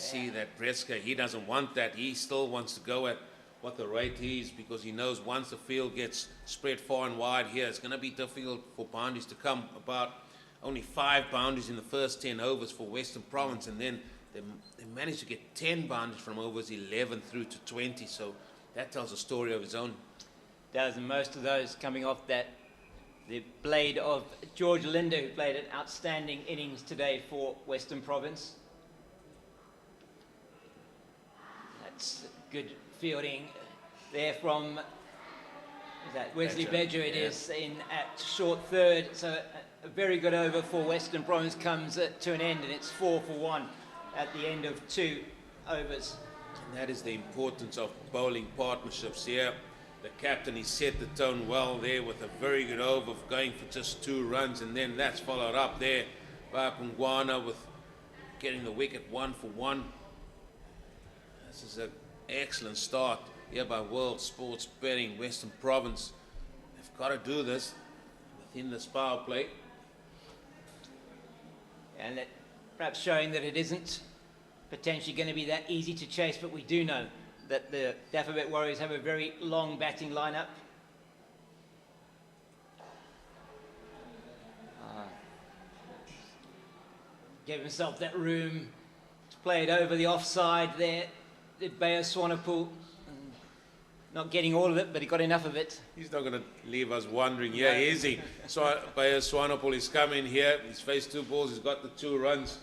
see that Breska, he doesn't want that. He still wants to go at what the rate is, because he knows once the field gets spread far and wide here, it's going to be difficult for boundaries to come. About only 5 boundaries in the first 10 overs for Western Province, and then they managed to get 10 boundaries from overs 11 through to 20, so that tells a story of its own. Does, and most of those coming off the blade of George Linder, who played an outstanding innings today for Western Province. That's good fielding there from, is that Wesley Bedger? It is in at short third, so a very good over for Western Province comes to an end, and it's 4 for 1 at the end of 2 overs. And that is the importance of bowling partnerships here. The captain, he set the tone well there with a very good over going for just 2 runs, and then that's followed up there by Pungwana with getting the wicket 1 for 1. This is an excellent start here by World Sports Betting. Western Province, they've got to do this within this power play. And that perhaps showing that it isn't potentially going to be that easy to chase, but we do know that the Dafabet Warriors have a very long batting lineup. Gave himself that room to play it over the offside there. Did Bayer Swanepoel. Not getting all of it, but he got enough of it. He's not going to leave us wondering, is he? So Bayer Swanepoel is coming here. He's faced 2 balls. He's got the 2 runs.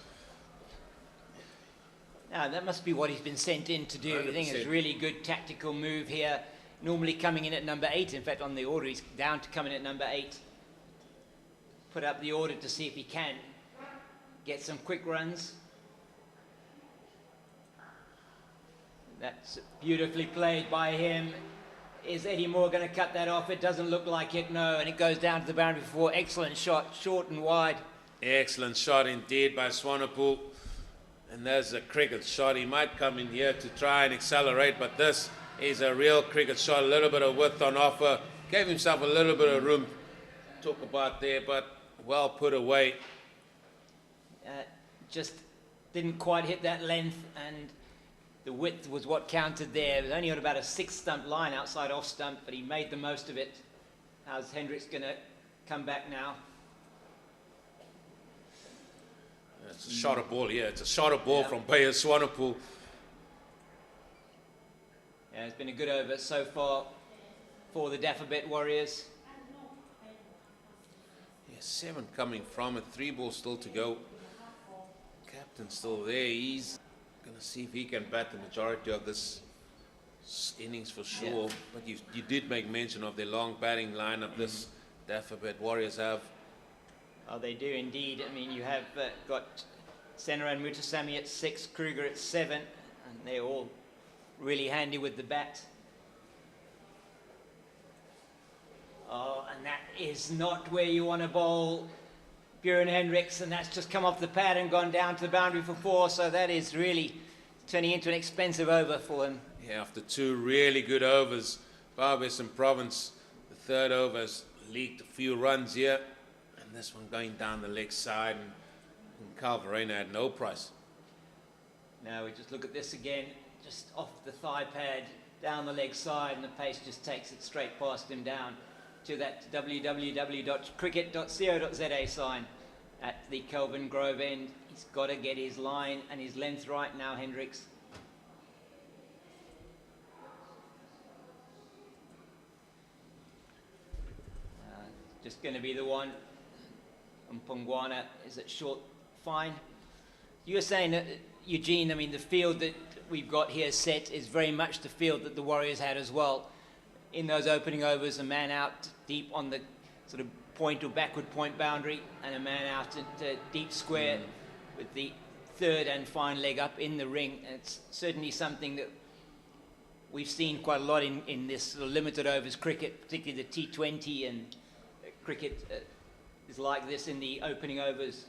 Now, that must be what he's been sent in to do. 100%. I think it's a really good tactical move here. Normally coming in at number 8. In fact, on the order, he's down to coming at number 8. Put up the order to see if he can get some quick runs. That's beautifully played by him. Is Eddie Moore going to cut that off? It doesn't look like it, no. And it goes down to the boundary before. Excellent shot, short and wide. Excellent shot indeed by Swanepoel. And there's a cricket shot. He might come in here to try and accelerate, but this is a real cricket shot. A little bit of width on offer. Gave himself a little bit of room to talk about there, but well put away. Just didn't quite hit that length, and the width was what counted there. It was only on about a 6-stump line outside off stump, but he made the most of it. How's Hendricks going to come back now? It's a shot of ball, It's a shot of ball from Bayer Swanepoel. Yeah, it's been a good over so far for the Dafabet Warriors. 7 coming from it. 3 balls still to go. Captain's still there. He's going to see if he can bat the majority of this innings for sure. Yeah. But you did make mention of their long batting lineup this Dafabet Warriors have. Oh, they do indeed. I mean, you have got Senaran Mutasamy at 6, Kruger at 7, and they're all really handy with the bat. Oh, and that is not where you want to bowl Bjorn Hendricks, and that's just come off the pad and gone down to the boundary for 4, so that is really turning into an expensive over for him. Yeah, after 2 really good overs, Western Province, the 3rd over has leaked a few runs here, and this one going down the leg side, and Carl Verena had no price. Now we just look at this again, just off the thigh pad, down the leg side, and the pace just takes it straight past him down to that www.cricket.co.za sign at the Kelvin Grove end. He's got to get his line and his length right now, Hendricks. Just going to be the one. Mpongwana is at short, fine. You were saying that, Eugene, I mean, the field that we've got here set is very much the field that the Warriors had as well. In those opening overs, a man out deep on the sort of point or backward point boundary, and a man out at deep square with the 3rd and fine leg up in the ring. And it's certainly something that we've seen quite a lot in this sort of limited overs cricket, particularly the T20 and cricket is like this in the opening overs.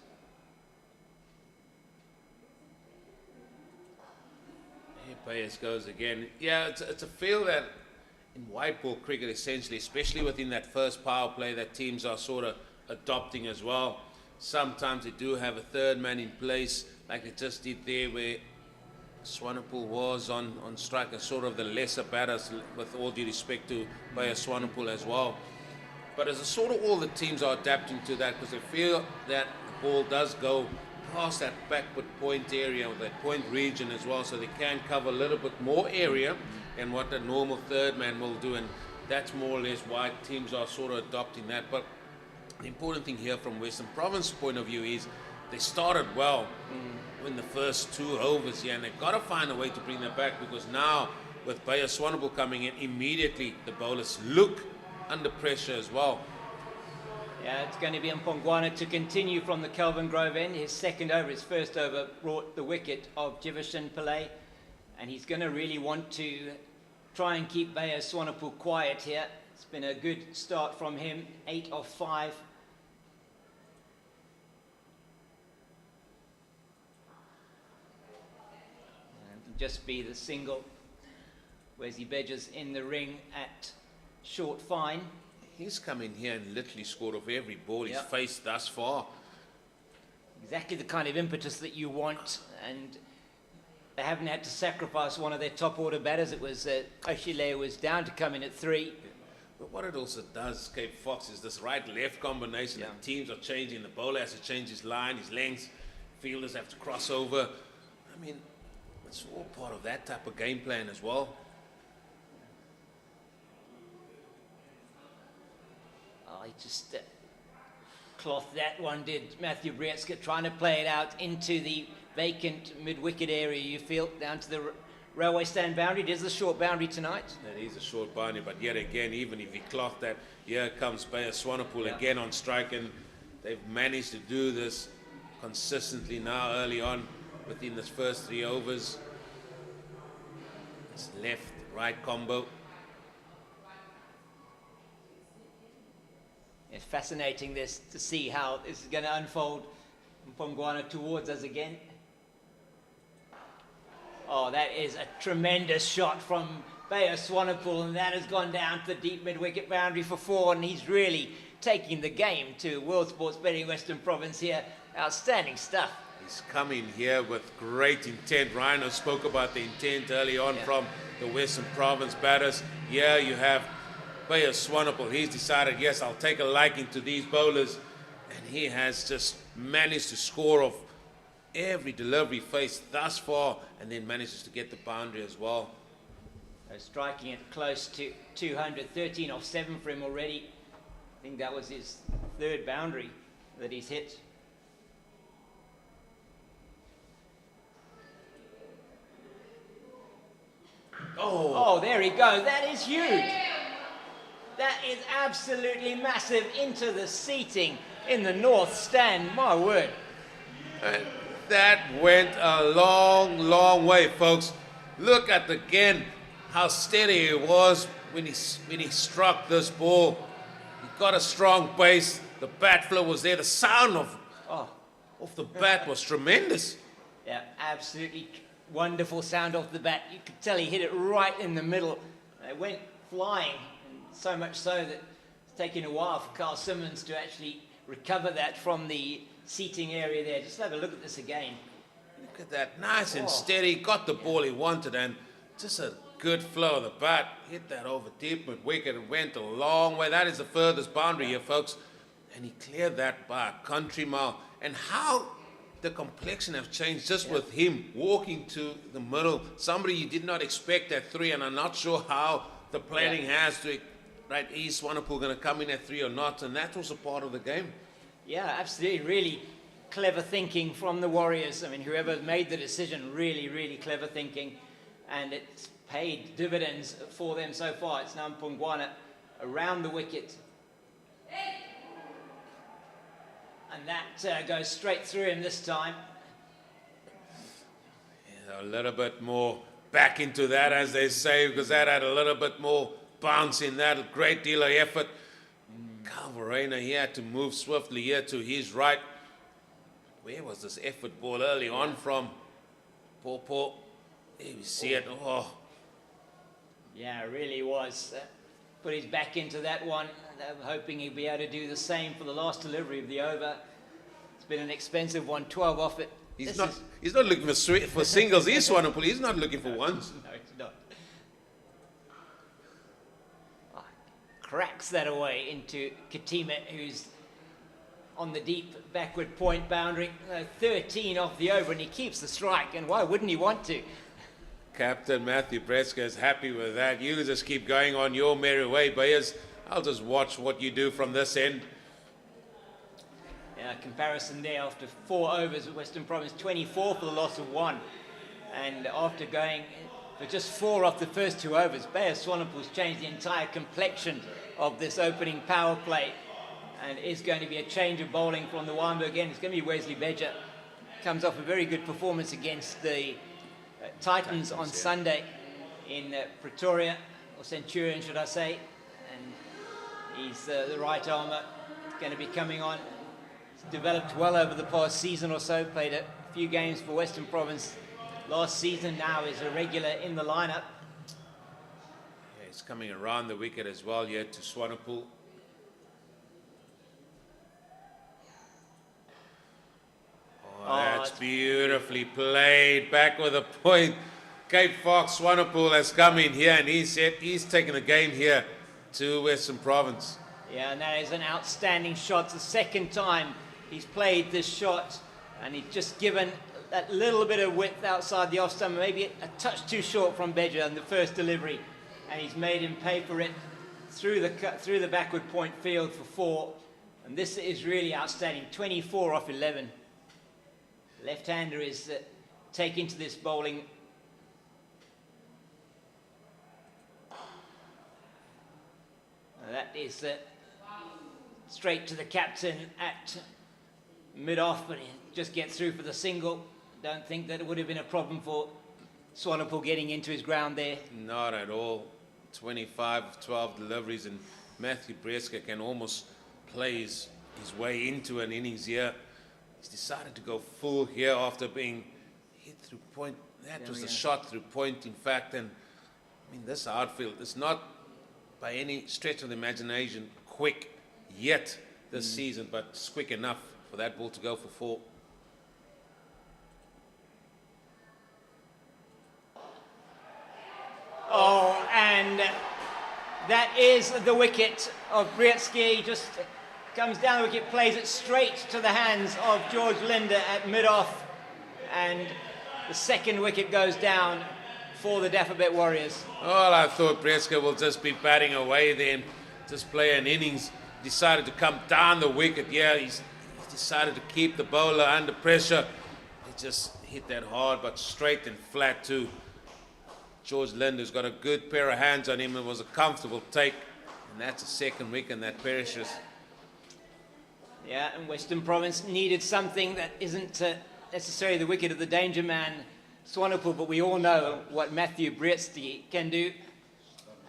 Here Bayes goes again. Yeah, it's a field that in white ball cricket essentially, especially within that first power play, that teams are sort of adopting as well. Sometimes they do have a 3rd man in place, like they just did there, where Swanepoel was on strike as sort of the lesser batters, with all due respect to Swanepoel as well. But as a sort of all the teams are adapting to that, because they feel that the ball does go past that backward point area, or that point region as well, so they can cover a little bit more area than what a normal third man will do, and that's more or less why teams are sort of adopting that. But the important thing here from Western Province point of view is they started well in the first 2 overs here, and they've got to find a way to bring that back, because now with Swanepoel coming in, immediately the bowlers look under pressure as well. Yeah, it's going to be Mpongwana to continue from the Kelvin Grove end. His second over, his first over, brought the wicket of Jivishan Pillay, and he's going to really want to try and keep Swanepoel quiet here. It's been a good start from him, 8 of 5. Just be the single. Wesley Bedges in the ring at short fine. He's come in here and literally scored off every ball he's faced thus far. Exactly the kind of impetus that you want, and they haven't had to sacrifice one of their top order batters. It was Oshile was down to come in at 3. But what it also does, Cape Fox, is this right-left combination. Yeah. The teams are changing. The bowler has to change his line, his length. Fielders have to cross over. I mean, it's all part of that type of game plan as well. Oh, he just cloth that one, did Matthew Brietska, trying to play it out into the vacant mid-wicket area, you feel, down to the railway stand boundary. It is a short boundary tonight. It is a short boundary, but yet again, even if he clocked that, here comes Swanepoel again on strike, and they've managed to do this consistently now early on within this first 3 overs. It's left-right combo. It's fascinating this to see how this is going to unfold. Mpongwana towards us again. Oh, that is a tremendous shot from Swanepoel, and that has gone down to the deep mid-wicket boundary for 4, and he's really taking the game to World Sports Betting Western Province here. Outstanding stuff. He's come in here with great intent. Rhino spoke about the intent early on from the Western Province batters. Here you have Swanepoel. He's decided, yes, I'll take a liking to these bowlers, and he has just managed to score off every delivery faced thus far, and then manages to get the boundary as well. Striking it close to 200, 13 off 7 for him already. I think that was his 3rd boundary that he's hit. Oh, there he goes. That is huge. That is absolutely massive into the seating in the north stand. My word. That went a long, long way, folks. Look at again how steady he was when he struck this ball. He got a strong base. The bat flow was there. The sound of the bat was tremendous. Yeah, absolutely wonderful sound off the bat. You could tell he hit it right in the middle. It went flying, and so much so that it's taken a while for Carl Simmons to actually recover that from the seating area there. Just have a look at this again. Look at that, nice and steady. Got the ball he wanted, and just a good flow of the bat. Hit that over deep mid-wicket and went a long way. That is the furthest boundary here, folks. And he cleared that by a country mile. And how the complexion has changed just with him walking to the middle. Somebody you did not expect at 3, and I'm not sure how the planning has to, right, is Swanepoel going to come in at 3 or not, and that was a part of the game. Yeah, absolutely. Really clever thinking from the Warriors. I mean, whoever made the decision, really, really clever thinking, and it's paid dividends for them so far. It's now Mpongwana around the wicket. And that goes straight through him this time. Yeah, a little bit more back into that, as they say, because that had a little bit more bounce in that. A great deal of effort. Calvarena, he had to move swiftly here to his right. Where was this effort ball early on from? Paul. There we see it. Oh. Yeah, it really was. Put his back into that one. Hoping he'd be able to do the same for the last delivery of the over. It's been an expensive one, 12 off it. He's not looking for singles. He's Swanepoel. He's not looking for ones. No, it's not. Oh, cracks that away into Katima, who's on the deep backward point boundary. 13 off the over, and he keeps the strike. And why wouldn't he want to? Captain Matthew Breska is happy with that. You just keep going on your merry way, Bayers. I'll just watch what you do from this end. Yeah, comparison there after 4 overs, Western Province 24 for the loss of 1. And after going for just 4 off the first 2 overs, Swanepoel's changed the entire complexion of this opening power play. And is going to be a change of bowling from the Wamba again. It's going to be Wesley Bedger. Comes off a very good performance against the Titans on Sunday in Pretoria, or Centurion should I say. And he's the right armour going to be coming on. He's developed well over the past season or so, played a few games for Western Province last season, now is a regular in the lineup. Yeah, he's coming around the wicket as well here to Swanepoel. Oh, that's beautifully played. Back with a point. Cape Fox Swanepoel has come in here, and he's taken the game here to Western Province. Yeah, and that is an outstanding shot. It's the second time he's played this shot, and he's just given that little bit of width outside the off stump, maybe a touch too short from Bedger in the first delivery, and he's made him pay for it through the backward point field for 4. And this is really outstanding. 24 off 11. Left-hander is taken to this bowling. That is straight to the captain at mid-off, but he just gets through for the single. Don't think that it would have been a problem for Swanepoel getting into his ground there. Not at all. 25 of 12 deliveries, and Matthew Breska can almost play his way into an innings here. He's decided to go full here after being hit through point. That was a shot through point, in fact. And I mean, this outfield is not by any stretch of the imagination quick yet this season, but it's quick enough for that ball to go for 4. Oh, and that is the wicket of Brietzky. Just comes down the wicket, plays it straight to the hands of George Linder at mid-off, and the second wicket goes down for the Dafabet Warriors. Well, I thought Breska will just be batting away then, just play an innings. Decided to come down the wicket. Yeah, he's decided to keep the bowler under pressure. He just hit that hard, but straight and flat too. George Linder's got a good pair of hands on him. It was a comfortable take, and that's a second wicket that perishes. Yeah, and Western Province needed something that isn't necessarily the wicket of the danger man, Swanepoel, but we all know what Matthew Brietzky can do,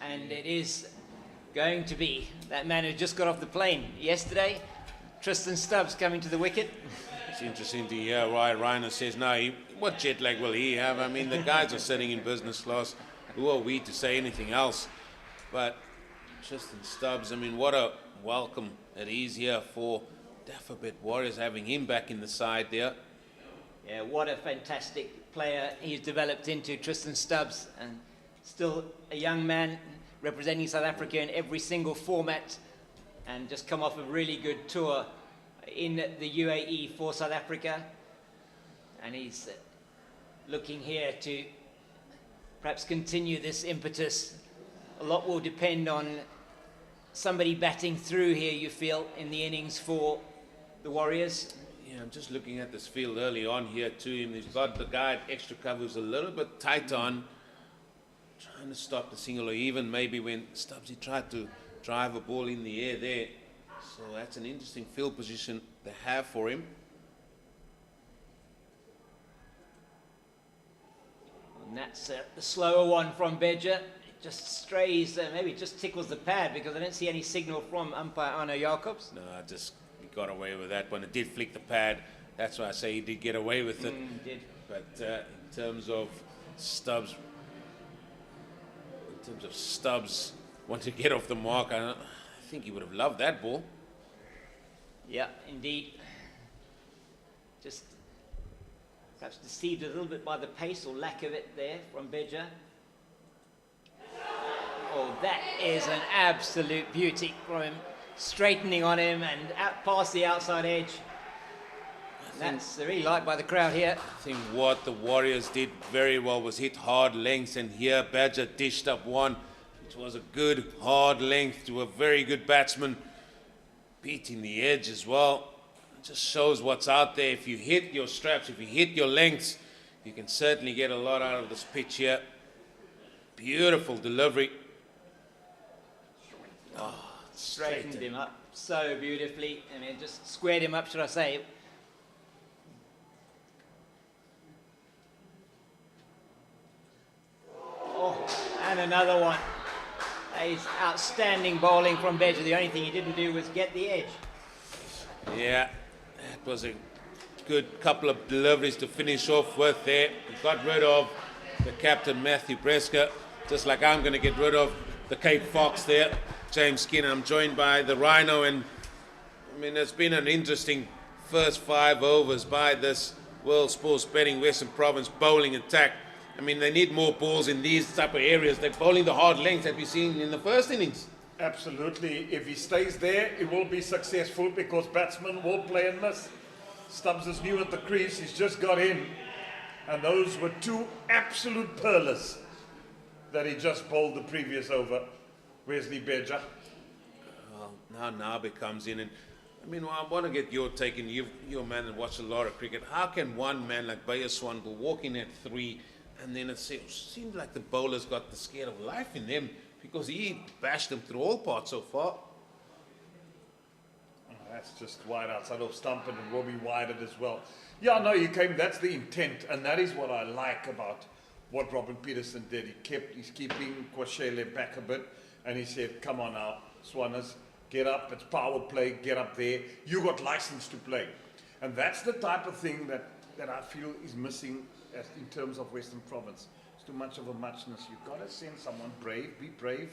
and it is going to be that man who just got off the plane yesterday, Tristan Stubbs, coming to the wicket. It's interesting to hear why Reiner says, no, what jet lag will he have? I mean, the guys are sitting in business class. Who are we to say anything else? But Tristan Stubbs, I mean, what a welcome it is here for Dafabet Warriors, having him back in the side there. Yeah, what a fantastic player he's developed into, Tristan Stubbs, and still a young man representing South Africa in every single format, and just come off a really good tour in the UAE for South Africa. And he's looking here to perhaps continue this impetus. A lot will depend on somebody batting through here, you feel, in the innings for the Warriors. Yeah, I'm just looking at this field early on here to him. He's got the guy at extra cover who's a little bit tight on, trying to stop the single, or even maybe when Stubbsy tried to drive a ball in the air there. So that's an interesting field position they have for him. And that's the slower one from Bedger. It just strays, maybe it just tickles the pad, because I don't see any signal from umpire Arno Jacobs. No, just he got away with that one. It did flick the pad. That's why I say he did get away with it. He did. But in terms of Stubbs wanting to get off the mark, I think he would have loved that ball. Yeah, indeed. Just Perhaps deceived a little bit by the pace or lack of it there from Beja. Oh, that is an absolute beauty from him. Straightening on him and out past the outside edge. That's really liked by the crowd here. I think what the Warriors did very well was hit hard lengths, and here Badger dished up one, which was a good hard length to a very good batsman, beating the edge as well. It just shows what's out there. If you hit your straps, if you hit your lengths, you can certainly get a lot out of this pitch here. Beautiful delivery. Oh, straightened him up so beautifully. I mean, just squared him up, should I say. Oh, and another one. He's outstanding bowling from Beja. The only thing he didn't do was get the edge. Yeah, that was a good couple of deliveries to finish off with there. We got rid of the captain, Matthew Bresker, just like I'm going to get rid of the Cape Fox there, James Skinner. I'm joined by the Rhino, and I mean, it's been an interesting first 5 overs by this World Sports Betting Western Province bowling attack. I mean, they need more balls in these type of areas. They're bowling the hard length that we've seen in the first innings. Absolutely. If he stays there, it will be successful because batsmen will play and miss. Stubbs is new at the crease. He's just got in. And those were 2 absolute pearlers that he just bowled the previous over. Wesley Beja. Well, now Nabe comes in, and I mean, I want to get your take, and you're a man that watches a lot of cricket. How can one man like Bayer Swanepoel walk in at 3, and then it seems like the bowlers got the scared of life in them, because he bashed them through all parts so far. Oh, that's just wide outside of stump, and it will be widened as well. Yeah, no, he came. That's the intent, and that is what I like about what Robin Peterson did. He's keeping Kwashele back a bit, and he said, "Come on now, Swanners, get up. It's power play. Get up there. You got license to play," and that's the type of thing that I feel is missing in terms of Western Province. It's too much of a muchness. You've got to send someone brave, be brave,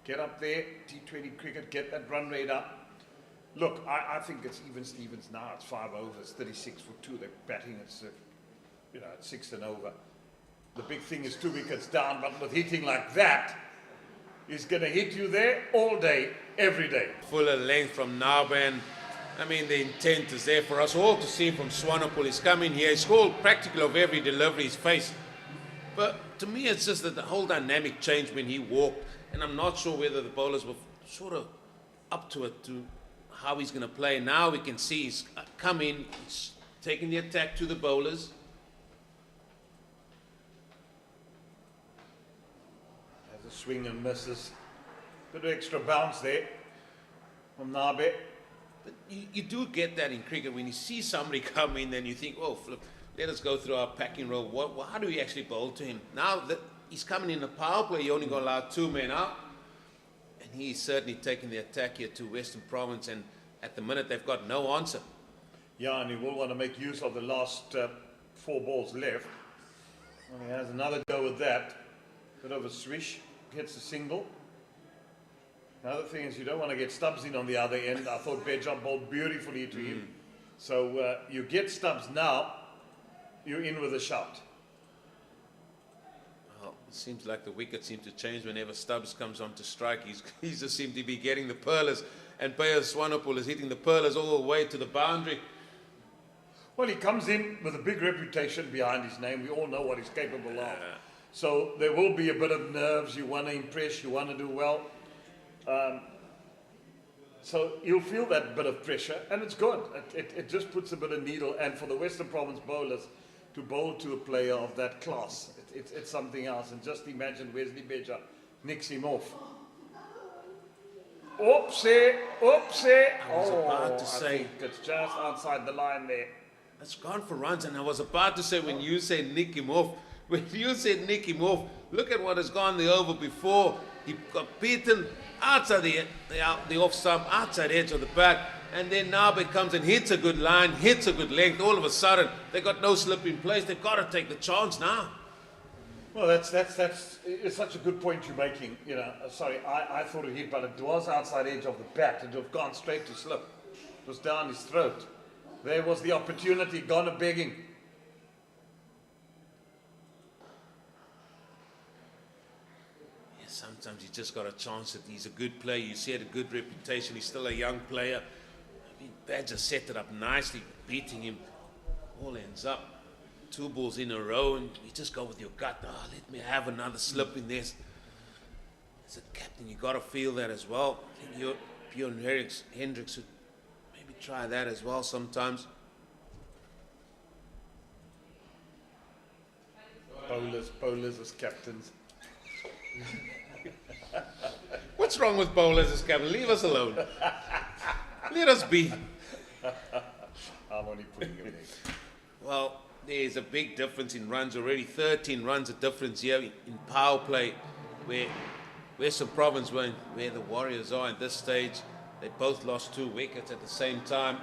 get up there, T20 cricket, get that run rate up. Look, I think it's even Stevens now. It's 5 overs, 36 for 2. They're batting, it's at 6 and over. The big thing is 2 wickets down, but with hitting like that, he's going to hit you there all day, every day. Fuller length from Narban. I mean, the intent is there for us all to see from Swanepoel. He's come in here, he's scored practically of every delivery he's faced. But to me, it's just that the whole dynamic changed when he walked, and I'm not sure whether the bowlers were sort of up to it, to how he's going to play. Now we can see he's come in, he's taking the attack to the bowlers. There's a swing and misses. Bit of extra bounce there from Nabe. But you do get that in cricket when you see somebody come in, then you think, oh, flip, let us go through our packing role. How do we actually bowl to him? Now that he's coming in the power play, you're only going to allow 2 men out. And he's certainly taking the attack here to Western Province, and at the minute they've got no answer. Yeah, and he will want to make use of the last 4 balls left. And he has another go with that. Bit of a swish, hits a single. Another thing is you don't want to get Stubbs in on the other end. I thought Beja bowled beautifully to him. So you get Stubbs now, you're in with a shout. Well, it seems like the wicket seems to change whenever Stubbs comes on to strike. He just seems to be getting the pearlers, and Bayer Swanepoel is hitting the pearlers all the way to the boundary. Well, he comes in with a big reputation behind his name. We all know what he's capable of. So there will be a bit of nerves. You want to impress, you want to do well. So you'll feel that bit of pressure, and it's good. It just puts a bit of needle, and for the Western Province bowlers to bowl to a player of that class, it's something else. And just imagine Wesley Beja nicks him off. Oopsie, oopsie. I was about to say, I think it's just outside the line there. It's gone for runs, and I was about to say, when you say nick him off, look at what has gone the over before. He got beaten outside the off stump, outside edge of the bat, and then Nabe comes and hits a good line, hits a good length. All of a sudden, they got no slip in place. They've got to take the chance now. Well, that's it's such a good point you're making. Sorry, I thought it hit, but it was outside edge of the bat. It would have gone straight to slip. It was down his throat. There was the opportunity, gone a begging. sometimes you just got a chance that he's a good player. You see, had a good reputation. He's still a young player. I mean, Badger set it up nicely, beating him. All ends up 2 balls in a row, and you just go with your gut. Oh, let me have another slip in this. As a captain, you got to feel that as well. I think Bjorn Hendricks should maybe try that as well sometimes. Bowlers as captains. What's wrong with bowlers as captain? Leave us alone. Let us be. I'm only putting it in. Well, there's a big difference in runs already. 13 runs a difference here in power play, where Western Province, where the Warriors are at this stage, they both lost 2 wickets at the same time.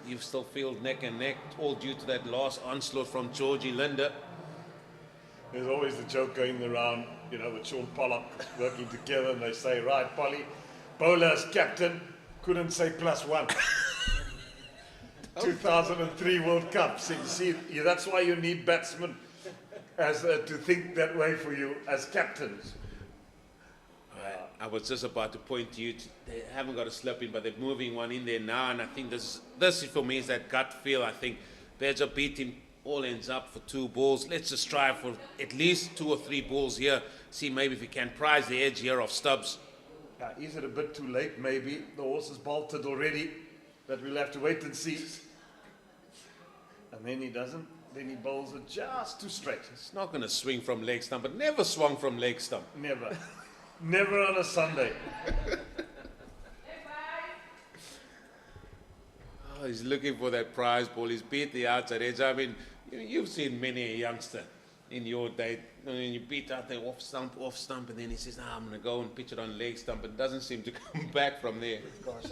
You still feel neck and neck, all due to that last onslaught from Georgie Linder. There's always the joke going around, you know, with Sean Pollock working together, and they say, right, Polly, bowler as captain, couldn't say +1. 2003 World Cup. So you see, that's why you need batsmen as to think that way for you as captains. I was just about to point to you. They haven't got a slip in, but they're moving one in there now, and I think this for me is that gut feel. I think Badger beat him. All ends up for 2 balls. Let's just strive for at least 2 or 3 balls here. See maybe if we can prize the edge here of Stubbs. Is it a bit too late? Maybe the horse is bolted already, but we'll have to wait and see. And then he doesn't. Then he bowls it just too straight. It's not going to swing from leg stump, but never swung from leg stump. Never. Never on a Sunday. Oh, he's looking for that prize ball. He's beat the outside edge. I mean, you've seen many a youngster in your day. I mean, you beat out there off stump, and then he says, I'm going to go and pitch it on leg stump. It doesn't seem to come back from there. Gosh,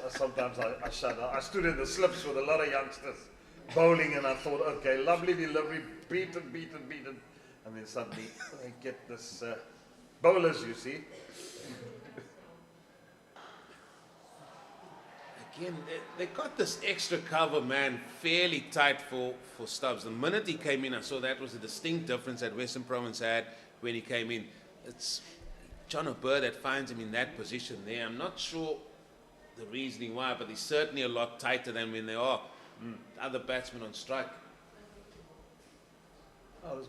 sometimes I shudder. I stood in the slips with a lot of youngsters bowling, and I thought, okay, lovely delivery, beaten. And then suddenly they get this bowlers, you see. Again, they got this extra cover, man, fairly tight for Stubbs. The minute he came in, I saw that was a distinct difference that Western Province had when he came in. It's John O'Byrne that finds him in that position there. I'm not sure the reasoning why, but he's certainly a lot tighter than when there are other batsmen on strike. Oh,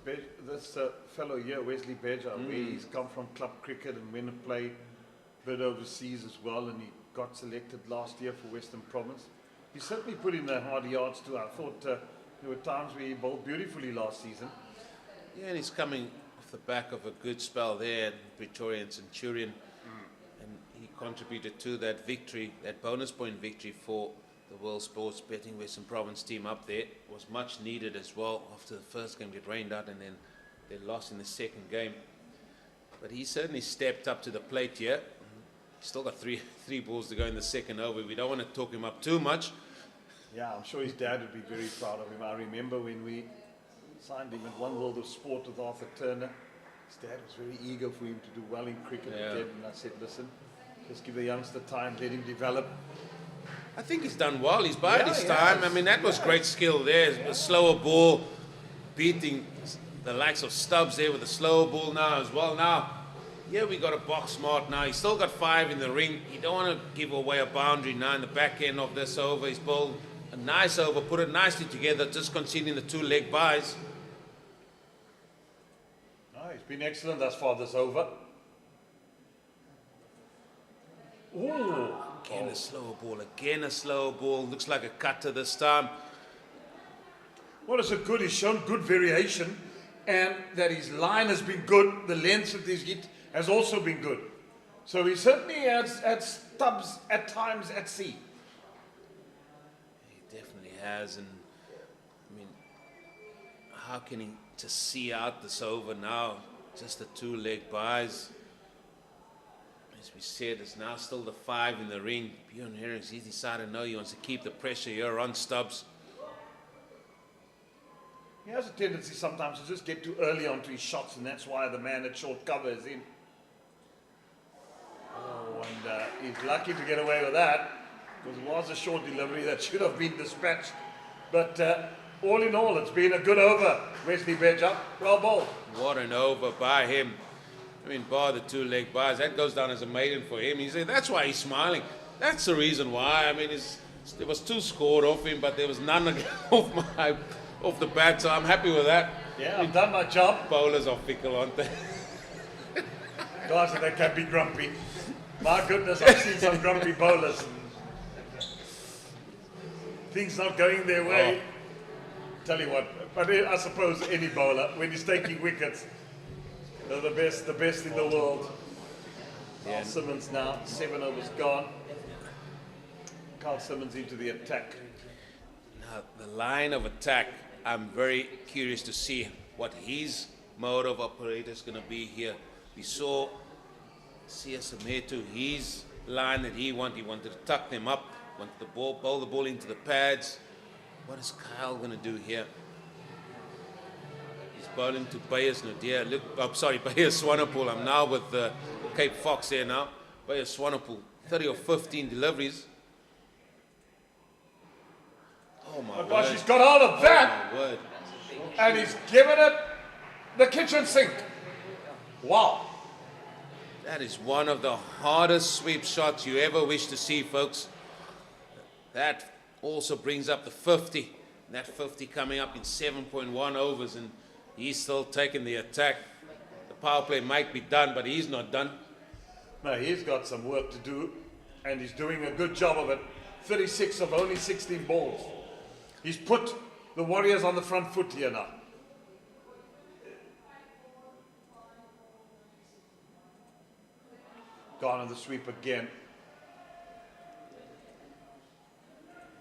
this fellow here, Wesley Badger, where he's come from club cricket and went and played a bit overseas as well, and he got selected last year for Western Province. He certainly put in the hard yards too. I thought there were times where he bowled beautifully last season. Yeah, and he's coming off the back of a good spell there at Pretoria and Centurion, and he contributed to that victory, that bonus point victory for the World Sports Betting Western Province team up there. It was much needed as well. After the first game, it rained out, and then they lost in the second game. But he certainly stepped up to the plate here. Still got three balls to go in the second over. We don't want to talk him up too much. Yeah, I'm sure his dad would be very proud of him. I remember when we signed him at One World of Sport with Arthur Turner. His dad was very eager for him to do well in cricket again. And I said, listen, just give the youngster time, let him develop. I think he's done well. He's bided his time. I mean, that was great skill there. A slower ball, beating the likes of Stubbs there with a slower ball now as well. Now, yeah, we got a box smart now. He's still got 5 in the ring. You don't want to give away a boundary now in the back end of this over. He's bowled a nice over, put it nicely together, just conceding the 2 leg byes. No, he's been excellent thus far this over. Ooh. Again a slower ball. Looks like a cutter this time. Well, it's good. He's shown good variation, and that his line has been good. The length of his hit has also been good. So he certainly has Stubbs at times at sea. He definitely has, and I mean, how can he just see out this over now? Just the 2 leg byes. As we said, it's now still the 5 in the ring. Bjorn Hendricks, he's decided no, he wants to keep the pressure here on Stubbs. He has a tendency sometimes to just get too early onto his shots, and that's why the man at short cover is in. Oh, and he's lucky to get away with that, because it was a short delivery that should have been dispatched. But all in all, it's been a good over. Wesley Badger, well bowled. What an over by him. I mean, bar the 2-leg bars, that goes down as a maiden for him. He said that's why he's smiling. That's the reason why. I mean, there was 2 scored off him, but there was none off the bat, so I'm happy with that. Yeah, I've done my job. Bowlers are fickle, aren't they? Guys, and they can be grumpy. My goodness, I've seen some grumpy bowlers. Things not going their way. Tell you what, but I suppose any bowler, when he's taking wickets, they're the best in the world. Carl Simmons now, 7 overs gone. Carl Simmons into the attack. Now, the line of attack, I'm very curious to see what his mode of operation is going to be here. We saw CSA to his line that he wanted to tuck them up, wanted to bowl the ball into the pads. What is Kyle going to do here? He's bowling to Bayers Nadir. Bayers Swanepoel. I'm now with Cape Fox here now. Bayers Swanepoel, 30 or 15 deliveries. Oh my word. Gosh, he's got all of that. Oh my word. And he's given it the kitchen sink. Wow. That is one of the hardest sweep shots you ever wish to see, folks. That also brings up the 50. That 50 coming up in 7.1 overs, and he's still taking the attack. The power play might be done, but he's not done. No, he's got some work to do, and he's doing a good job of it. 36 of only 16 balls. He's put the Warriors on the front foot here now. Gone on the sweep again.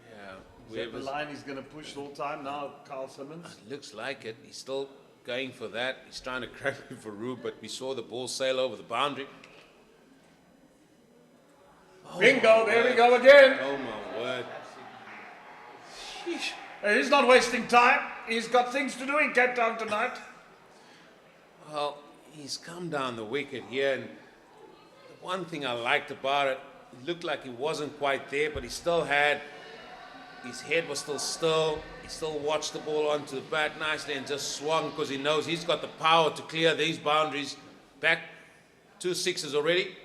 Yeah, Is that the line he's going to push the whole time now, Carl Simmons? it looks like it. He's still going for that. He's trying to crack it for Rube, but we saw the ball sail over the boundary. Oh, Bingo, there we go again. Oh my word. Sheesh. He's not wasting time. He's got things to do in Cape Town tonight. Well, he's come down the wicket here, and the one thing I liked about it, it looked like he wasn't quite there, but he still had, his head was still, he still watched the ball onto the bat nicely and just swung because he knows he's got the power to clear these boundaries. Back 2 sixes already.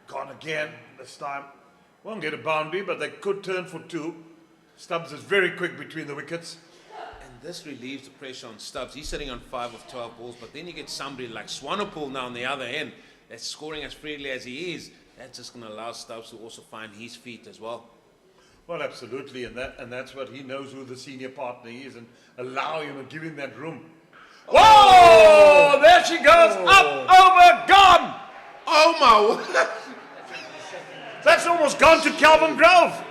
Gone again this time. Won't get a boundary, but they could turn for 2. Stubbs is very quick between the wickets. And this relieves the pressure on Stubbs. He's sitting on 5 of 12 balls, but then you get somebody like Swanepoel now on the other end that's scoring as freely as he is. That's just going to allow Stubbs to also find his feet as well. Well, absolutely, and that's what he knows who the senior partner is, and allow him and give him that room. Whoa! There she goes, up, over, gone! Oh my word! That's almost gone to Kelvin Grove.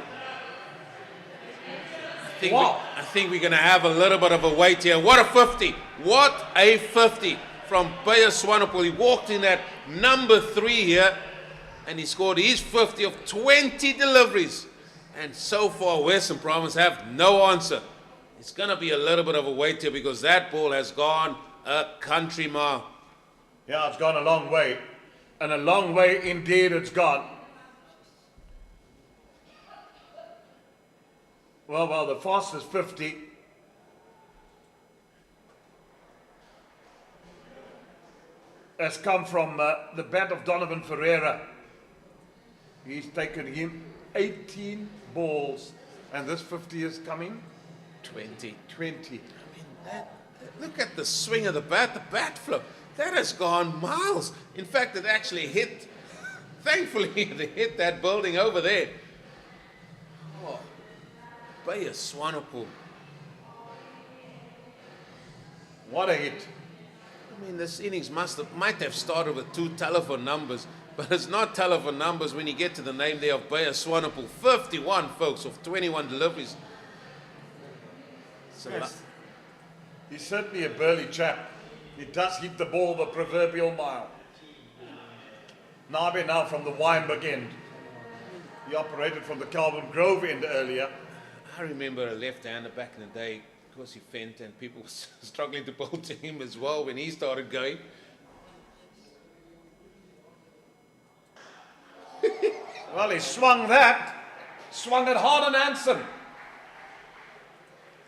I think we're going to have a little bit of a wait here. What a 50! What a 50 from Bayers Swanepoel. He walked in at number 3 here, and he scored his 50 of 20 deliveries. And so far, Western Province have no answer. It's going to be a little bit of a wait here because that ball has gone a country mile. Yeah, it's gone a long way. And a long way indeed it's gone. Well, the fastest 50 has come from the bat of Donovan Ferreira. He's taken him 18 balls, and this 50 is coming 20. 20. I mean, look at the swing of the bat flip. That has gone miles. In fact, it actually hit, thankfully, it hit that building over there. Oh, Bayers Swanepoel. What a hit. I mean, this innings might have started with 2 telephone numbers, but it's not telephone numbers when you get to the name there of Bayers Swanepoel. 51, folks, of 21 deliveries. Yes. He's certainly a burly chap. He does hit the ball the proverbial mile. Nabe now from the Weinberg end. He operated from the Calvin Grove end earlier. I remember a left-hander back in the day, of course he fent, and people were struggling to bowl to him as well when he started going. Well, he swung it hard and handsome.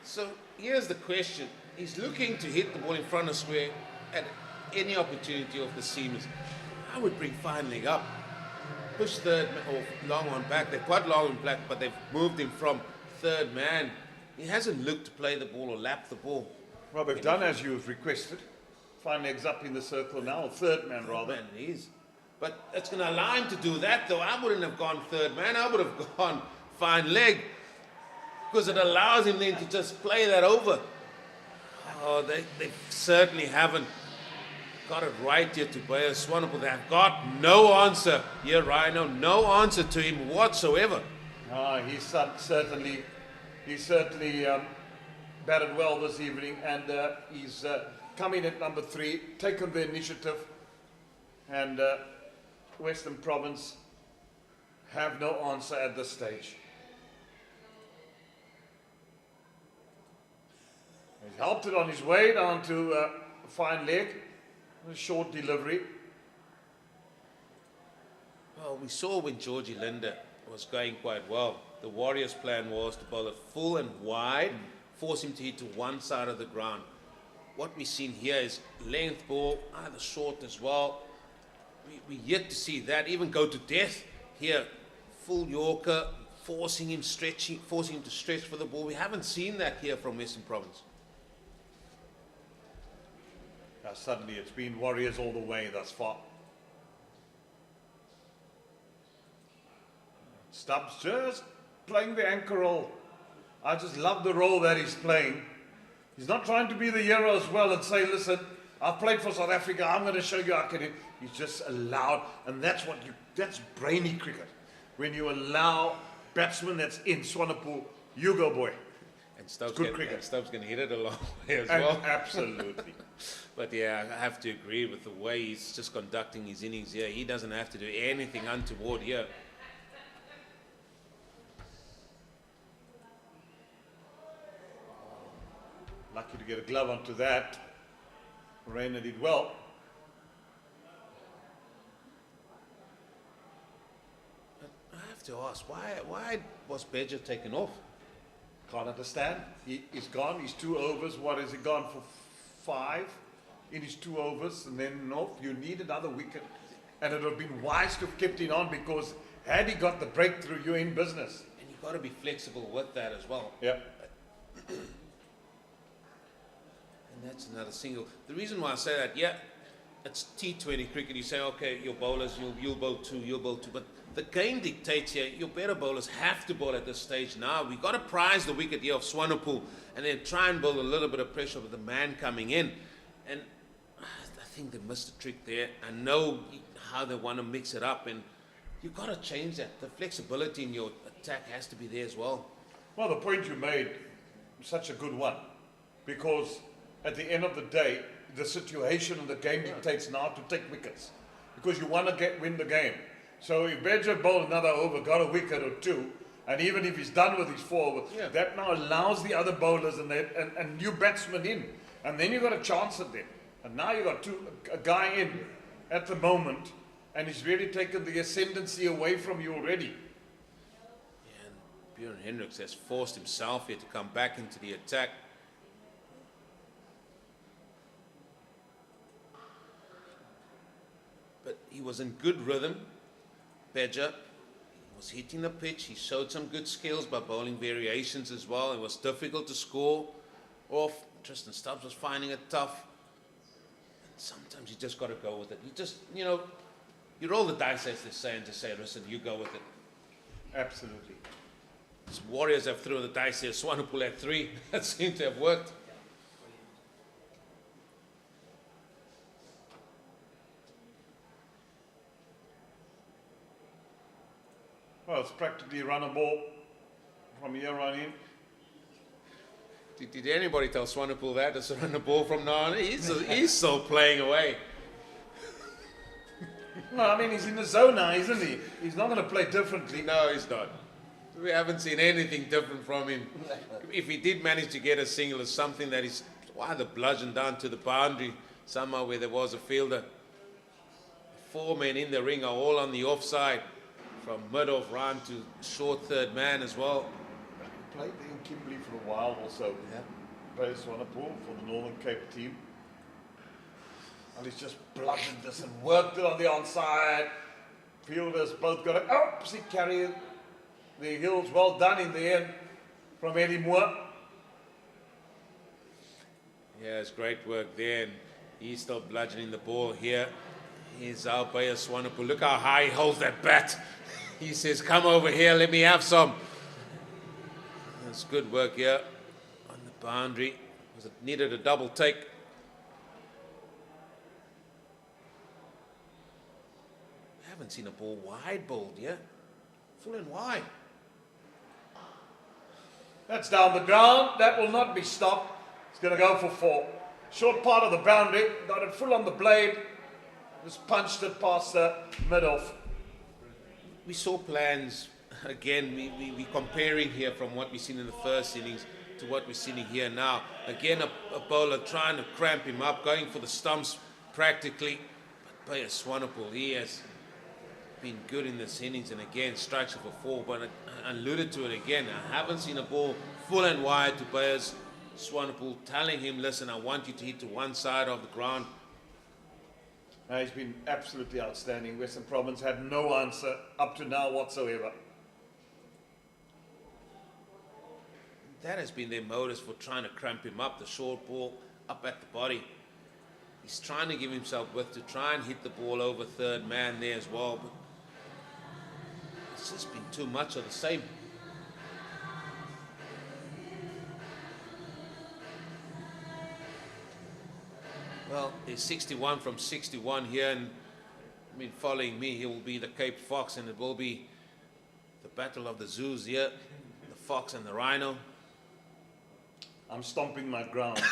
So here's the question. He's looking to hit the ball in front of square, and any opportunity off the seamers, I would bring fine leg up. Push third or long on back. They're quite long on back, but they've moved him from third man. He hasn't looked to play the ball or lap the ball. Well, they've done as you've requested. Fine legs up in the circle now, or third man rather. Man, he is. But it's going to allow him to do that, though. I wouldn't have gone third man. I would have gone fine leg. Because it allows him then to just play that over. Oh, they certainly haven't got it right here to play a Swanepoel. They have got no answer here, Rhino. No answer to him whatsoever. He's certainly batted well this evening, and he's come in at number 3, taken the initiative, and Western Province have no answer at this stage. He's helped it on his way down to a fine leg, a short delivery. Well, we saw when Georgie Linder was going quite well. The Warriors' plan was to bowl it full and wide, force him to hit to one side of the ground. What we've seen here is length ball, either short as well. We yet to see that even go to death here. Full Yorker, forcing him to stretch for the ball. We haven't seen that here from Western Province. Now suddenly it's been Warriors all the way thus far. Stubbs just playing the anchor role. I just love the role that he's playing. He's not trying to be the hero as well and say, listen, I've played for South Africa, I'm going to show you I can. He's just allowed, and that's brainy cricket. When you allow batsmen that's in Swanepoel, you go boy. And Stubbs good cricket. Stubbs can hit it a long way as well. Absolutely. But yeah, I have to agree with the way he's just conducting his innings here. He doesn't have to do anything untoward here. Lucky to get a glove onto that. Rainer did well. But I have to ask, why was Bedger taken off? Can't understand. He's gone. He's 2 overs. What has he gone for? 5 in his 2 overs, and then no, you need another wicket. And it would have been wise to have kept him on, because had he got the breakthrough, you're in business. And you've got to be flexible with that as well. Yeah. And that's another single. The reason why I say that, yeah, it's T20 cricket. You say, okay, your bowlers, you'll bowl 2, you'll bowl 2. But the game dictates here, your better bowlers have to bowl at this stage now. We've got to prize the wicket here of Swanepoel and then try and build a little bit of pressure with the man coming in. And I think they missed a trick there. I know how they want to mix it up, and you've got to change that. The flexibility in your attack has to be there as well. Well, the point you made, such a good one, because at the end of the day, the situation of the game dictates now to take wickets, because you want to win the game. So if Bedger bowled another over, got a wicket or 2, and even if he's done with his 4, that now allows the other bowlers and new batsmen in, and then you've got a chance at them. And now you've got a guy in at the moment, and he's really taken the ascendancy away from you already. Yeah, and Bjorn Hendricks has forced himself here to come back into the attack. But he was in good rhythm. Bedger was hitting the pitch. He showed some good skills by bowling variations as well. It was difficult to score off. Tristan Stubbs was finding it tough. And sometimes you just got to go with it. You just, you roll the dice, as they say, and just say, listen, you go with it. Absolutely. These Warriors have thrown the dice here. Swanepoel had 3. That seemed to have worked. Well, it's practically run a ball from here on in. Did anybody tell Swanepoel that? It's run the ball from now on. He's still playing away. No, I mean, he's in the zone now, isn't he? He's not going to play differently. No, he's not. We haven't seen anything different from him. If he did manage to get a single, it's something that is either bludgeoned down to the boundary somehow where there was a fielder. 4 men in the ring are all on the offside, from mid-off round to short third man as well. He played there in Kimberley for a while also. Yeah. Played Swanepoel for the Northern Cape team. Well, he's just bludgeoned this and worked it on the onside. Fielders both got it. Oops, he carried the heels. Well done in the end from Eddie Moore. Yeah, it's great work there. And he's still bludgeoning the ball here. Here's our player Swanepoel. Look how high he holds that bat. He says, come over here, let me have some. That's good work here on the boundary. It needed a double take. I haven't seen a ball wide bowled yet. Full and wide. That's down the ground. That will not be stopped. It's going to go for 4. Short part of the boundary. Got it full on the blade. Just punched it past the mid-off. We saw plans, again, we're comparing here from what we've seen in the first innings to what we're seeing here now. Again, a bowler trying to cramp him up, going for the stumps practically. But player Swanepoel, he has been good in this innings, and again, strikes it for 4, but I alluded to it again. I haven't seen a ball full and wide to players Swanepoel telling him, listen, I want you to hit to one side of the ground. He's been absolutely outstanding. Western Province had no answer up to now whatsoever. That has been their modus for trying to cramp him up, the short ball up at the body. He's trying to give himself width to try and hit the ball over third man there as well, but it's just been too much of the same. Well, there's 61 from 61 here, and I mean, following me, he will be the Cape Fox, and it will be the battle of the zoos here, the fox and the rhino. I'm stomping my ground.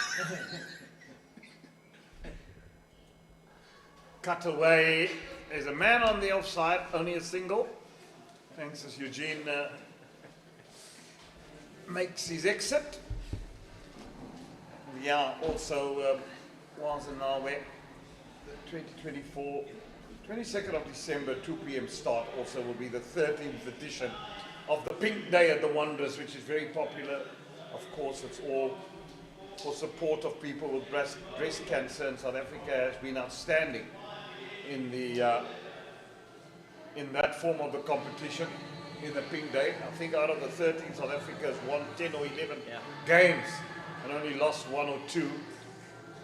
Cut away. There's a man on the offside, only a single. Thanks as Eugene makes his exit. Yeah, also was in Norway, the 2024, 22nd of December, 2 p.m. start also will be the 13th edition of the Pink Day at the Wanderers, which is very popular. Of course, it's all for support of people with breast cancer, and South Africa has been outstanding in the in that form of the competition in the Pink Day. I think out of the 13, South Africa has won 10 or 11 games and only lost 1 or 2.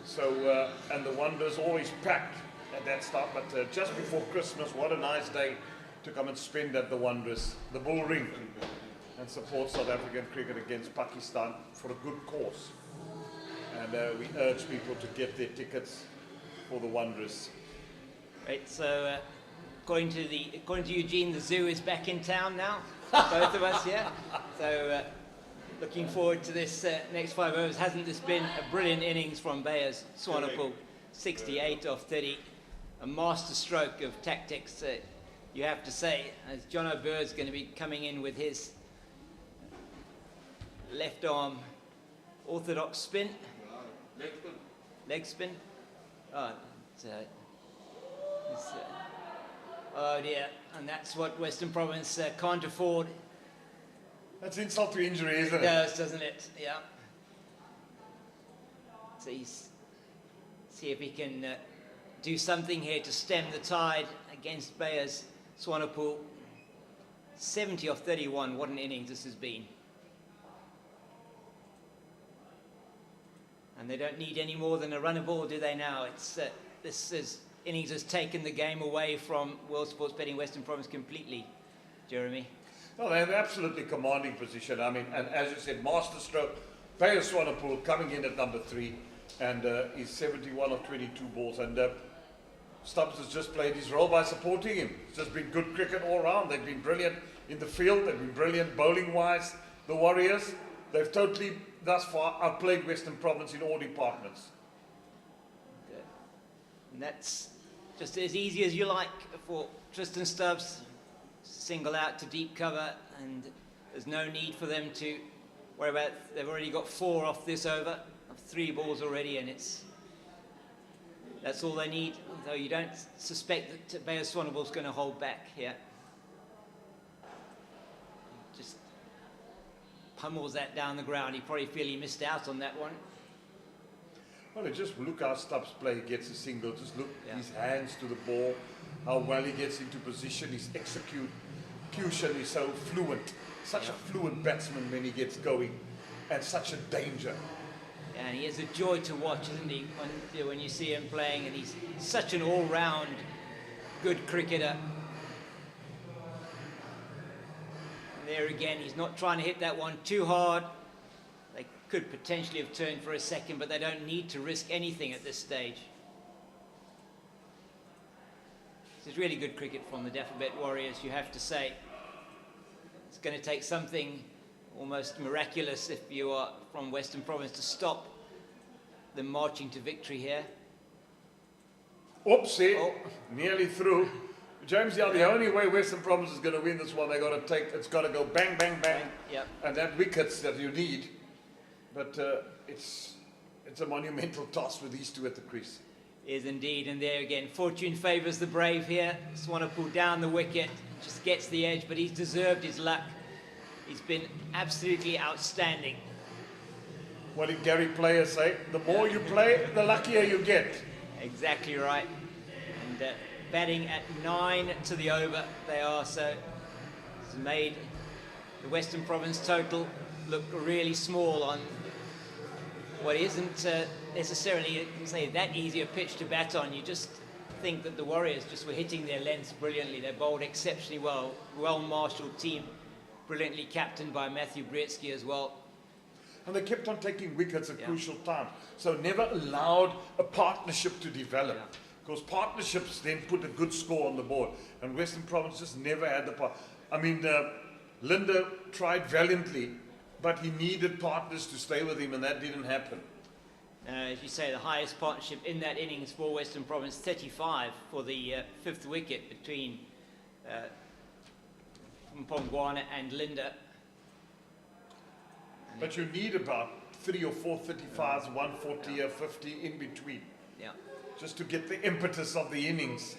So, and the Wanderers always packed at that start, but just before Christmas, what a nice day to come and spend at the Wanderers, the Bull Ring, and support South African cricket against Pakistan for a good cause. And we urge people to get their tickets for the Wanderers. Right, so according to Eugene, the zoo is back in town now, both of us, yeah? So looking forward to this next 5 overs. Hasn't this been a brilliant innings from Bayers Swanepoel? 68 off 30, a master stroke of tactics, you have to say, as John O'Bird's going to be coming in with his left arm orthodox spin. Leg spin. Oh, oh dear, and that's what Western Province can't afford. That's insult to injury, isn't it? It does, doesn't it? Yeah. So see if he can do something here to stem the tide against Bayers Swanepoel. 70 off 31, what an innings this has been. And they don't need any more than a runner ball, do they now? It's this innings has taken the game away from World Sports Betting Western Province completely, Jeremy. Well, they're in an absolutely commanding position. I mean, and as you said, master stroke. Bayers Swanepoel coming in at number 3, and he's 71 of 22 balls. And Stubbs has just played his role by supporting him. It's just been good cricket all round. They've been brilliant in the field. They've been brilliant bowling-wise. The Warriors, they've totally, thus far, outplayed Western Province in all departments. Good. And that's just as easy as you like for Tristan Stubbs. Single out to deep cover, and there's no need for them to worry about. They've already got 4 off this over, of 3 balls already, and that's all they need. Though you don't suspect that Bayers Swanepoel's going to hold back here. Just pummels that down the ground. He probably feel he missed out on that one. Well, just look how Stubbs play. He gets a single. Just look his hands to the ball, how well he gets into position. His execution is so fluent. Such a fluent batsman when he gets going, and such a danger. And he is a joy to watch, isn't he? When you see him playing, and he's such an all-round good cricketer. And there again, he's not trying to hit that one too hard. They could potentially have turned for a second, but they don't need to risk anything at this stage. This is really good cricket from the Dafabet Warriors, you have to say. It's going to take something almost miraculous if you are from Western Province to stop them marching to victory here. Oopsie, nearly through. James, the only way Western Province is going to win this one, it's got to go bang, bang, bang. Yep. And that wickets that you need. But it's a monumental toss with these two at the crease. Is indeed, and there again, fortune favours the brave here. Swanepoel down the wicket, just gets the edge, but he's deserved his luck. He's been absolutely outstanding. What did Gary Player say? The more you play, the luckier you get. Exactly right. And batting at 9 to the over, they are, so it's made the Western Province total look really small on what isn't necessarily say that easy a pitch to bat on. You just think that the Warriors just were hitting their lengths brilliantly. They bowled exceptionally well, well-marshalled team, brilliantly captained by Matthew Brzezinski as well. And they kept on taking wickets at crucial times. So never allowed a partnership to develop. Because partnerships then put a good score on the board. And Western Province just never had the part. I mean, Linda tried valiantly, but he needed partners to stay with him, and that didn't happen. As you say, the highest partnership in that innings for Western Province, 35 for the 5th wicket between Mpongwana and Linda. But you need about 3 or 4 35s, 140 or 50 in between. Yeah. Just to get the impetus of the innings.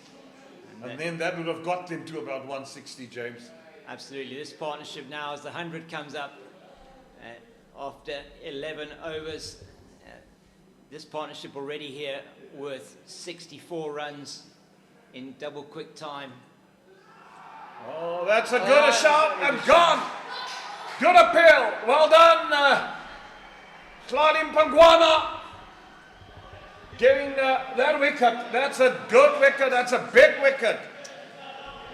And then that would have got them to about 160, James. Absolutely. This partnership now, as the 100 comes up after 11 overs, this partnership already here worth 64 runs in double quick time. Oh, that's a good shout and gone. Good appeal. Well done, Claudia Mpongwana. Getting that wicket. That's a good wicket. That's a big wicket.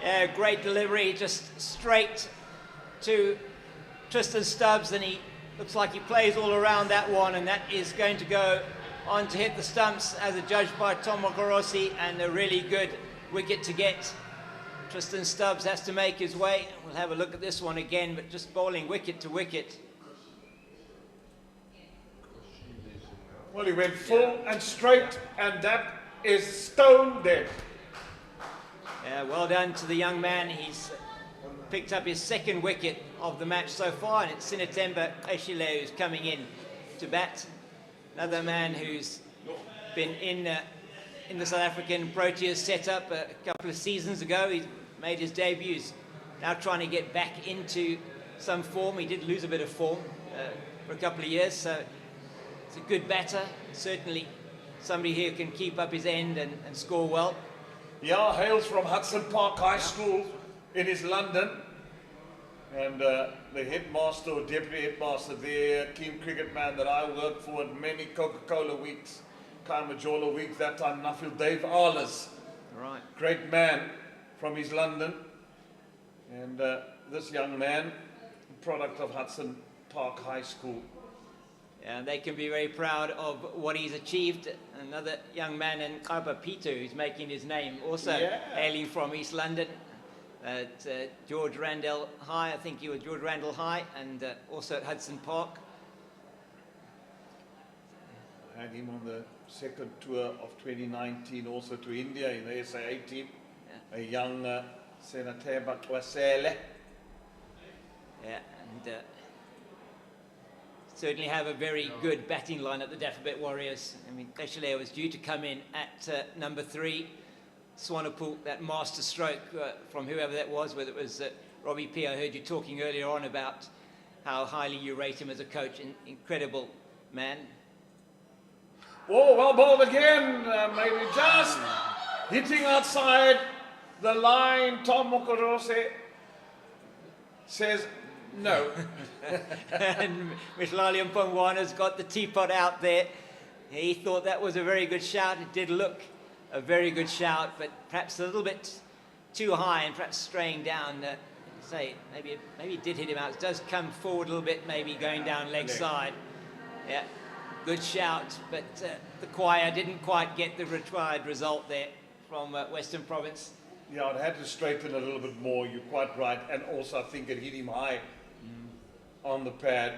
Yeah, great delivery, just straight to Tristan Stubbs, and he looks like he plays all around that one, and that is going to go on to hit the stumps as adjudged by Tom Okorosi, and a really good wicket to get. Tristan Stubbs has to make his way. We'll have a look at this one again, but just bowling wicket to wicket. Well, he went full and straight, and that is stone dead. Yeah, well done to the young man. He's picked up his 2nd wicket of the match so far, and it's Sinetemba Eshile who's coming in to bat. Another man who's been in the South African Proteas setup a couple of seasons ago. He made his debuts. Now trying to get back into some form. He did lose a bit of form for a couple of years, so it's a good batter. Certainly somebody here who can keep up his end and score well. Yeah, hails from Hudson Park High School in East London. And the headmaster or deputy headmaster there, keen cricket man that I worked for at many Coca-Cola weeks, Kaimajola weeks, that time Nuffield Dave Arles. Right. Great man from East London. And this young man, product of Hudson Park High School. And they can be very proud of what he's achieved. Another young man in Kapa Pito who's making his name, also hailing from East London at George Randall High. I think he was George Randall High, and also at Hudson Park. I had him on the 2nd tour of 2019, also to India in the SAA team. Yeah. A young Senateba Kwasele. Yeah, and certainly have a very good batting line at the Dafabet Warriors. I mean, Eshile was due to come in at number 3. Swanepoel, that master stroke from whoever that was, whether it was Robbie P. I heard you talking earlier on about how highly you rate him as a coach. Incredible man. Oh, well bowled again. Maybe just hitting outside the line. Tom Mokorose says no. And Mishlali Mpongwana's got the teapot out there. He thought that was a very good shout. It did look a very good shout, but perhaps a little bit too high and perhaps straying down. Maybe it did hit him out. It does come forward a little bit, maybe going down leg side. Yeah, good shout, but the choir didn't quite get the required result there from Western Province. Yeah, it had to straighten a little bit more. You're quite right, and also I think it hit him high on the pad.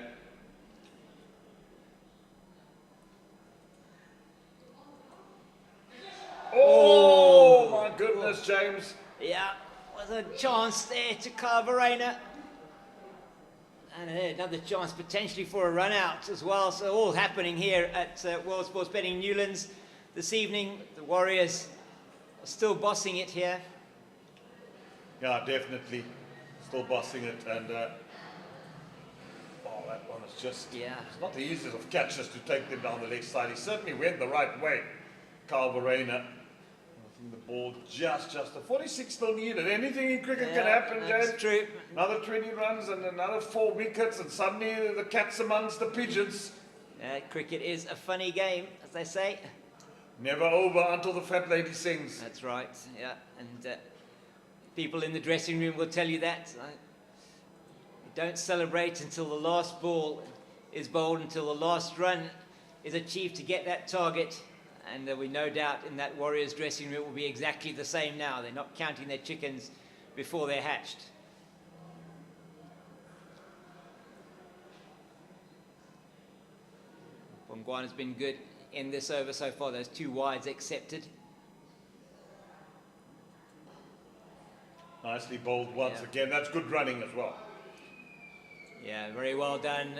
Oh, my goodness, James. Yeah, was a chance there to Carvarena. And another chance potentially for a run out as well. So all happening here at World Sports Betting Newlands this evening. The Warriors are still bossing it here. Yeah, definitely. Still bossing it. And that one is just, it's not the easiest of catches to take them down the leg side. He certainly went the right way, Carvarena. I think the ball just a 46 still needed. Anything in cricket can happen, James. That's true. Another 20 runs and another 4 wickets, and suddenly the cat's amongst the pigeons. Cricket is a funny game, as they say. Never over until the fat lady sings. That's right, yeah. And people in the dressing room will tell you that. You don't celebrate until the last ball is bowled, until the last run is achieved to get that target. And we no doubt in that Warriors dressing room will be exactly the same now. They're not counting their chickens before they're hatched. Mpongwana's been good in this over so far. Those 2 wides accepted. Nicely bowled once again. That's good running as well. Yeah, very well done.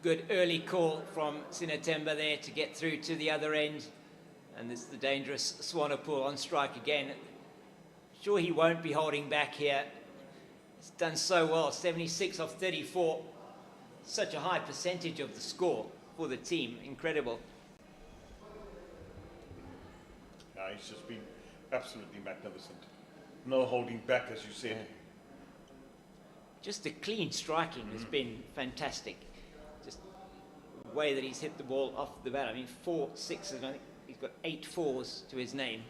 Good early call from Sinatemba there to get through to the other end. And this is the dangerous Swanepoel on strike again. Sure, he won't be holding back here. He's done so well, 76 off 34. Such a high percentage of the score for the team. Incredible. Yeah, he's just been absolutely magnificent. No holding back, as you said. Just the clean striking has been fantastic. Just the way that he's hit the ball off the bat. I mean, 4 6s, I think he's got 8 4s to his name.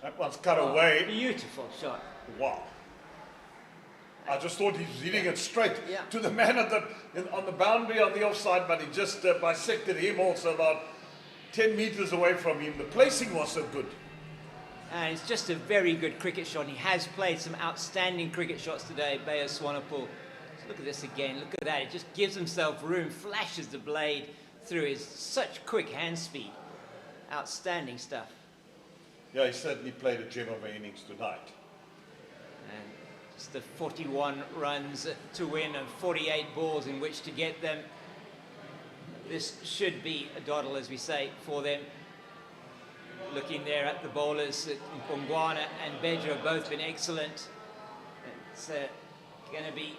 That one's cut away. Beautiful shot. Wow. I just thought he was hitting it straight to the man on the boundary on the offside, but he just bisected him also about 10 meters away from him. The placing was so good. And it's just a very good cricket shot. He has played some outstanding cricket shots today, Bayer Swanepoel. Look at this again. Look at that. It just gives himself room, flashes the blade through his such quick hand speed. Outstanding stuff. Yeah, he certainly played a gem of an innings tonight. And just the 41 runs to win and 48 balls in which to get them. This should be a doddle, as we say, for them. Looking there at the bowlers, Mpongwana and Beja have both been excellent. It's going to be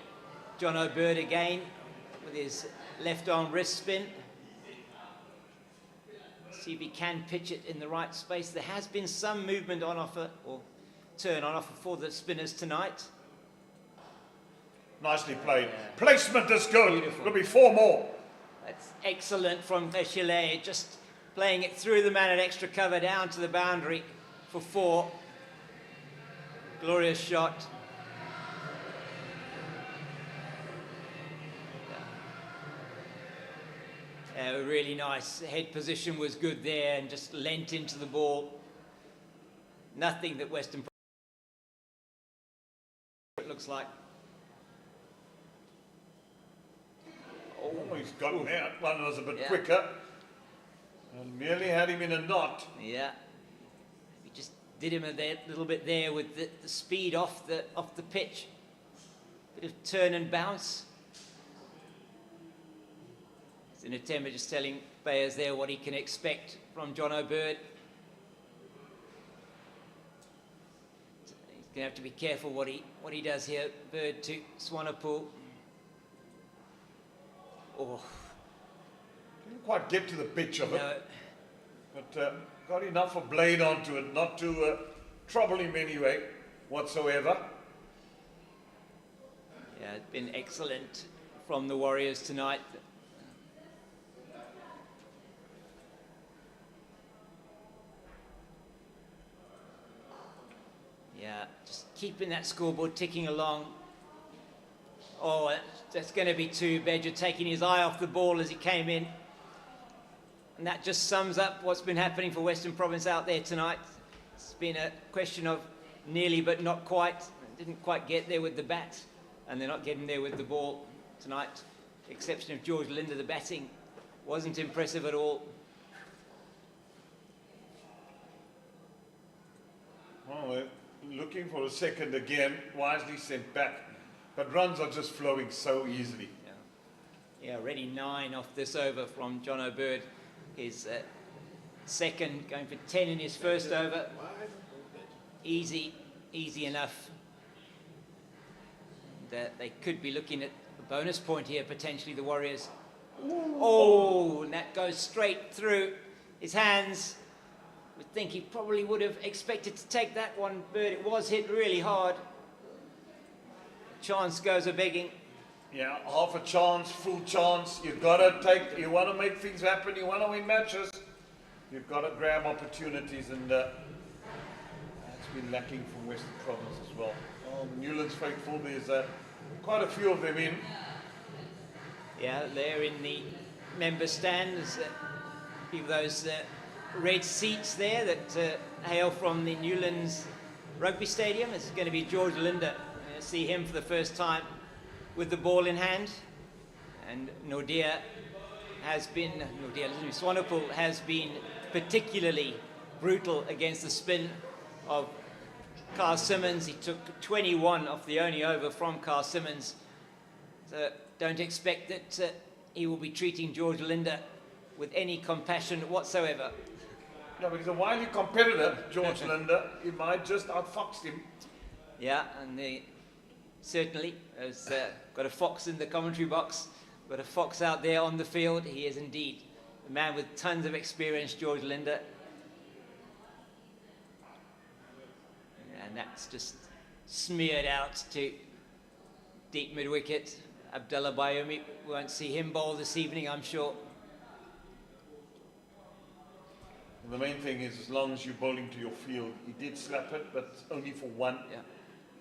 John O'Bird again with his left arm wrist spin. See if he can pitch it in the right space. There has been some movement on offer, or turn on offer for the spinners tonight. Nicely played. Placement is good. Beautiful. There'll be 4 more. That's excellent from Meshile, just playing it through the man at extra cover down to the boundary for 4. Glorious shot. Really nice. Head position was good there and just leant into the ball. Nothing that Western it looks like. Oh, he's got there. One was a bit quicker. And merely had him in a knot. Yeah. He just did him a little bit there with the speed off the pitch. Bit of turn and bounce. Sinatemba just telling Bayers there what he can expect from John O'Bird. He's going to have to be careful what he does here. Bird to Swanepoel. Oh, Didn't quite get to the pitch of it, No, but got enough of blade onto it not to trouble him anyway whatsoever. yeah, it's been excellent from the Warriors tonight. Yeah, just keeping that scoreboard ticking along. Oh, that's going to be two. Beja taking his eye off the ball as he came in. And that just sums up what's been happening for Western Province out there tonight. It's been a question of nearly but not quite. Didn't quite get there with the bat, and they're not getting there with the ball tonight. The exception of George Linder, the batting wasn't impressive at all. Well, we're looking for a second again, wisely sent back. But runs are just flowing so easily. Yeah, already 9 off this over from John O'Bird. His second, going for 10 in his first over. Easy enough. They could be looking at a bonus point here, potentially, the Warriors. Oh, and that goes straight through his hands. Would think he probably would have expected to take that one, Bird. It was hit really hard. Chance goes a begging. Yeah, half a chance, full chance. You've got to take, you want to make things happen, you want to win matches. You've got to grab opportunities, and that's been lacking from Western Province as well. Oh, Newlands faithful, there's quite a few of them in. Yeah, they're in the member stand. There's a few of those red seats there that hail from the Newlands Rugby Stadium. This is going to be George Linder. See him for the first time with the ball in hand, and Swanepoel has been particularly brutal against the spin of Carl Simmons. He took 21 off the only over from Carl Simmons, so don't expect that he will be treating George Linder with any compassion whatsoever. Yeah, but he's a wily competitor, George Linder. He might just outfoxed him. Yeah, and certainly has got a fox in the commentary box, got a fox out there on the field. He is indeed a man with tons of experience, George Linder. And that's just smeared out to deep mid-wicket. Abdullah Bayoumi, won't see him bowl this evening, I'm sure. And the main thing is, as long as you're bowling to your field, he did slap it, but only for one. Yeah.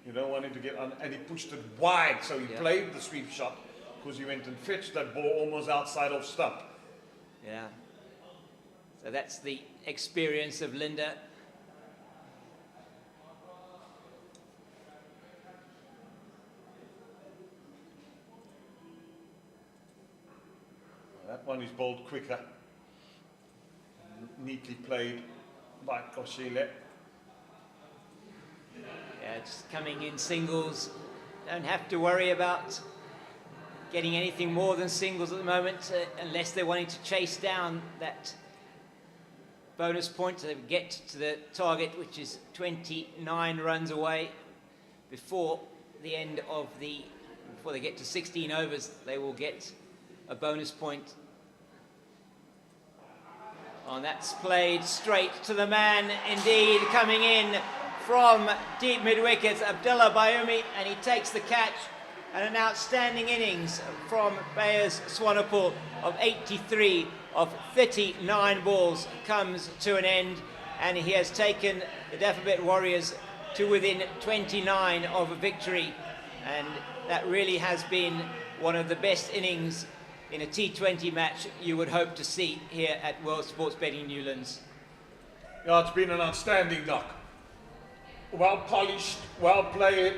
You don't want him to get on, and he pushed it wide, so he played the sweep shot because he went and fetched that ball almost outside of stump. Yeah. So that's the experience of Linder. That one is bowled quicker. Neatly played by Koshile. Yeah, just coming in singles. Don't have to worry about getting anything more than singles at the moment, unless they're wanting to chase down that bonus point to get to the target, which is 29 runs away. Before the end of before they get to 16 overs, they will get a bonus point. Oh, that's played straight to the man, indeed, coming in from deep mid-wickets, Abdullah Bayoumi, and he takes the catch. And an outstanding innings from Bayers Swanepoel of 83 of 39 balls comes to an end, and he has taken the Dafabet Warriors to within 29 of a victory, and that really has been one of the best innings in a T20 match you would hope to see here at World Sports Betting Newlands. Yeah, it's been an outstanding knock. Well polished, well played.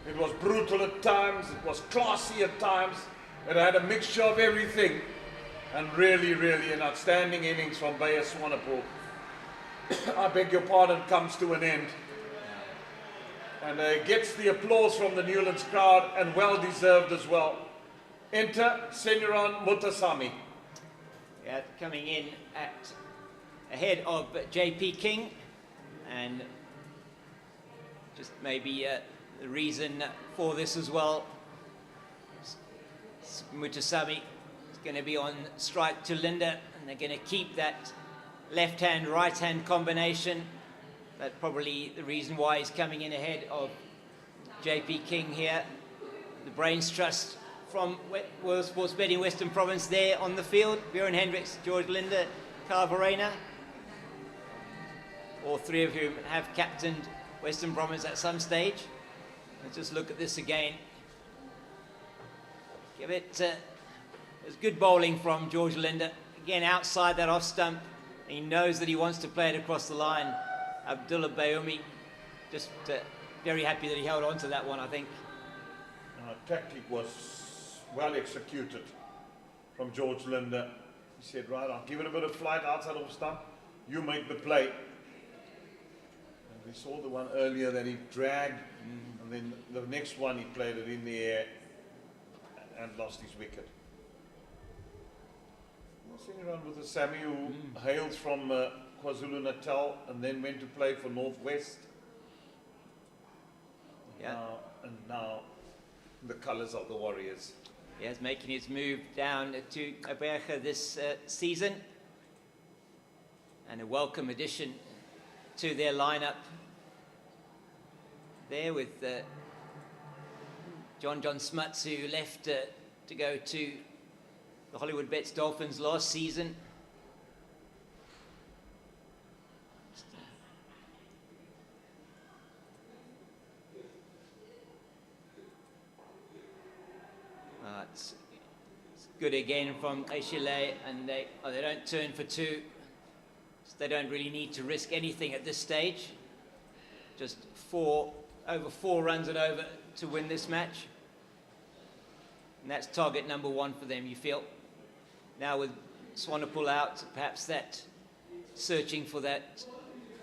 It was brutal at times, it was classy at times. It had a mixture of everything. And really, really an outstanding innings from Bayers Swanepoel. I beg your pardon, comes to an end. And gets the applause from the Newlands crowd, and well deserved as well. Enter Senyoran Mutasami. Yeah, coming in ahead of JP King, and just maybe the reason for this as well. Mutasami It's going to be on strike to Linda, and they're going to keep that left-hand, right-hand combination. That's probably the reason why he's coming in ahead of JP King here. The Brains Trust from World Sports Betting Western Province there on the field. Bjorn Hendricks, George Linda, Carl Verena. All three of whom have captained Western Province at some stage. Let's just look at this again. Give it, it was good bowling from George Linda. Again, outside that off stump. He knows that he wants to play it across the line. Abdullah Bayoumi, just very happy that he held on to that one, I think. Tactic was well executed from George Linda. He said, right, I'll give it a bit of flight outside of stump. You make the play. And we saw the one earlier that he dragged, and then the next one he played it in the air and lost his wicket. Sitting around with a Sammy who hails from KwaZulu-Natal and then went to play for Northwest. Yeah. Now the colours of the Warriors. Yes, making his move down to Aberge this season. And a welcome addition to their lineup. There with John Smuts, who left to go to the Hollywood Bets Dolphins last season. It's good again from Eshile, and they don't turn for two. So they don't really need to risk anything at this stage. Just over four runs and over to win this match. And that's target number one for them, you feel. Now with Swanepoel out, perhaps that searching for that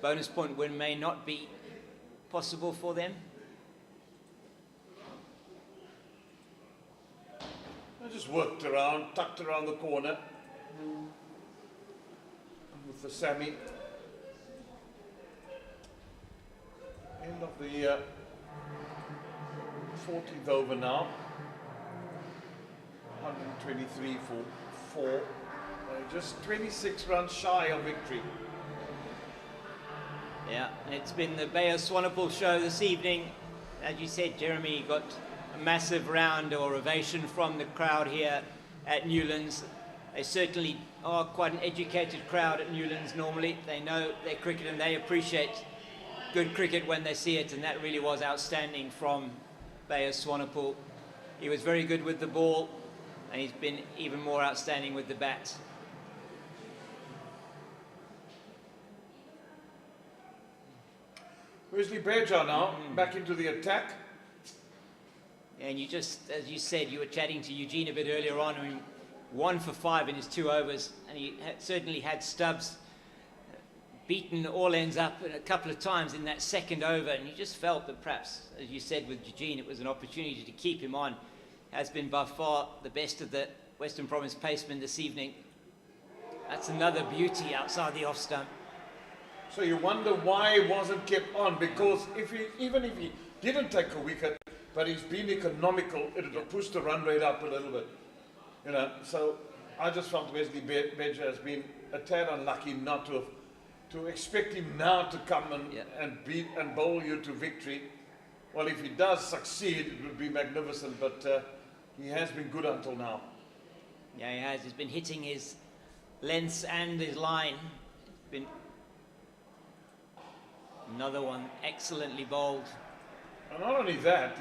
bonus point win may not be possible for them. I just worked around, tucked around the corner with the Sammy. End of the 14th over now. 123 for 4. Just 26 runs shy of victory. Yeah, and it's been the Bayer Swanepoel show this evening. As you said, Jeremy got a massive round or ovation from the crowd here at Newlands. They certainly are quite an educated crowd at Newlands normally. They know their cricket and they appreciate good cricket when they see it, and that really was outstanding from Bayer Swanepoel. He was very good with the ball, and he's been even more outstanding with the bat. Wesley Beja now, back into the attack. And you just, as you said, you were chatting to Eugene a bit earlier on. I mean, 1 for 5 in his 2 overs, and he certainly had Stubbs beaten all ends up a couple of times in that second over, and you just felt that perhaps, as you said with Eugene, it was an opportunity to keep him on. Has been by far the best of the Western Province pacemen this evening. That's another beauty outside the off stump. So you wonder why he wasn't kept on, because even if he didn't take a wicket, but he's been economical, it would have pushed the run rate up a little bit. You know, so I just felt Wesley Beja has been a tad unlucky not to expect him now to come and beat and bowl you to victory. Well, if he does succeed, it would be magnificent, but he has been good until now. Yeah, he has. He's been hitting his lengths and his line. It's been another one excellently bowled. And not only that,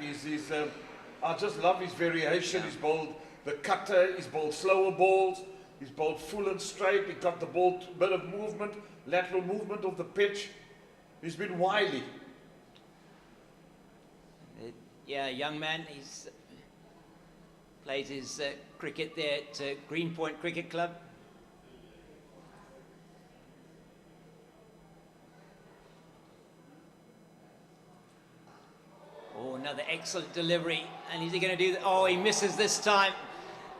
I just love his variation. He's bowled the cutter, he's bowled slower balls, he's bowled full and straight, he got the ball a bit of movement, lateral movement of the pitch. He's been wily. Yeah, young man. He's plays his cricket there at Greenpoint Cricket Club. Oh, another excellent delivery. And is he going to do that? Oh, he misses this time.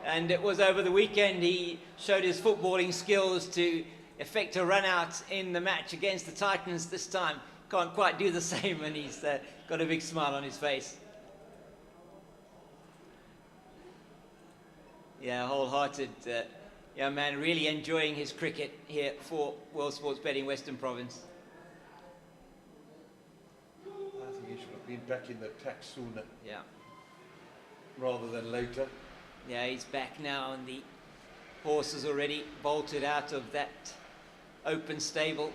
And it was over the weekend. He showed his footballing skills to effect a run out in the match against the Titans. This time can't quite do the same, and he's got a big smile on his face. Yeah, wholehearted young man, really enjoying his cricket here for World Sports Betting Western Province. I think he should have been back in the attack sooner Yeah. rather than later. Yeah, he's back now, and the horse has already bolted out of that open stable.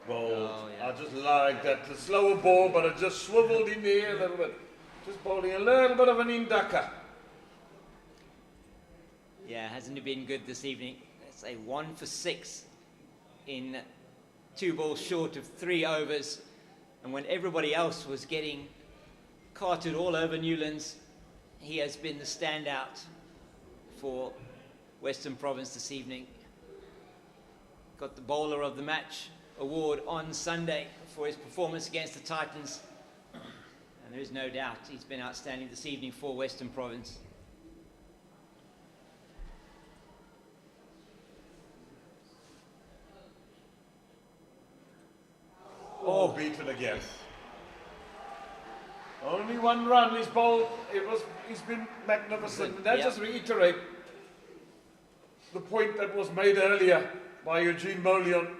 Bold. Oh, yeah. I just like that. The slower ball, but it just swiveled in the air a little bit. Just bowling a little bit of an indaka. Yeah, hasn't it been good this evening? Let's say 1 for 6 in 2 balls short of 3 overs. And when everybody else was getting carted all over Newlands, he has been the standout for Western Province this evening. Got the bowler of the match award on Sunday for his performance against the Titans. And there is no doubt he's been outstanding this evening for Western Province. Oh, beaten again. Only 1 run is bowled. He's been magnificent. And that just reiterate the point that was made earlier by Eugene Molion.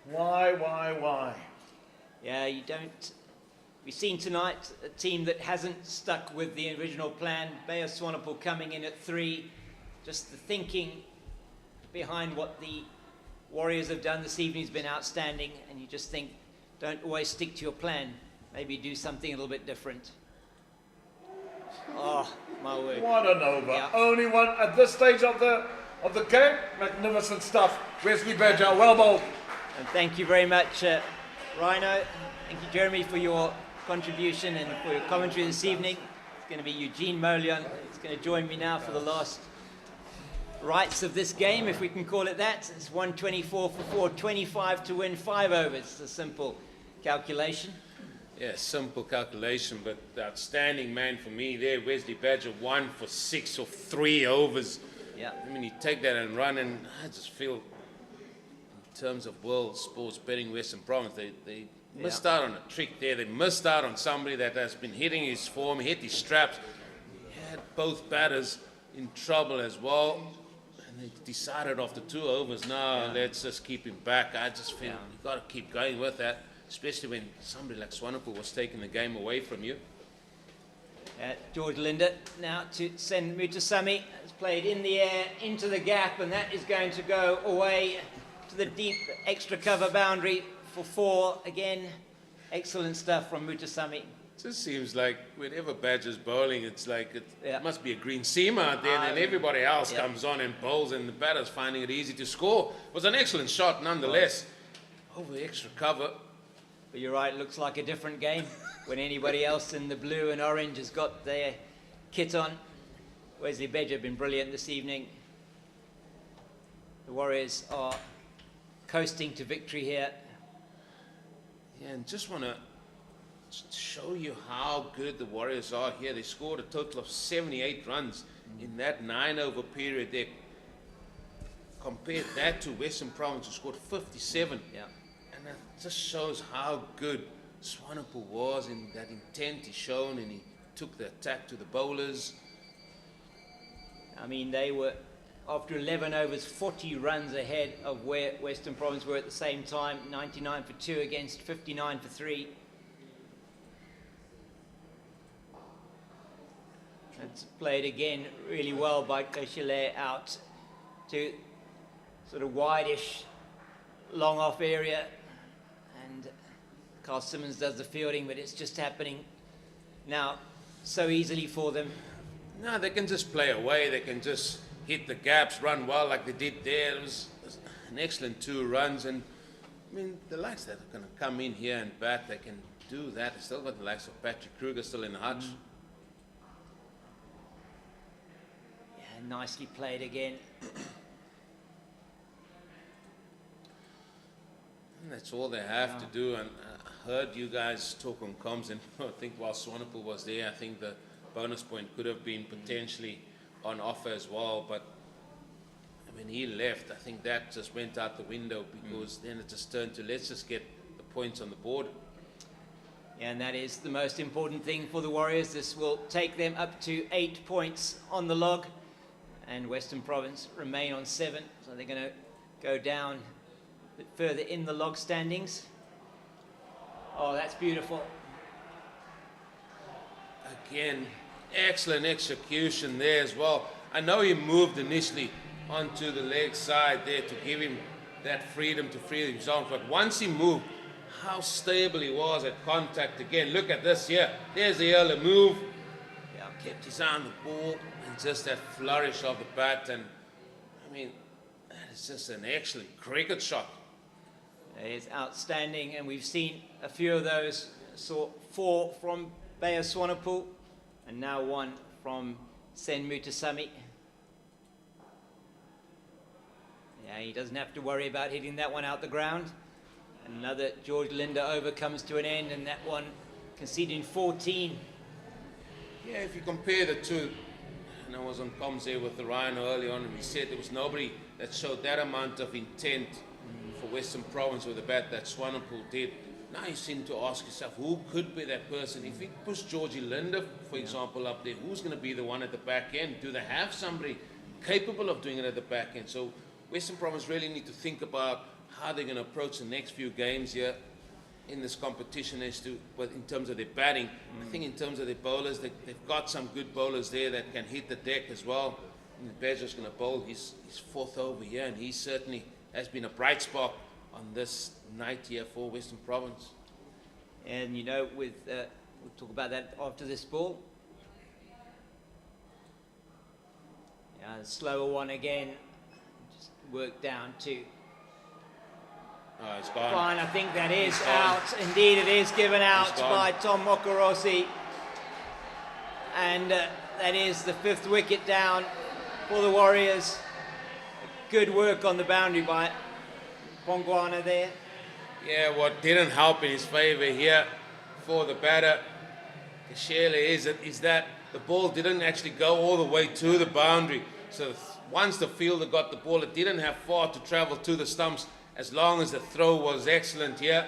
Why? Yeah, you don't... We've seen tonight a team that hasn't stuck with the original plan. Bayer Swanepoel coming in at 3. Just the thinking behind what the Warriors have done this evening has been outstanding. And you just think, don't always stick to your plan. Maybe do something a little bit different. Oh, my word. What an over. Yeah. Only one at this stage of the game. Magnificent stuff. Wesley Badger, well bowled. And thank you very much, Rhino. Thank you, Jeremy, for your contribution and for your commentary this evening. It's going to be Eugene Molion. He's going to join me now for the last rights of this game, if we can call it that. It's 124 for 4, 25 to win 5 overs. It's a simple calculation. Yeah, simple calculation, but the outstanding man for me there, Wesley Badger, 1 for 6 of 3 overs. Yeah. I mean, you take that and run, and I just feel, in terms of World Sports Betting Western Province, they missed out on a trick there. They missed out on somebody that has been hitting his form, hit his straps. He had both batters in trouble as well. And they decided after 2 overs, no, let's just keep him back. I just feel you've got to keep going with that, especially when somebody like Swanepoel was taking the game away from you. George Linder now to send Mutasamy. Has played in the air, into the gap, and that is going to go away to the deep extra cover boundary for 4. Again, excellent stuff from Mutasamy. It just seems like whenever Badger's bowling, it's like it must be a green seam out there, and then everybody else comes on and bowls, and the batter's finding it easy to score. It was an excellent shot nonetheless. Over extra cover. But you're right, it looks like a different game when anybody else in the blue and orange has got their kit on. Wesley Badger been brilliant this evening. The Warriors are coasting to victory here. Yeah, and just want to show you how good the Warriors are here. They scored a total of 78 runs in that 9-over period there. Compare that to Western Province, who scored 57. Yeah. And that just shows how good Swanepoel was in that intent he shown, and he took the attack to the bowlers. I mean, they were, after 11 overs, 40 runs ahead of where Western Province were at the same time. 99 for 2 against 59 for 3. It's played again really well by Koshile out to sort of wide-ish, long off area. And Carl Simmons does the fielding, but it's just happening now so easily for them. No, they can just play away. They can just hit the gaps, run well like they did there. It was an excellent 2 runs. And, I mean, the likes that are going to come in here and bat, they can do that. They still got the likes of Patrick Kruger still in the hutch. Yeah, nicely played again. And that's all they have to do. And I heard you guys talk on comms, and I think while Swanepoel was there, I think the bonus point could have been potentially on offer as well. But when he left, I think that just went out the window, because then it just turned to, let's just get the points on the board. Yeah, and that is the most important thing for the Warriors. This will take them up to 8 points on the log, and Western Province remain on 7, so they're going to go down a bit further in the log standings. Oh, that's beautiful. Again, excellent execution there as well. I know he moved initially onto the leg side there to give him that freedom to free himself, but once he moved, how stable he was at contact. Again, look at this here. There's the early move. Yeah. Kept his eye on the ball, and just that flourish of the bat. And I mean, that is just an excellent cricket shot. It's outstanding, and we've seen a few of those. Saw 4 from Bayer Swanepoel, and now 1 from Sen Mutasamy. Yeah, he doesn't have to worry about hitting that one out the ground. Another George Linder over comes to an end, and that one conceding 14. Yeah, if you compare the two, and I was on comms there with the Rhino early on, and he said there was nobody that showed that amount of intent for Western Province with the bat that Swanepoel did. Now you seem to ask yourself, who could be that person? If we push Georgie Linder, for example, up there, who's going to be the one at the back end? Do they have somebody capable of doing it at the back end? So Western Province really need to think about how they're going to approach the next few games here in this competition as to, well, in terms of their batting. I think in terms of their bowlers, they've got some good bowlers there that can hit the deck as well. Badger's going to bowl his 4th over here, and he certainly has been a bright spot on this night here for Western Province. And you know, we'll talk about that after this ball. Yeah, the slower one again, just worked down to. Oh, it's gone. Fine, I think that is out. Indeed, it is given out by Tom Mokorossi. And that is the 5th wicket down for the Warriors. Good work on the boundary by Pongwana there. Yeah, what didn't help in his favour here for the batter, Kashele, is that the ball didn't actually go all the way to the boundary. So once the fielder got the ball, it didn't have far to travel to the stumps, as long as the throw was excellent here.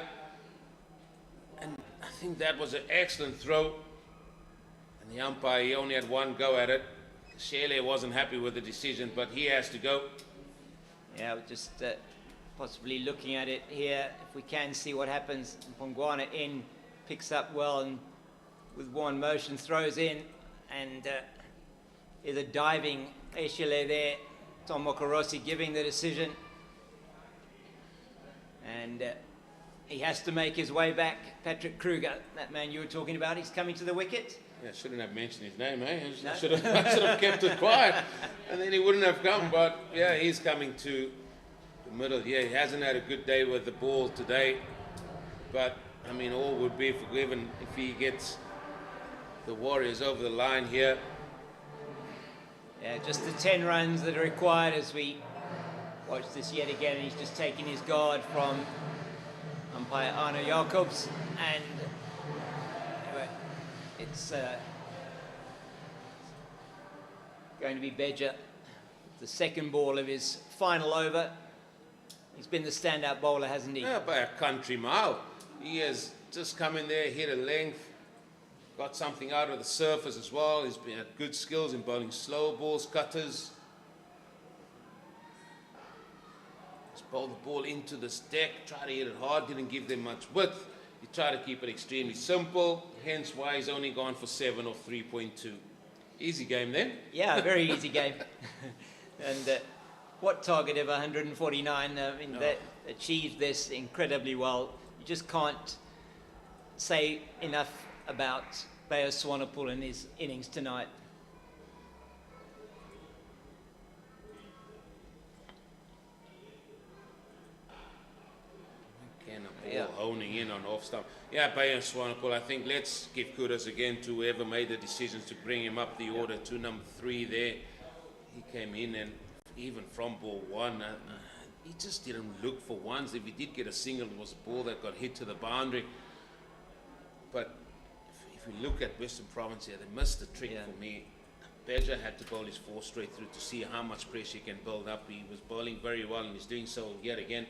And I think that was an excellent throw. And the umpire, he only had one go at it. Shele wasn't happy with the decision, but he has to go. Yeah, just possibly looking at it here, if we can see what happens. Pongwana in, picks up well, and with one motion throws in, and is a diving Eshele there. Tom Mokorossi giving the decision. And he has to make his way back. Patrick Kruger, that man you were talking about, he's coming to the wicket. Yeah, shouldn't have mentioned his name, eh? No. I should have kept it quiet, and then he wouldn't have come. But yeah, he's coming to the middle. Yeah, he hasn't had a good day with the ball today. But I mean, all would be forgiven if he gets the Warriors over the line here. Yeah, just the 10 runs that are required as we watch this yet again. He's just taking his guard from umpire Arno Jacobs, and it's going to be Bedger, the 2nd ball of his final over. He's been the standout bowler, hasn't he? Yeah, by a country mile. He has just come in there, hit a length, got something out of the surface as well. He's been had good skills in bowling slow balls, cutters. Bowled the ball into the deck, tried to hit it hard, didn't give them much width. He tried to keep it extremely simple, hence why he's only gone for 7 or 3.2. Easy game then. Yeah, very easy game. And what target of 149? I mean, that achieved this incredibly well. You just can't say enough about Bayer Swanepoel and his innings tonight. Honing in on off stump. Yeah, Bayer Swanepoel, I think let's give kudos again to whoever made the decisions to bring him up the order to number 3 there. He came in, and even from ball 1, he just didn't look for ones. If he did get a single, it was a ball that got hit to the boundary. But if we look at Western Province here, they missed the trick for me. Beja had to bowl his 4 straight through to see how much pressure he can build up. He was bowling very well, and he's doing so yet again.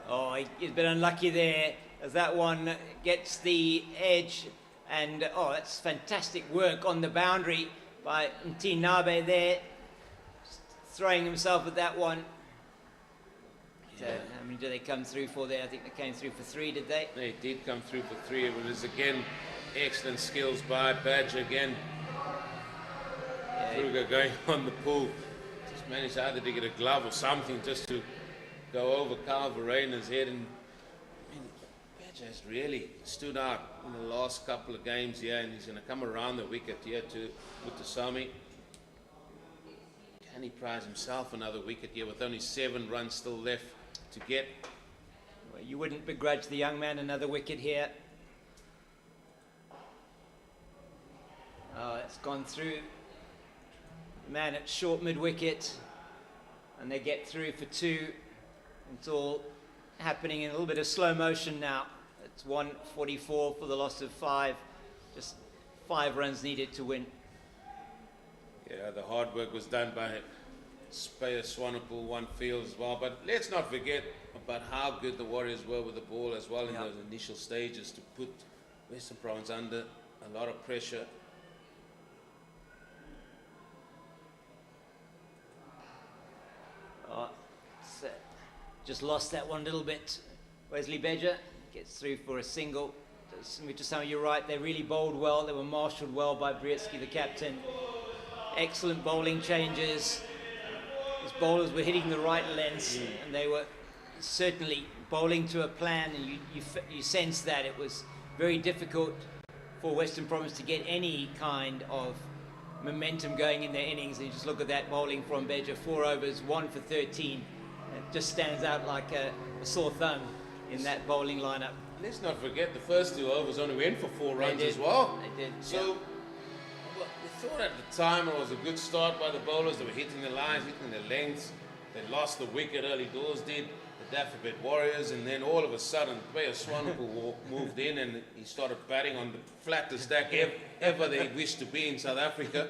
Oh, he's been unlucky there as that one gets the edge, and oh, that's fantastic work on the boundary by Nabe there, throwing himself at that one. So, how many do they come through for there? I think they came through for 3, did they? They did come through for 3. It was again excellent skills by Badger again. Kruger going on the pull. Just managed either to get a glove or something just to go over Carl Verena's head. And I mean, Badger has really stood out in the last couple of games here, and he's going to come around the wicket here to Mutasami. Can he prize himself another wicket here with only 7 runs still left to get? Well, you wouldn't begrudge the young man another wicket here. Oh, it's gone through. The man at short mid-wicket, and they get through for 2. It's all happening in a little bit of slow motion now. It's 144 for the loss of 5. Just 5 runs needed to win. Yeah, the hard work was done by Swanepoel, one field as well. But let's not forget about how good the Warriors were with the ball as well in those initial stages to put Western Province under a lot of pressure. Oh, just lost that one a little bit. Wesley Beja gets through for a single. Mutasami, you're right, they really bowled well. They were marshalled well by Brietsky, the captain. Excellent bowling changes. His bowlers were hitting the right lengths, and they were certainly bowling to a plan, and you sense that it was very difficult for Western Province to get any kind of momentum going in their innings. And you just look at that bowling from Beja, 4 overs, 1 for 13. It just stands out like a sore thumb in that bowling lineup. Let's not forget the first 2 overs only went for 4 runs as well. They did. So well, we thought at the time it was a good start by the bowlers. They were hitting the lines, hitting the lengths. They lost the wicket early doors, did the Dafabet Warriors, and then all of a sudden, player Swanepoel moved in and he started batting on the flattest stack ever they wished to be in South Africa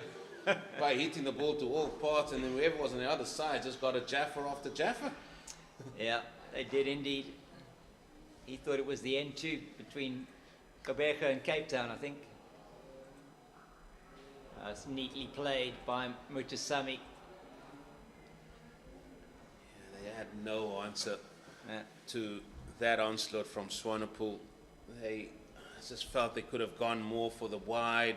by hitting the ball to all parts, and then whoever was on the other side just got a Jaffa after Jaffa. Yeah, they did indeed. He thought it was the end too between Gqeberha and Cape Town, I think. It's neatly played by Mutasami. Yeah, they had no answer to that onslaught from Swanepoel. They just felt they could have gone more for the wide,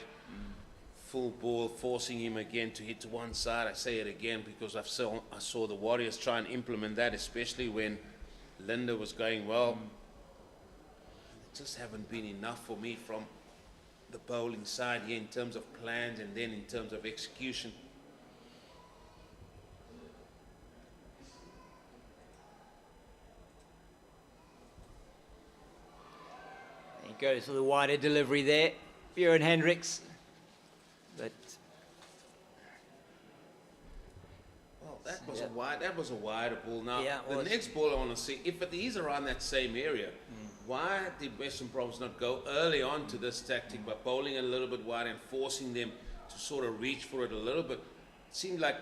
full ball, forcing him again to hit to one side. I say it again because I saw the Warriors try and implement that, especially when Linda was going well. It just haven't been enough for me from the bowling side here in terms of plans and then in terms of execution. He goes for the wider delivery there, Bjorn Hendricks. But that was a wider ball. Now the next ball I want to see, if it is around that same area, why did Western Province not go early on to this tactic by bowling a little bit wide and forcing them to sort of reach for it a little bit? It seemed like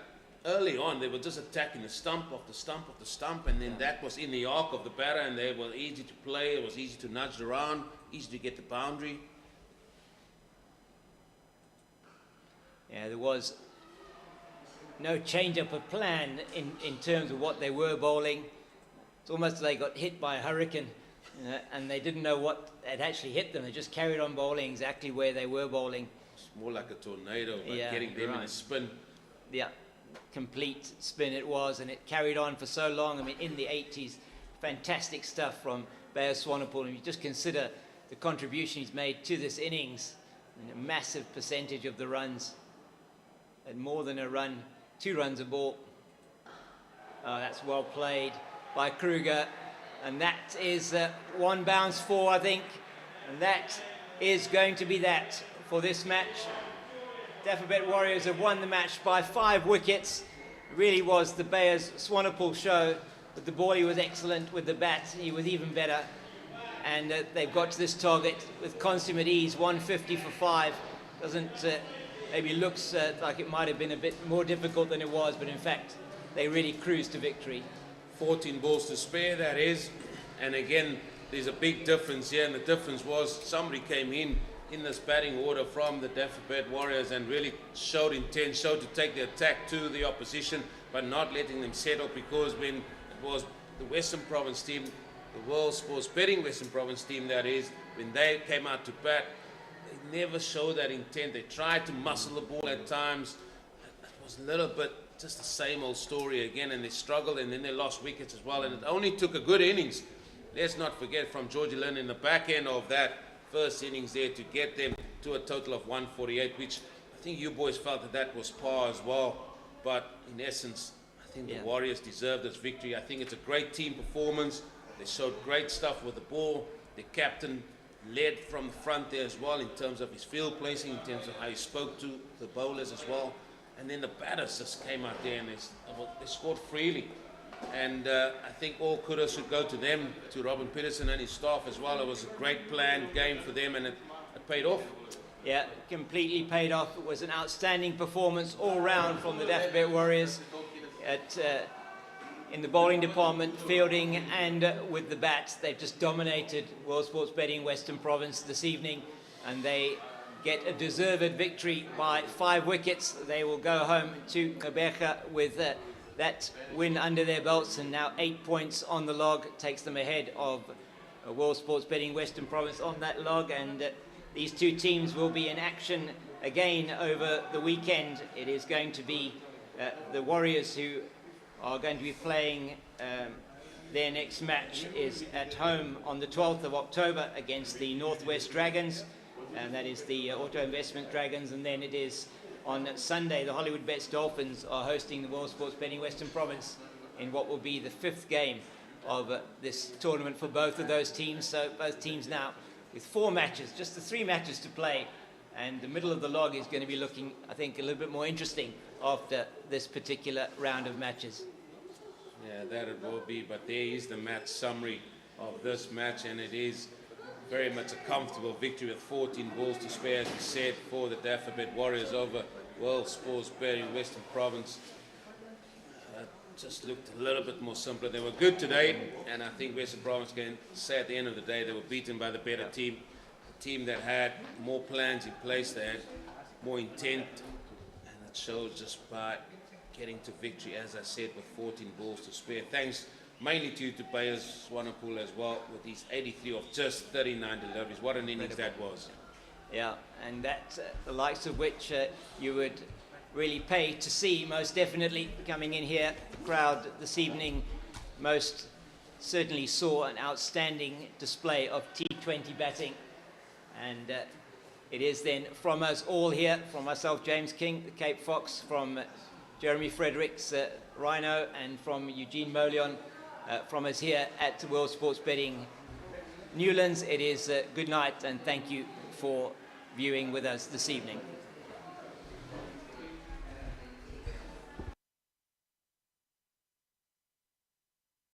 early on they were just attacking the stump off the stump off the stump, and then that was in the arc of the batter, and they were easy to play. It was easy to nudge around, easy to get the boundary. Yeah, there was no change-up of plan in terms of what they were bowling. It's almost like they got hit by a hurricane, and they didn't know what had actually hit them. They just carried on bowling exactly where they were bowling. It's more like a tornado, but getting them in a spin. Yeah, complete spin it was, and it carried on for so long. I mean, in the 80s, fantastic stuff from Bayer Swanepoel. And you just consider the contribution he's made to this innings, and a massive percentage of the runs. And more than a run, 2 runs a ball. Oh, that's well played by Kruger. And that is 1 bounce 4, I think. And that is going to be that for this match. Dafabet Warriors have won the match by 5 wickets. It really was the Bayers Swanepoel show. With the ball, he was excellent. With the bat, he was even better. And they've got to this target with consummate ease, 150 for 5. doesn't maybe looks like it might have been a bit more difficult than it was, but in fact, they really cruised to victory. 14 balls to spare, that is. And again, there's a big difference here, and the difference was somebody came in this batting order from the Dafabet Warriors and really showed intent, showed to take the attack to the opposition, but not letting them settle, because when it was the Western Province team, the World Sports Betting Western Province team, that is, when they came out to bat, they never showed that intent. They tried to muscle the ball at times. It was a little bit just the same old story again, and they struggled, and then they lost wickets as well. And it only took a good innings, let's not forget, from Georgie Lynn in the back end of that first innings there to get them to a total of 148, which I think you boys felt that that was par as well. But in essence, I think the Warriors deserved this victory. I think it's a great team performance. They showed great stuff with the ball. The captain led from the front there as well in terms of his field placing, in terms of how he spoke to the bowlers as well. And then the batters just came out there and they scored freely. And I think all kudos should go to them, to Robin Peterson and his staff as well. It was a great planned game for them, and it paid off. Yeah, completely paid off. It was an outstanding performance all round from the Dafabet Warriors in the bowling department, fielding and with the bats. They've just dominated World Sports Betting Western Province this evening, and they get a deserved victory by 5 wickets. They will go home to Gqeberha with that win under their belts, and now 8 points on the log. Takes them ahead of World Sports Betting Western Province on that log, and these two teams will be in action again over the weekend. It is going to be the Warriors who are going to be playing their next match is at home on the 12th of October against the Northwest Dragons, and that is the Auto Investment Dragons. And then it is on Sunday, the Hollywood Bets Dolphins are hosting the World Sports Betting Western Province in what will be the 5th game of this tournament for both of those teams. So both teams now with 4 matches, just the 3 matches to play, and the middle of the log is going to be looking, I think, a little bit more interesting after this particular round of matches. Yeah, that it will be, but there is the match summary of this match, and it is very much a comfortable victory with 14 balls to spare, as we said, for the Dafabet Warriors over World Sports Betting Western Province. Just looked a little bit more simpler. They were good today, and I think Western Province can say at the end of the day they were beaten by the better team, a team that had more plans in place, they had more intent, and it showed just by getting to victory, as I said, with 14 balls to spare. Thanks mainly to players Swanepoel as well, with his 83 of just 39 deliveries. What an innings that was. Yeah, and that the likes of which you would really pay to see, most definitely. Coming in here, the crowd this evening most certainly saw an outstanding display of T20 batting, and it is then from us all here, from myself, James King, the Cape Fox, from Jeremy Fredericks, Rhino, and from Eugene Molion, from us here at World Sports Betting Newlands. It is good night, and thank you for viewing with us this evening.